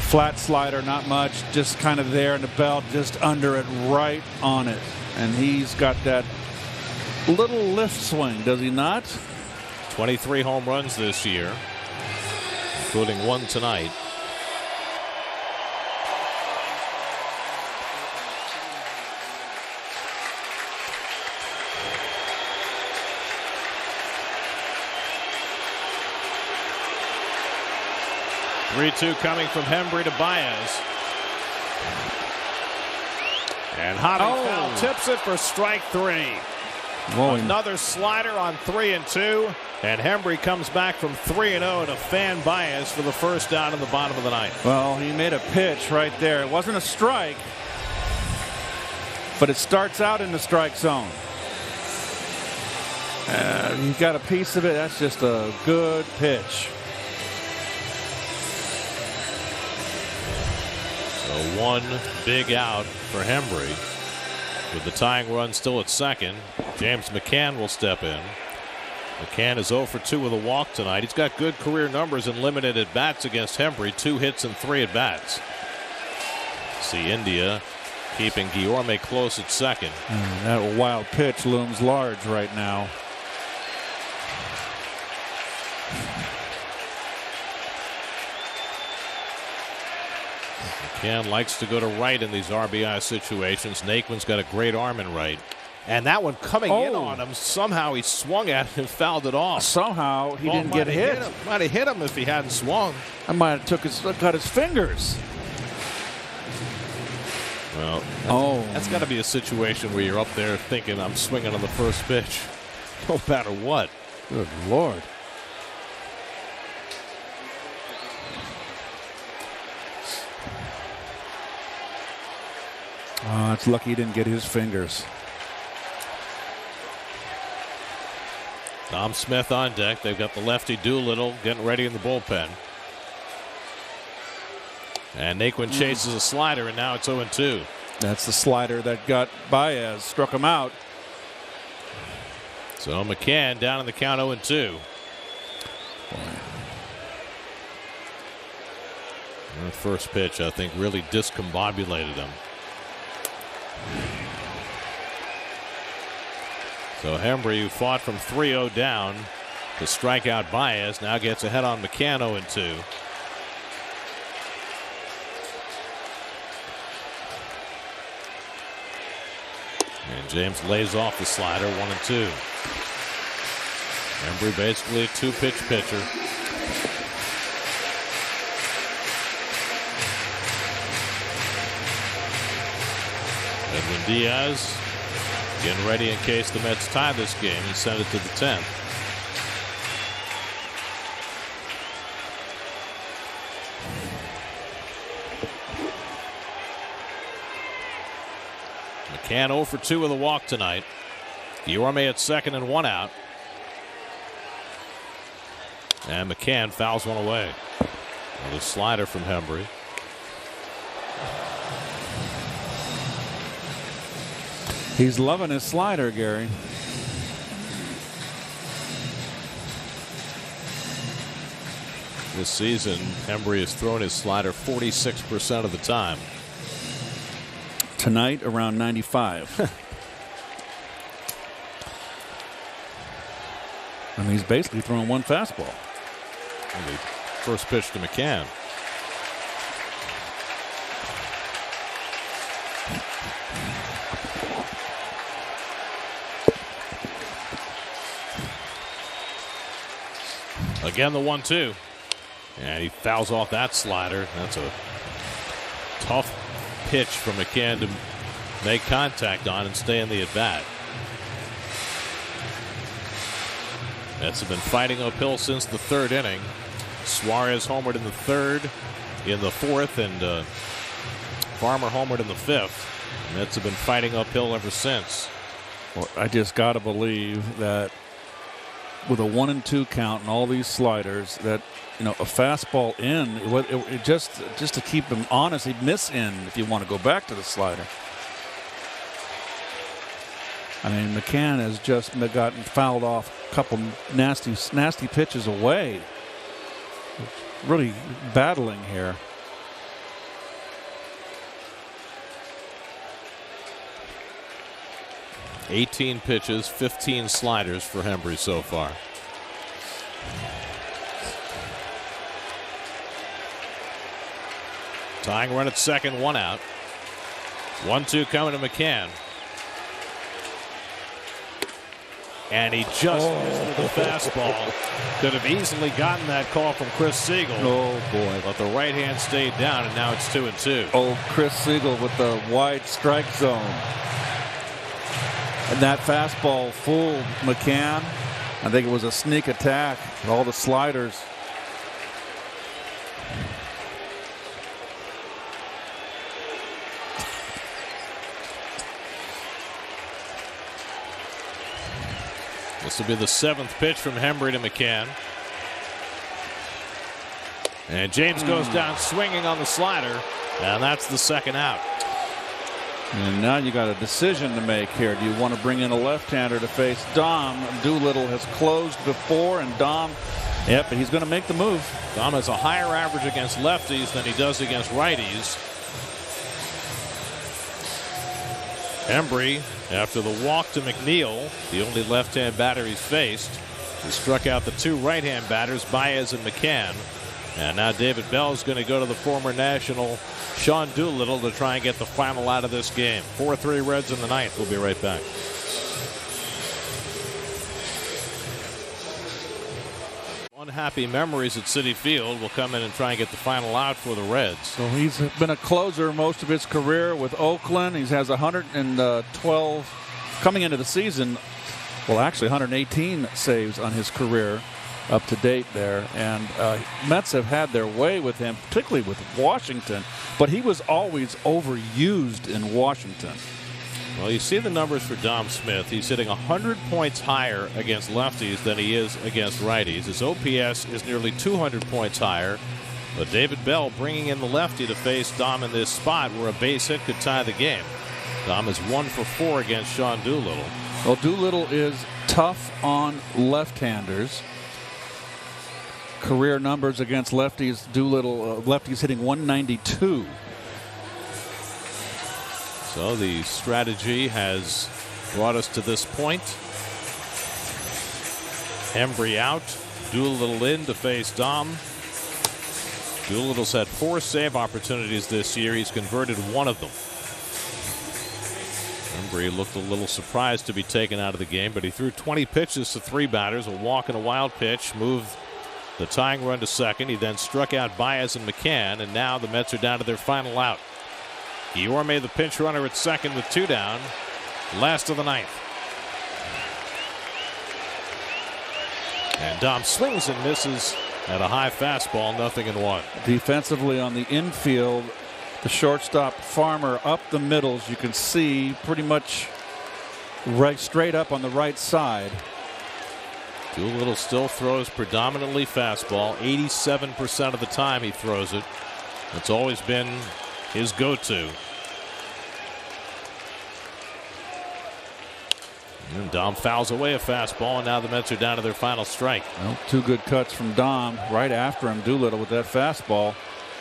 Flat slider, not much. Just kind of there in the belt, just under it, right on it. And he's got that little lift swing, does he not? 23 home runs this year, including one tonight. Three-two coming from Hembry to Baez. And Javi foul tips it for strike three. Whoa. Another slider on 3-2. And Hembry comes back from 3-0 to fan Baez for the first down in the bottom of the ninth. Well, he made a pitch right there. It wasn't a strike, but it starts out in the strike zone. And he got a piece of it. That's just a good pitch. So one big out for Hembry. With the tying run still at second, James McCann will step in. McCann is 0 for 2 with a walk tonight. He's got good career numbers and limited at-bats against Hembry. 2 hits and 3 at-bats. See India keeping Guillorme close at second. That wild pitch looms large right now. McCann likes to go to right in these RBI situations. Naquin's got a great arm in right. And that one coming in on him, somehow he swung at it and fouled it off. Somehow he didn't get hit. Might have hit him if he hadn't swung. I might have got his fingers. Well, that's got to be a situation where you're up there thinking, I'm swinging on the first pitch, no matter what. Good Lord. It's lucky he didn't get his fingers. Tom Smith on deck. They've got the lefty Doolittle getting ready in the bullpen. And Naquin chases a slider, and now it's 0-2. That's the slider that got Baez, struck him out. So McCann down in the count 0-2. The first pitch, I think, really discombobulated him. So Hembry, who fought from 3-0 down to strike out Baez, now gets ahead on McCann 0-2. And James lays off the slider, 1-2. Hembry basically a two-pitch pitcher. Edwin Diaz getting ready in case the Mets tie this game. He sent it to the 10th. McCann 0 for 2 with a walk tonight. Guillorme at second and 1 out. And McCann fouls one away. Another slider from Hembry. He's loving his slider, Gary. This season, Hembry has thrown his slider 46% of the time. Tonight, around 95. I mean, he's basically throwing one fastball. And the first pitch to McCann. Again, the 1-2. And he fouls off that slider. That's a tough pitch for McCann to make contact on and stay in the at-bat. Mets have been fighting uphill since the third inning. Suarez homered in the third, in the fourth, and Farmer homered in the fifth. Mets have been fighting uphill ever since. Well, I just got to believe that with a 1-2 count and all these sliders, that a fastball in, it just to keep him honest, he'd miss in if you want to go back to the slider. I mean, McCann has just gotten fouled off a couple nasty pitches away. Really battling here. $18 pitches, 15 sliders for Hembree so far. Tying run at second, 1 out. 1-2 coming to McCann. And he just missed with the fastball. Could have easily gotten that call from Chris Siegel. Oh, boy. But the right hand stayed down, and now it's 2-2. Oh, Chris Siegel with the wide strike zone. And that fastball fooled McCann. I think it was a sneak attack. All the sliders. This will be the 7th pitch from Hembree to McCann. And James goes down swinging on the slider, and that's the second out. And now you got a decision to make here. Do you want to bring in a left-hander to face Dom? Doolittle has closed before, and Dom, yep, but he's going to make the move. Dom has a higher average against lefties than he does against righties. Hembree, after the walk to McNeil, the only left-hand batter he's faced, he struck out the 2 right-hand batters, Baez and McCann. And now David Bell is going to go to the former National Sean Doolittle to try and get the final out of this game. 4-3 Reds in the ninth. We'll be right back. Unhappy memories at Citi Field will come in and try and get the final out for the Reds. So he's been a closer most of his career with Oakland. He has 112 coming into the season. Well, actually 118 saves on his career up to date there. And Mets have had their way with him, particularly with Washington. But he was always overused in Washington. Well, you see the numbers for Dom Smith. He's hitting 100 points higher against lefties than he is against righties. His OPS is nearly 200 points higher. But David Bell bringing in the lefty to face Dom in this spot where a base hit could tie the game. Dom is 1 for 4 against Sean Doolittle. Well, Doolittle is tough on left-handers. Career numbers against lefties, Doolittle, lefties hitting 192. So the strategy has brought us to this point. Hembree out, Doolittle in to face Dom. Doolittle's had 4 save opportunities this year. He's converted 1 of them. Hembree looked a little surprised to be taken out of the game, but he threw 20 pitches to 3 batters, a walk and a wild pitch, moved the tying run to second. He then struck out Baez and McCann, and now the Mets are down to their final out. Eeyore made the pinch runner at second with 2 down. Last of the ninth. And Dom swings and misses at a high fastball, 0-1. Defensively on the infield, the shortstop Farmer up the middles. You can see pretty much right straight up on the right side. Doolittle still throws predominantly fastball. 87% of the time he throws it. That's always been his go-to. And Dom fouls away a fastball, and now the Mets are down to their final strike. Well, 2 good cuts from Dom right after him. Doolittle with that fastball.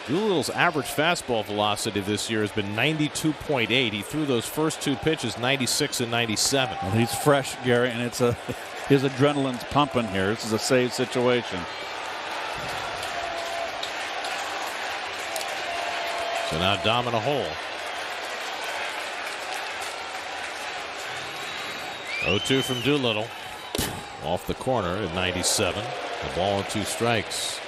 Doolittle's average fastball velocity this year has been 92.8. He threw those first 2 pitches 96 and 97. Well, he's fresh, Gary, and it's his adrenaline's pumping here. This is a save situation. So now Dom in a hole. 0-2 from Doolittle. Off the corner at 97. The ball and 2 strikes.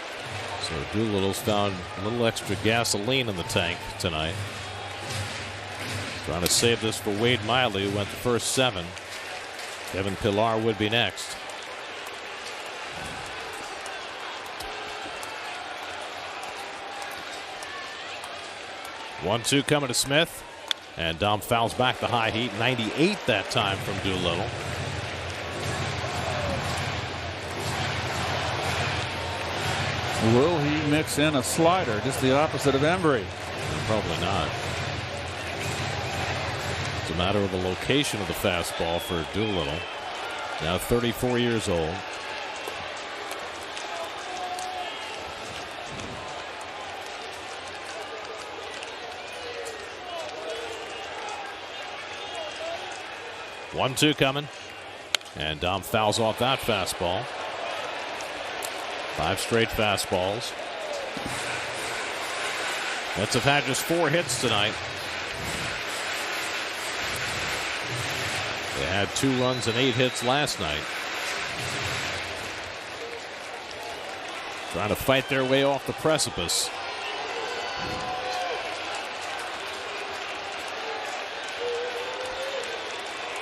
So Doolittle's found a little extra gasoline in the tank tonight. Trying to save this for Wade Miley, who went the first 7. Kevin Pillar would be next. One-two coming to Smith. And Dom fouls back the high heat. 98 that time from Doolittle. Will he mix in a slider? Just the opposite of Embry. Probably not. It's a matter of the location of the fastball for Doolittle. Now 34 years old. One-two coming. And Dom fouls off that fastball. 5 straight fastballs. Mets have had just 4 hits tonight. They had 2 runs and 8 hits last night. Trying to fight their way off the precipice.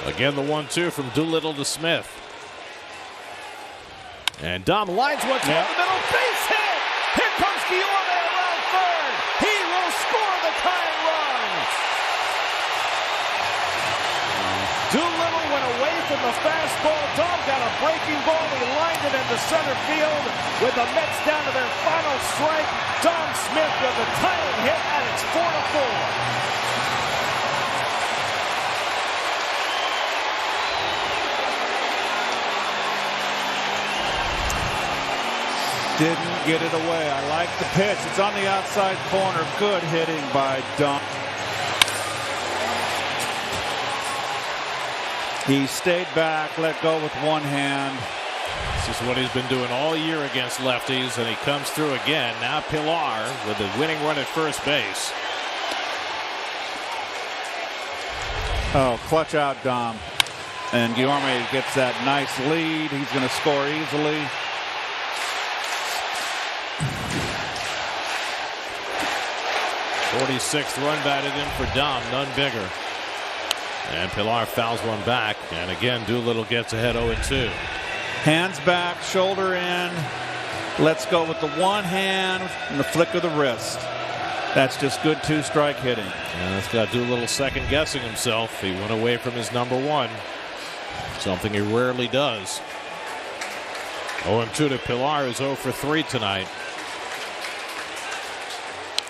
Again, the 1-2 from Doolittle to Smith. And Dom lines one toward the middle. Base hit! Here comes Guillorme around third. He will score the tying run. Doolittle went away from the fastball. Dom got a breaking ball. He lined it into center field with the Mets down to their final strike. Dom Smith with the tying hit, and it's 4-4. Didn't get it away. I like the pitch. It's on the outside corner. Good hitting by Dom. He stayed back, let go with one hand. This is what he's been doing all year against lefties, and he comes through again. Now Pillar with the winning run at first base. Oh, clutch out Dom. And Guillorme gets that nice lead. He's going to score easily. '46th run batted in for Dom, none bigger. And Pillar fouls one back, and again Doolittle gets ahead 0-2. Hands back, shoulder in. Let's go with the one hand and the flick of the wrist. That's just good 2-strike hitting. And that's got Doolittle second guessing himself. He went away from his number 1, something he rarely does. 0-2 to Pillar, is 0 for 3 tonight.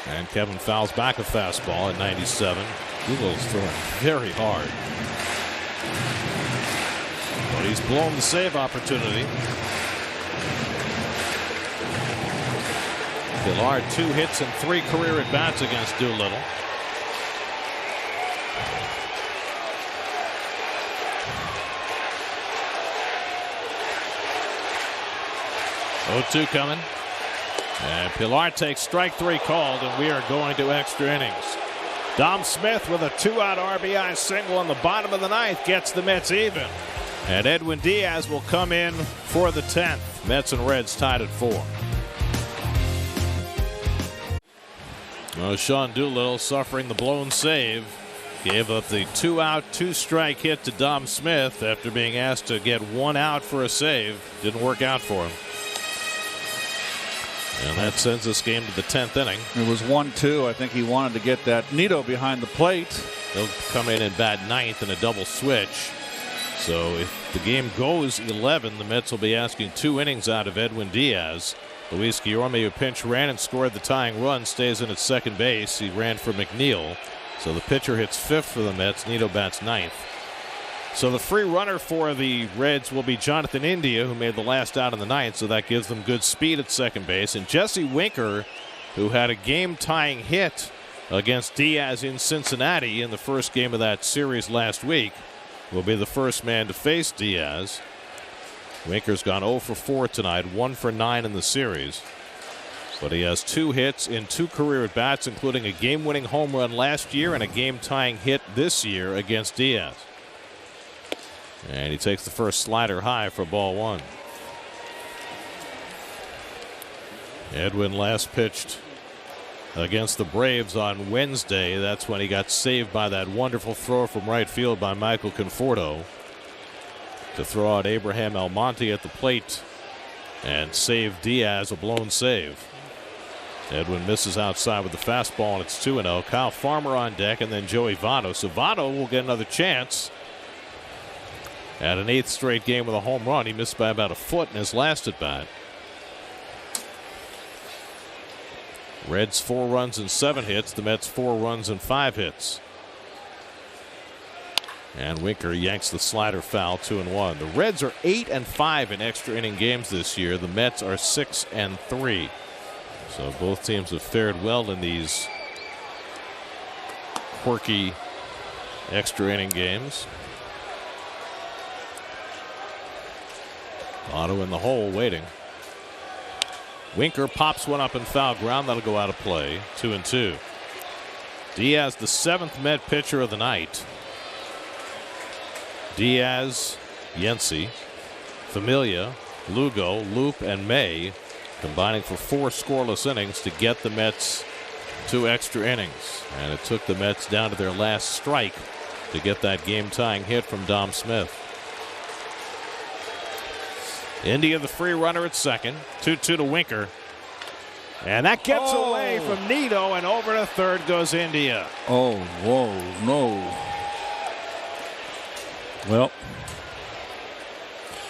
And Kevin fouls back a fastball at 97. Doolittle's throwing very hard. But he's blown the save opportunity. Pillar 2 hits and 3 career at bats against Doolittle. Oh, 2 coming. And Pillar takes strike 3 called, and we are going to extra innings. Dom Smith with a 2-out RBI single in the bottom of the 9th gets the Mets even. And Edwin Diaz will come in for the 10th. Mets and Reds tied at 4. Well, Sean Doolittle, suffering the blown save, gave up the 2-out, 2-strike hit to Dom Smith after being asked to get 1 out for a save. Didn't work out for him. And that sends this game to the 10th inning. It was 1-2. I think he wanted to get that Nito behind the plate. He'll come in and bat 9th in a double switch. So if the game goes 11, the Mets will be asking 2 innings out of Edwin Diaz. Luis Guillorme, who pinch ran and scored the tying run, stays in at second base. He ran for McNeil. So the pitcher hits 5th for the Mets. Nito bats 9th. So the free runner for the Reds will be Jonathan India, who made the last out in the 9th, so that gives them good speed at second base. And Jesse Winker, who had a game-tying hit against Diaz in Cincinnati in the first game of that series last week, will be the first man to face Diaz. Winker's gone 0 for 4 tonight, 1 for 9 in the series. But he has 2 hits in 2 career at-bats, including a game-winning home run last year and a game-tying hit this year against Diaz. And he takes the first slider high for ball 1. Edwin last pitched against the Braves on Wednesday. That's when he got saved by that wonderful throw from right field by Michael Conforto to throw out Abraham Almonte at the plate and save Diaz, a blown save. Edwin misses outside with the fastball, and it's 2-0. Kyle Farmer on deck, and then Joey Votto. So Votto will get another chance at an 8th straight game with a home run. He missed by about a foot in his last at bat. Reds 4 runs and 7 hits. The Mets 4 runs and 5 hits. And Winker yanks the slider foul, 2-1. The Reds are 8-5 in extra inning games this year. The Mets are 6-3. So both teams have fared well in these quirky extra inning games. Otto in the hole waiting. Winker pops one up in foul ground. That'll go out of play. 2-2. Diaz, the 7th Met pitcher of the night. Diaz, Yency, Familia, Lugo, Loop, and May combining for 4 scoreless innings to get the Mets 2 extra innings. And it took the Mets down to their last strike to get that game-tying hit from Dom Smith. India the free runner at second. 2-2 to Winker. And that gets away from Nito, and over to third goes India. Oh, whoa, no. Well,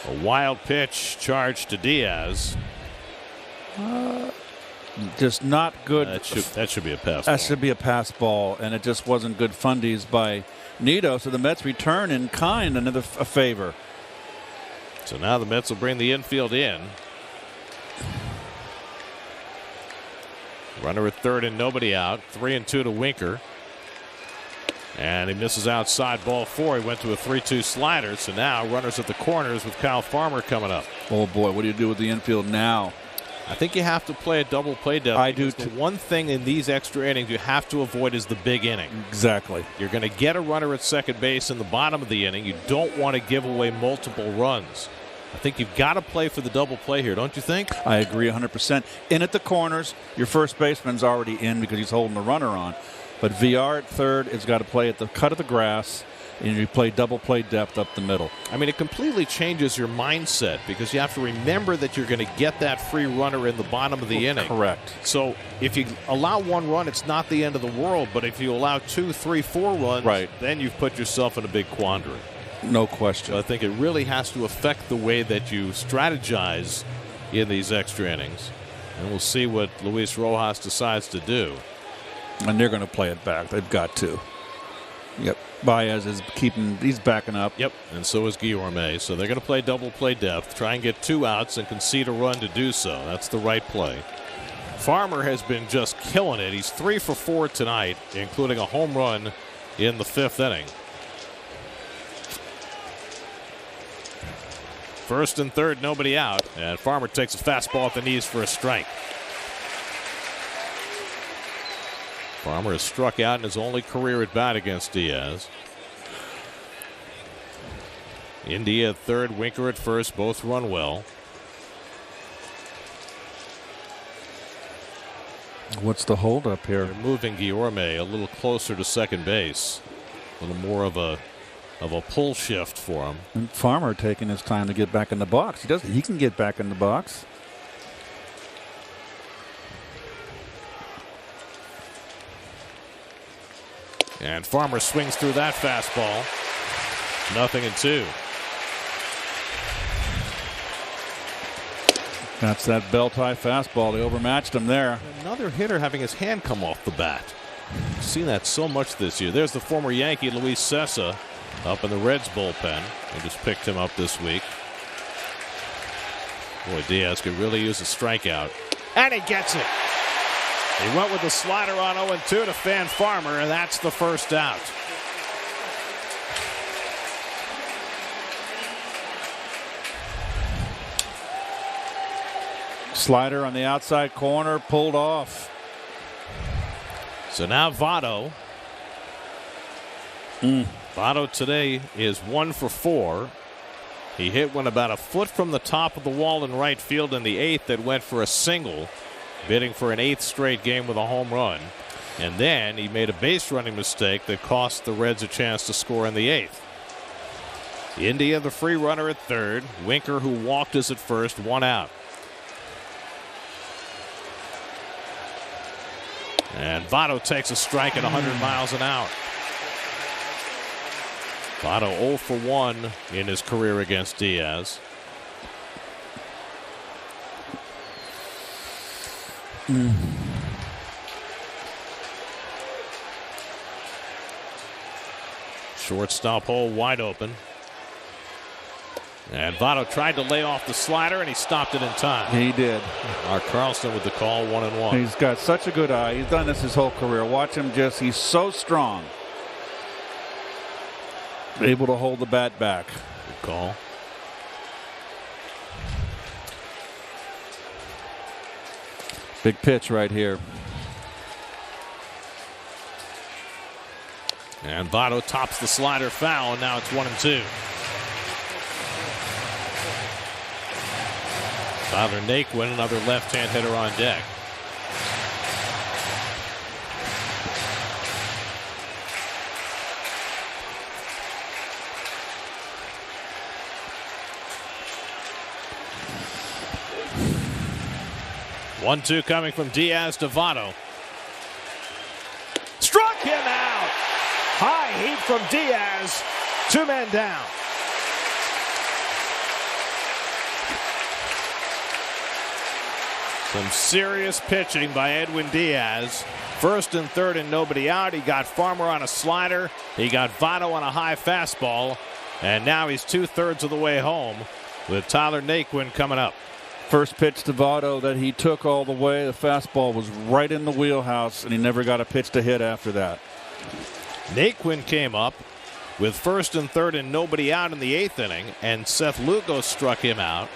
a wild pitch charged to Diaz. Just not good. That should be a pass. That should be a pass ball, and it just wasn't good fundies by Nito. So the Mets return in kind, another a favor. So now the Mets will bring the infield in. Runner at third and nobody out. 3-2 to Winker. And he misses outside, ball 4. He went to a 3-2 slider. So now runners at the corners with Kyle Farmer coming up. Oh boy, what do you do with the infield now? I think you have to play a double play depth. I do. The one thing in these extra innings you have to avoid is the big inning. Exactly. You're going to get a runner at second base in the bottom of the inning. You don't want to give away multiple runs. I think you've got to play for the double play here, don't you think? I agree 100%. In at the corners, your first baseman's already in because he's holding the runner on. But VR at third has got to play at the cut of the grass, and you play double play depth up the middle. I mean, it completely changes your mindset because you have to remember that you're going to get that free runner in the bottom of the inning. Correct. So if you allow 1 run, it's not the end of the world. But if you allow 2, 3, 4 runs, then you've put yourself in a big quandary. No question. So I think it really has to affect the way that you strategize in these extra innings. And we'll see what Luis Rojas decides to do. And they're going to play it back. They've got to. Yep. Baez is he's backing up. Yep. And so is Guillorme. So they're going to play double play depth, try and get 2 outs and concede a run to do so. That's the right play. Farmer has been just killing it. He's 3 for 4 tonight, including a home run in the 5th inning. First and third, nobody out. And Farmer takes a fastball at the knees for a strike. Farmer has struck out in his only career at bat against Diaz. India at third, Winker at first. Both run well. What's the holdup here? They're moving Guillorme a little closer to second base. A little more of a pull shift for him. And Farmer taking his time to get back in the box. He can get back in the box. And Farmer swings through that fastball. 0-2. That's that belt-high fastball. They overmatched him there. Another hitter having his hand come off the bat. I've seen that so much this year. There's the former Yankee Luis Sessa up in the Reds bullpen. They just picked him up this week. Boy, Diaz could really use a strikeout. And he gets it. He went with the slider on 0-2 to Fan Farmer, and that's the first out. Slider on the outside corner, pulled off. So now Votto. Votto today is 1 for 4. He hit one about a foot from the top of the wall in right field in the 8th that went for a single. bidding for an 8th straight game with a home run. And then he made a base running mistake that cost the Reds a chance to score in the 8th. India, the free runner at third. Winker, who walked, is at first, 1 out. And Votto takes a strike at 100 miles an hour. Votto 0 for 1 in his career against Diaz. Shortstop hole wide open. And Votto tried to lay off the slider, and he stopped it in time. He did. Mark Carlson with the call, 1-1. He's got such a good eye. He's done this his whole career. Watch him he's so strong. Able to hold the bat back. Good call. Big pitch right here. And Votto tops the slider foul, and now it's 1-2. Tyler Naquin, another left-hand hitter on deck. One-two coming from Diaz to Votto. Struck him out. High heat from Diaz. 2 men down. Some serious pitching by Edwin Diaz. First and third and nobody out. He got Farmer on a slider. He got Votto on a high fastball. And now he's 2/3 of the way home with Tyler Naquin coming up. First pitch to Votto that he took all the way. The fastball was right in the wheelhouse, and he never got a pitch to hit after that. Naquin came up with first and third and nobody out in the 8th inning, and Seth Lugo struck him out.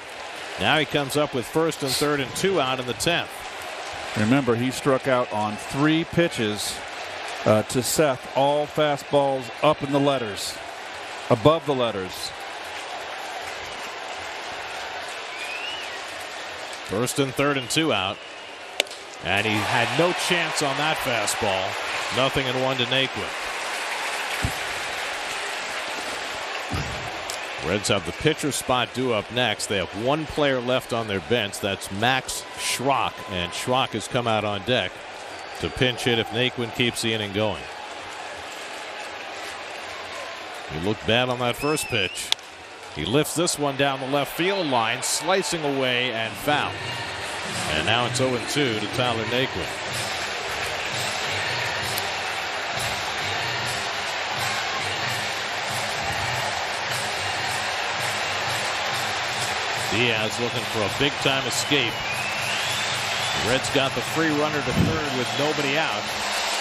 Now he comes up with first and third and 2 out in the 10th. Remember, he struck out on 3 pitches to Seth, all fastballs up in the letters, above the letters. First and third and 2 out. And he had no chance on that fastball. 0-1 to Naquin. Reds have the pitcher spot due up next. They have 1 player left on their bench. That's Max Schrock. And Schrock has come out on deck to pinch hit if Naquin keeps the inning going. He looked bad on that first pitch. He lifts this one down the left field line, slicing away and foul. And now it's 0-2 to Tyler Naquin. Diaz looking for a big-time escape. The Reds got the free runner to third with nobody out.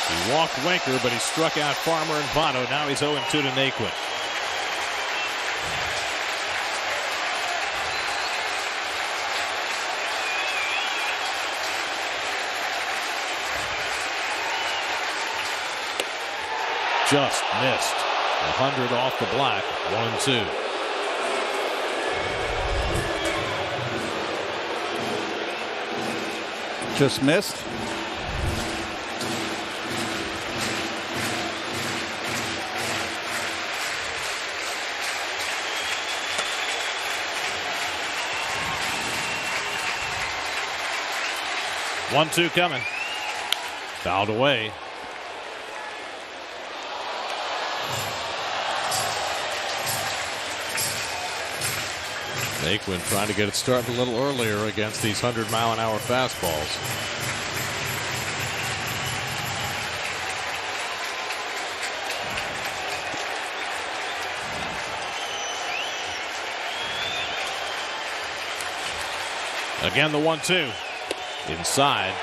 He walked Winker, but he struck out Farmer and Votto. Now he's 0-2 to Naquin. Just missed. 100 off the black. 1-2. Just missed. One-two coming. Fouled away. Naquin trying to get it started a little earlier against these 100-mile-an-hour fastballs. Again, the 1-2 inside.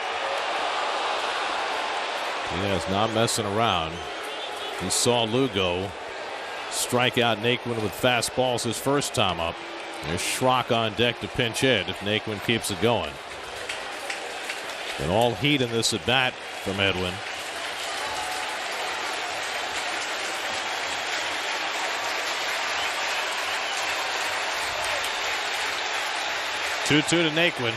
He is not messing around. He saw Lugo strike out Naquin with fastballs his first time up. There's Schrock on deck to pinch hit if Naquin keeps it going. And all heat in this at bat from Edwin. Two-two to Naquin.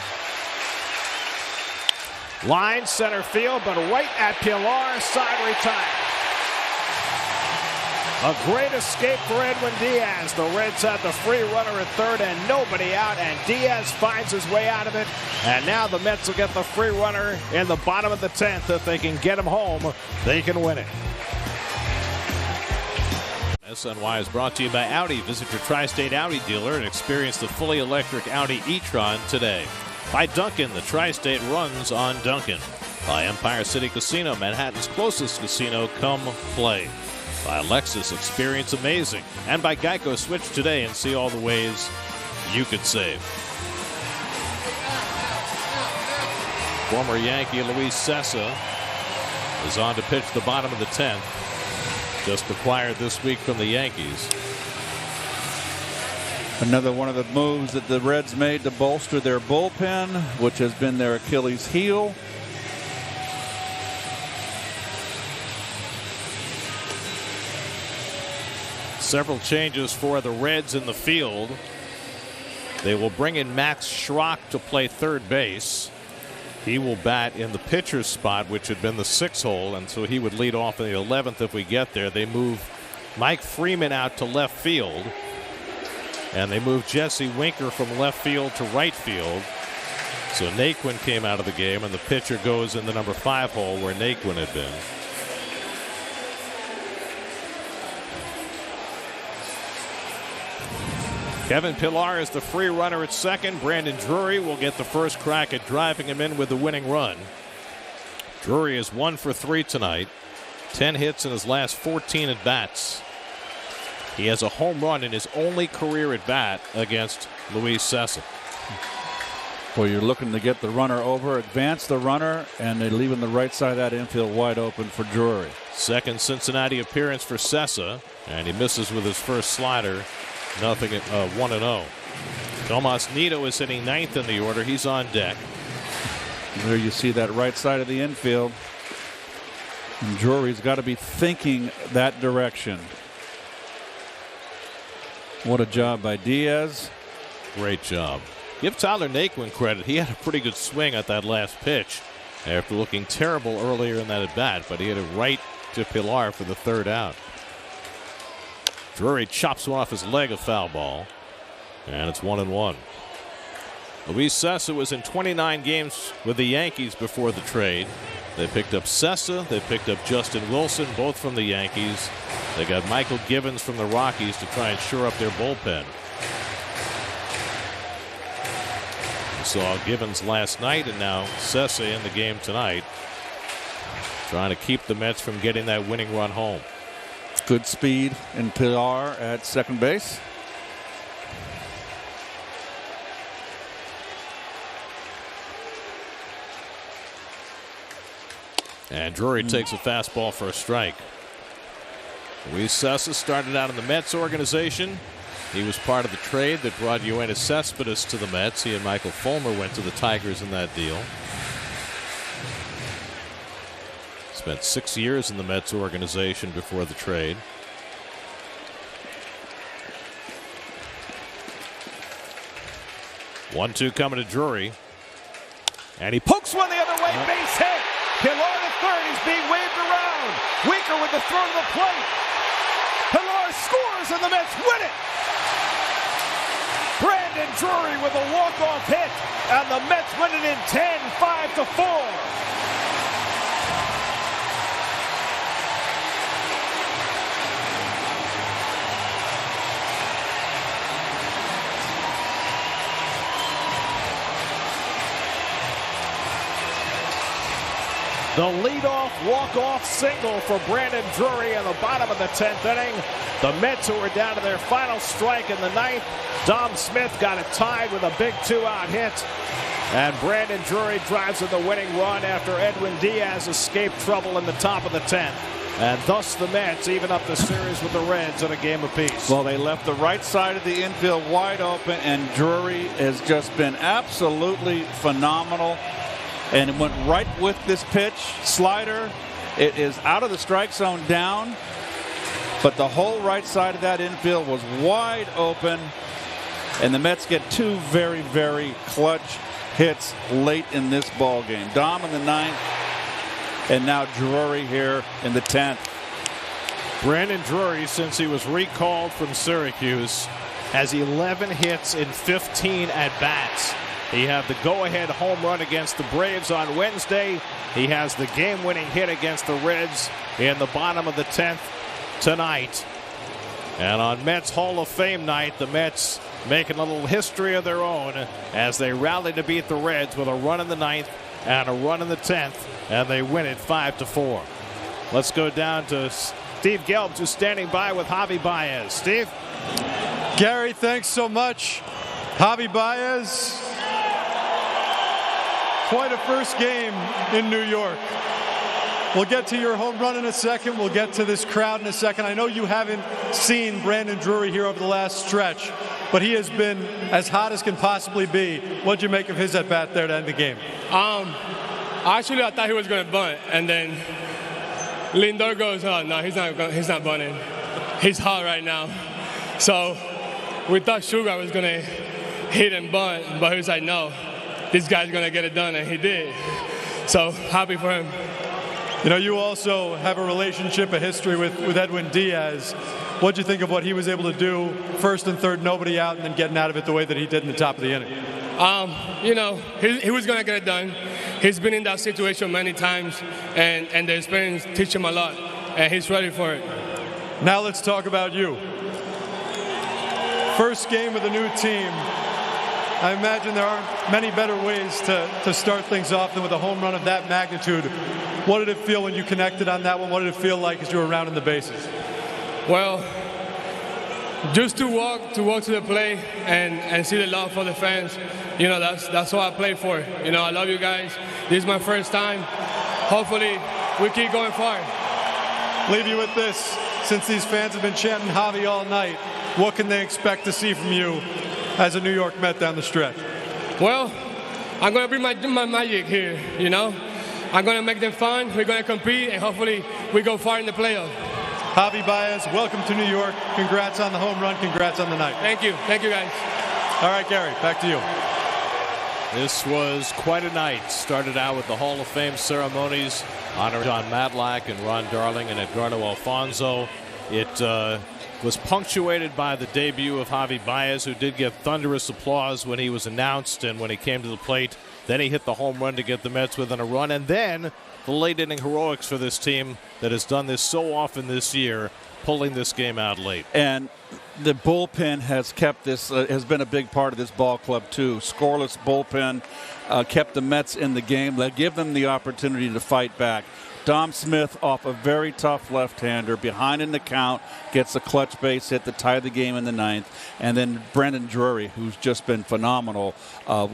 Line center field, but right at Pilar, side retired. A great escape for Edwin Diaz. The Reds had the free runner at third and nobody out, and Diaz finds his way out of it. And now the Mets will get the free runner in the bottom of the 10th. If they can get him home, they can win it. SNY is brought to you by Audi. Visit your Tri-State Audi dealer and experience the fully electric Audi e-tron today. By Duncan, the Tri-State runs on Duncan. By Empire City Casino, Manhattan's closest casino. Come play. By Lexus, experience amazing. And by Geico, switch today and see all the ways you could save. Former Yankee Luis Sessa is on to pitch the bottom of the 10th. Just acquired this week from the Yankees. Another one of the moves that the Reds made to bolster their bullpen, which has been their Achilles heel. Several changes for the Reds in the field. They will bring in Max Schrock to play third base. He will bat in the pitcher's spot, which had been the 6 hole, and so he would lead off in the 11th if we get there. They move Mike Freeman out to left field, and they move Jesse Winker from left field to right field. So Naquin came out of the game, and the pitcher goes in the number 5 hole where Naquin had been. Kevin Pillar is the free runner at second. Brandon Drury will get the first crack at driving him in with the winning run. Drury is 1 for 3 tonight. 10 hits in his last 14 at bats. He has a home run in his only career at bat against Luis Sessa. Well, you're looking to get the runner over, advance the runner, and they're leaving the right side of that infield wide open for Drury. Second Cincinnati appearance for Sessa, and he misses with his first slider. Nothing at 1-0. Tomas Nido is hitting 9th in the order. He's on deck. There you see that right side of the infield. And Drury's got to be thinking that direction. What a job by Diaz. Great job. Give Tyler Naquin credit. He had a pretty good swing at that last pitch after looking terrible earlier in that at bat, but he hit it right to Pilar for the third out. Drury chops one off his leg, a foul ball, and it's 1-1. Luis Sessa was in 29 games with the Yankees before the trade. They picked up Sessa. They picked up Justin Wilson, both from the Yankees. They got Michael Givens from the Rockies to try and shore up their bullpen. We saw Givens last night, and now Sessa in the game tonight, trying to keep the Mets from getting that winning run home. Good speed in Pilar at second base. And Drury takes a fastball for a strike. Luis Sessa started out in the Mets organization. He was part of the trade that brought Yoenis Cespedes to the Mets. He and Michael Fulmer went to the Tigers in that deal. Spent 6 years in the Mets organization before the trade. One-two coming to Drury. And he pokes one the other way. Base hit. Pilar to third. He's being waved around. Winker with the throw to the plate. Pilar scores and the Mets win it. Brandon Drury with a walk-off hit. And the Mets win it in 10, 5-4. The leadoff walk-off single for Brandon Drury in the bottom of the 10th inning. The Mets, who were down to their final strike in the 9th. Dom Smith got it tied with a big 2-out hit. And Brandon Drury drives in the winning run after Edwin Diaz escaped trouble in the top of the 10th. And thus the Mets even up the series with the Reds in a game apiece. Well, they left the right side of the infield wide open, and Drury has just been absolutely phenomenal. And it went right with this pitch, slider. It is out of the strike zone down, but the whole right side of that infield was wide open, and the Mets get two very, very clutch hits late in this ball game. Dom in the 9th, and now Drury here in the 10th. Brandon Drury, since he was recalled from Syracuse, has 11 hits in 15 at-bats. He had the go-ahead home run against the Braves on Wednesday. He has the game-winning hit against the Reds in the bottom of the 10th tonight. And on Mets Hall of Fame night, the Mets making a little history of their own as they rally to beat the Reds with a run in the 9th and a run in the 10th, and they win it 5-4. Let's go down to Steve Gelbs, who's standing by with Javi Baez. Steve? Gary, thanks so much. Javi Baez, quite a first game in New York. We'll get to your home run in a second. We'll get to this crowd in a second. I know you haven't seen Brandon Drury here over the last stretch, but he has been as hot as can possibly be. What'd you make of his at-bat there to end the game? Actually, I thought he was going to bunt, and then Lindor goes, oh, no, he's not bunting. He's hot right now. So we thought Sugar was going to hit and bunt, but he was like, no, this guy's going to get it done, and he did. So happy for him. You know, you also have a relationship, a history with Edwin Diaz. What'd you think of what he was able to do, first and third, nobody out, and then getting out of it the way that he did in the top of the inning? You know, he was going to get it done. He's been in that situation many times, and the experience teach him a lot, and he's ready for it. Now let's talk about you. First game with a new team. I imagine there aren't many better ways to start things off than with a home run of that magnitude. What did it feel when you connected on that one? What did it feel like as you were rounding the bases? Well, just to walk to the plate and see the love for the fans, you know, that's what I play for. You know, I love you guys. This is my first time. Hopefully, we keep going far. Leave you with this. Since these fans have been chanting Javi all night, what can they expect to see from you as a New York Met down the stretch? Well, I'm going to bring my magic here, you know. I'm going to make them fun. We're going to compete, and hopefully we go far in the playoffs. Javi Baez, welcome to New York. Congrats on the home run. Congrats on the night. Thank you. Thank you, guys. All right, Gary, back to you. This was quite a night. Started out with the Hall of Fame ceremonies, honoring John Matlack and Ron Darling and Edgardo Alfonso. It was punctuated by the debut of Javi Baez, who did get thunderous applause when he was announced and when he came to the plate. Then he hit the home run to get the Mets within a run, and then the late inning heroics for this team that has done this so often this year, pulling this game out late. And the bullpen has kept this, has been a big part of this ball club too. Scoreless bullpen kept the Mets in the game. They give them the opportunity to fight back. Dom Smith off a very tough left-hander, behind in the count, gets a clutch base hit to tie the game in the 9th. And then Brandon Drury, who's just been phenomenal,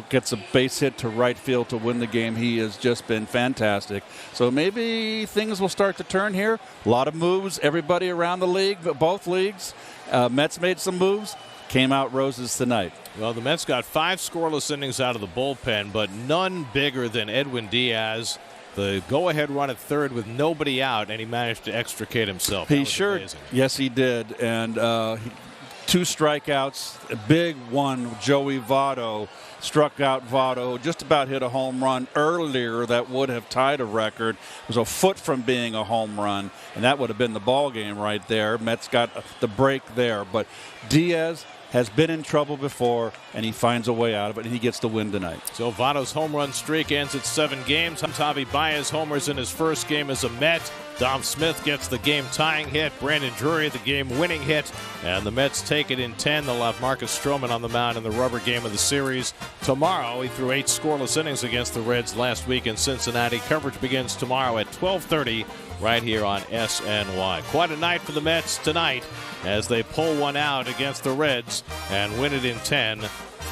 gets a base hit to right field to win the game. He has just been fantastic. So maybe things will start to turn here. A lot of moves, everybody around the league, both leagues. Mets made some moves, came out roses tonight. Well, the Mets got 5 scoreless innings out of the bullpen, but none bigger than Edwin Diaz. The go-ahead run at third with nobody out, and he managed to extricate himself. He sure, amazing. Yes, he did. And 2 strikeouts, a big one. Joey Votto struck out Votto, just about hit a home run earlier that would have tied a record. It was a foot from being a home run, and that would have been the ball game right there. Mets got the break there, but Diaz has been in trouble before, and he finds a way out of it, and he gets the win tonight. So Votto's home run streak ends at 7 games. Javi Baez homers in his first game as a Met. Dom Smith gets the game-tying hit. Brandon Drury the game-winning hit. And the Mets take it in 10. They'll have Marcus Stroman on the mound in the rubber game of the series tomorrow. He threw 8 scoreless innings against the Reds last week in Cincinnati. Coverage begins tomorrow at 12:30 right here on SNY. Quite a night for the Mets tonight as they pull one out against the Reds and win it in 10,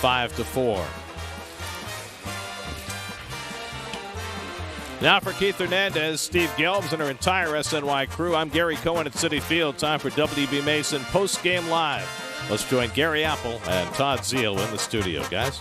5-4. Now for Keith Hernandez, Steve Gelbs, and our entire SNY crew, I'm Gary Cohen at Citi Field. Time for WB Mason Post Game Live. Let's join Gary Apple and Todd Zeal in the studio, guys.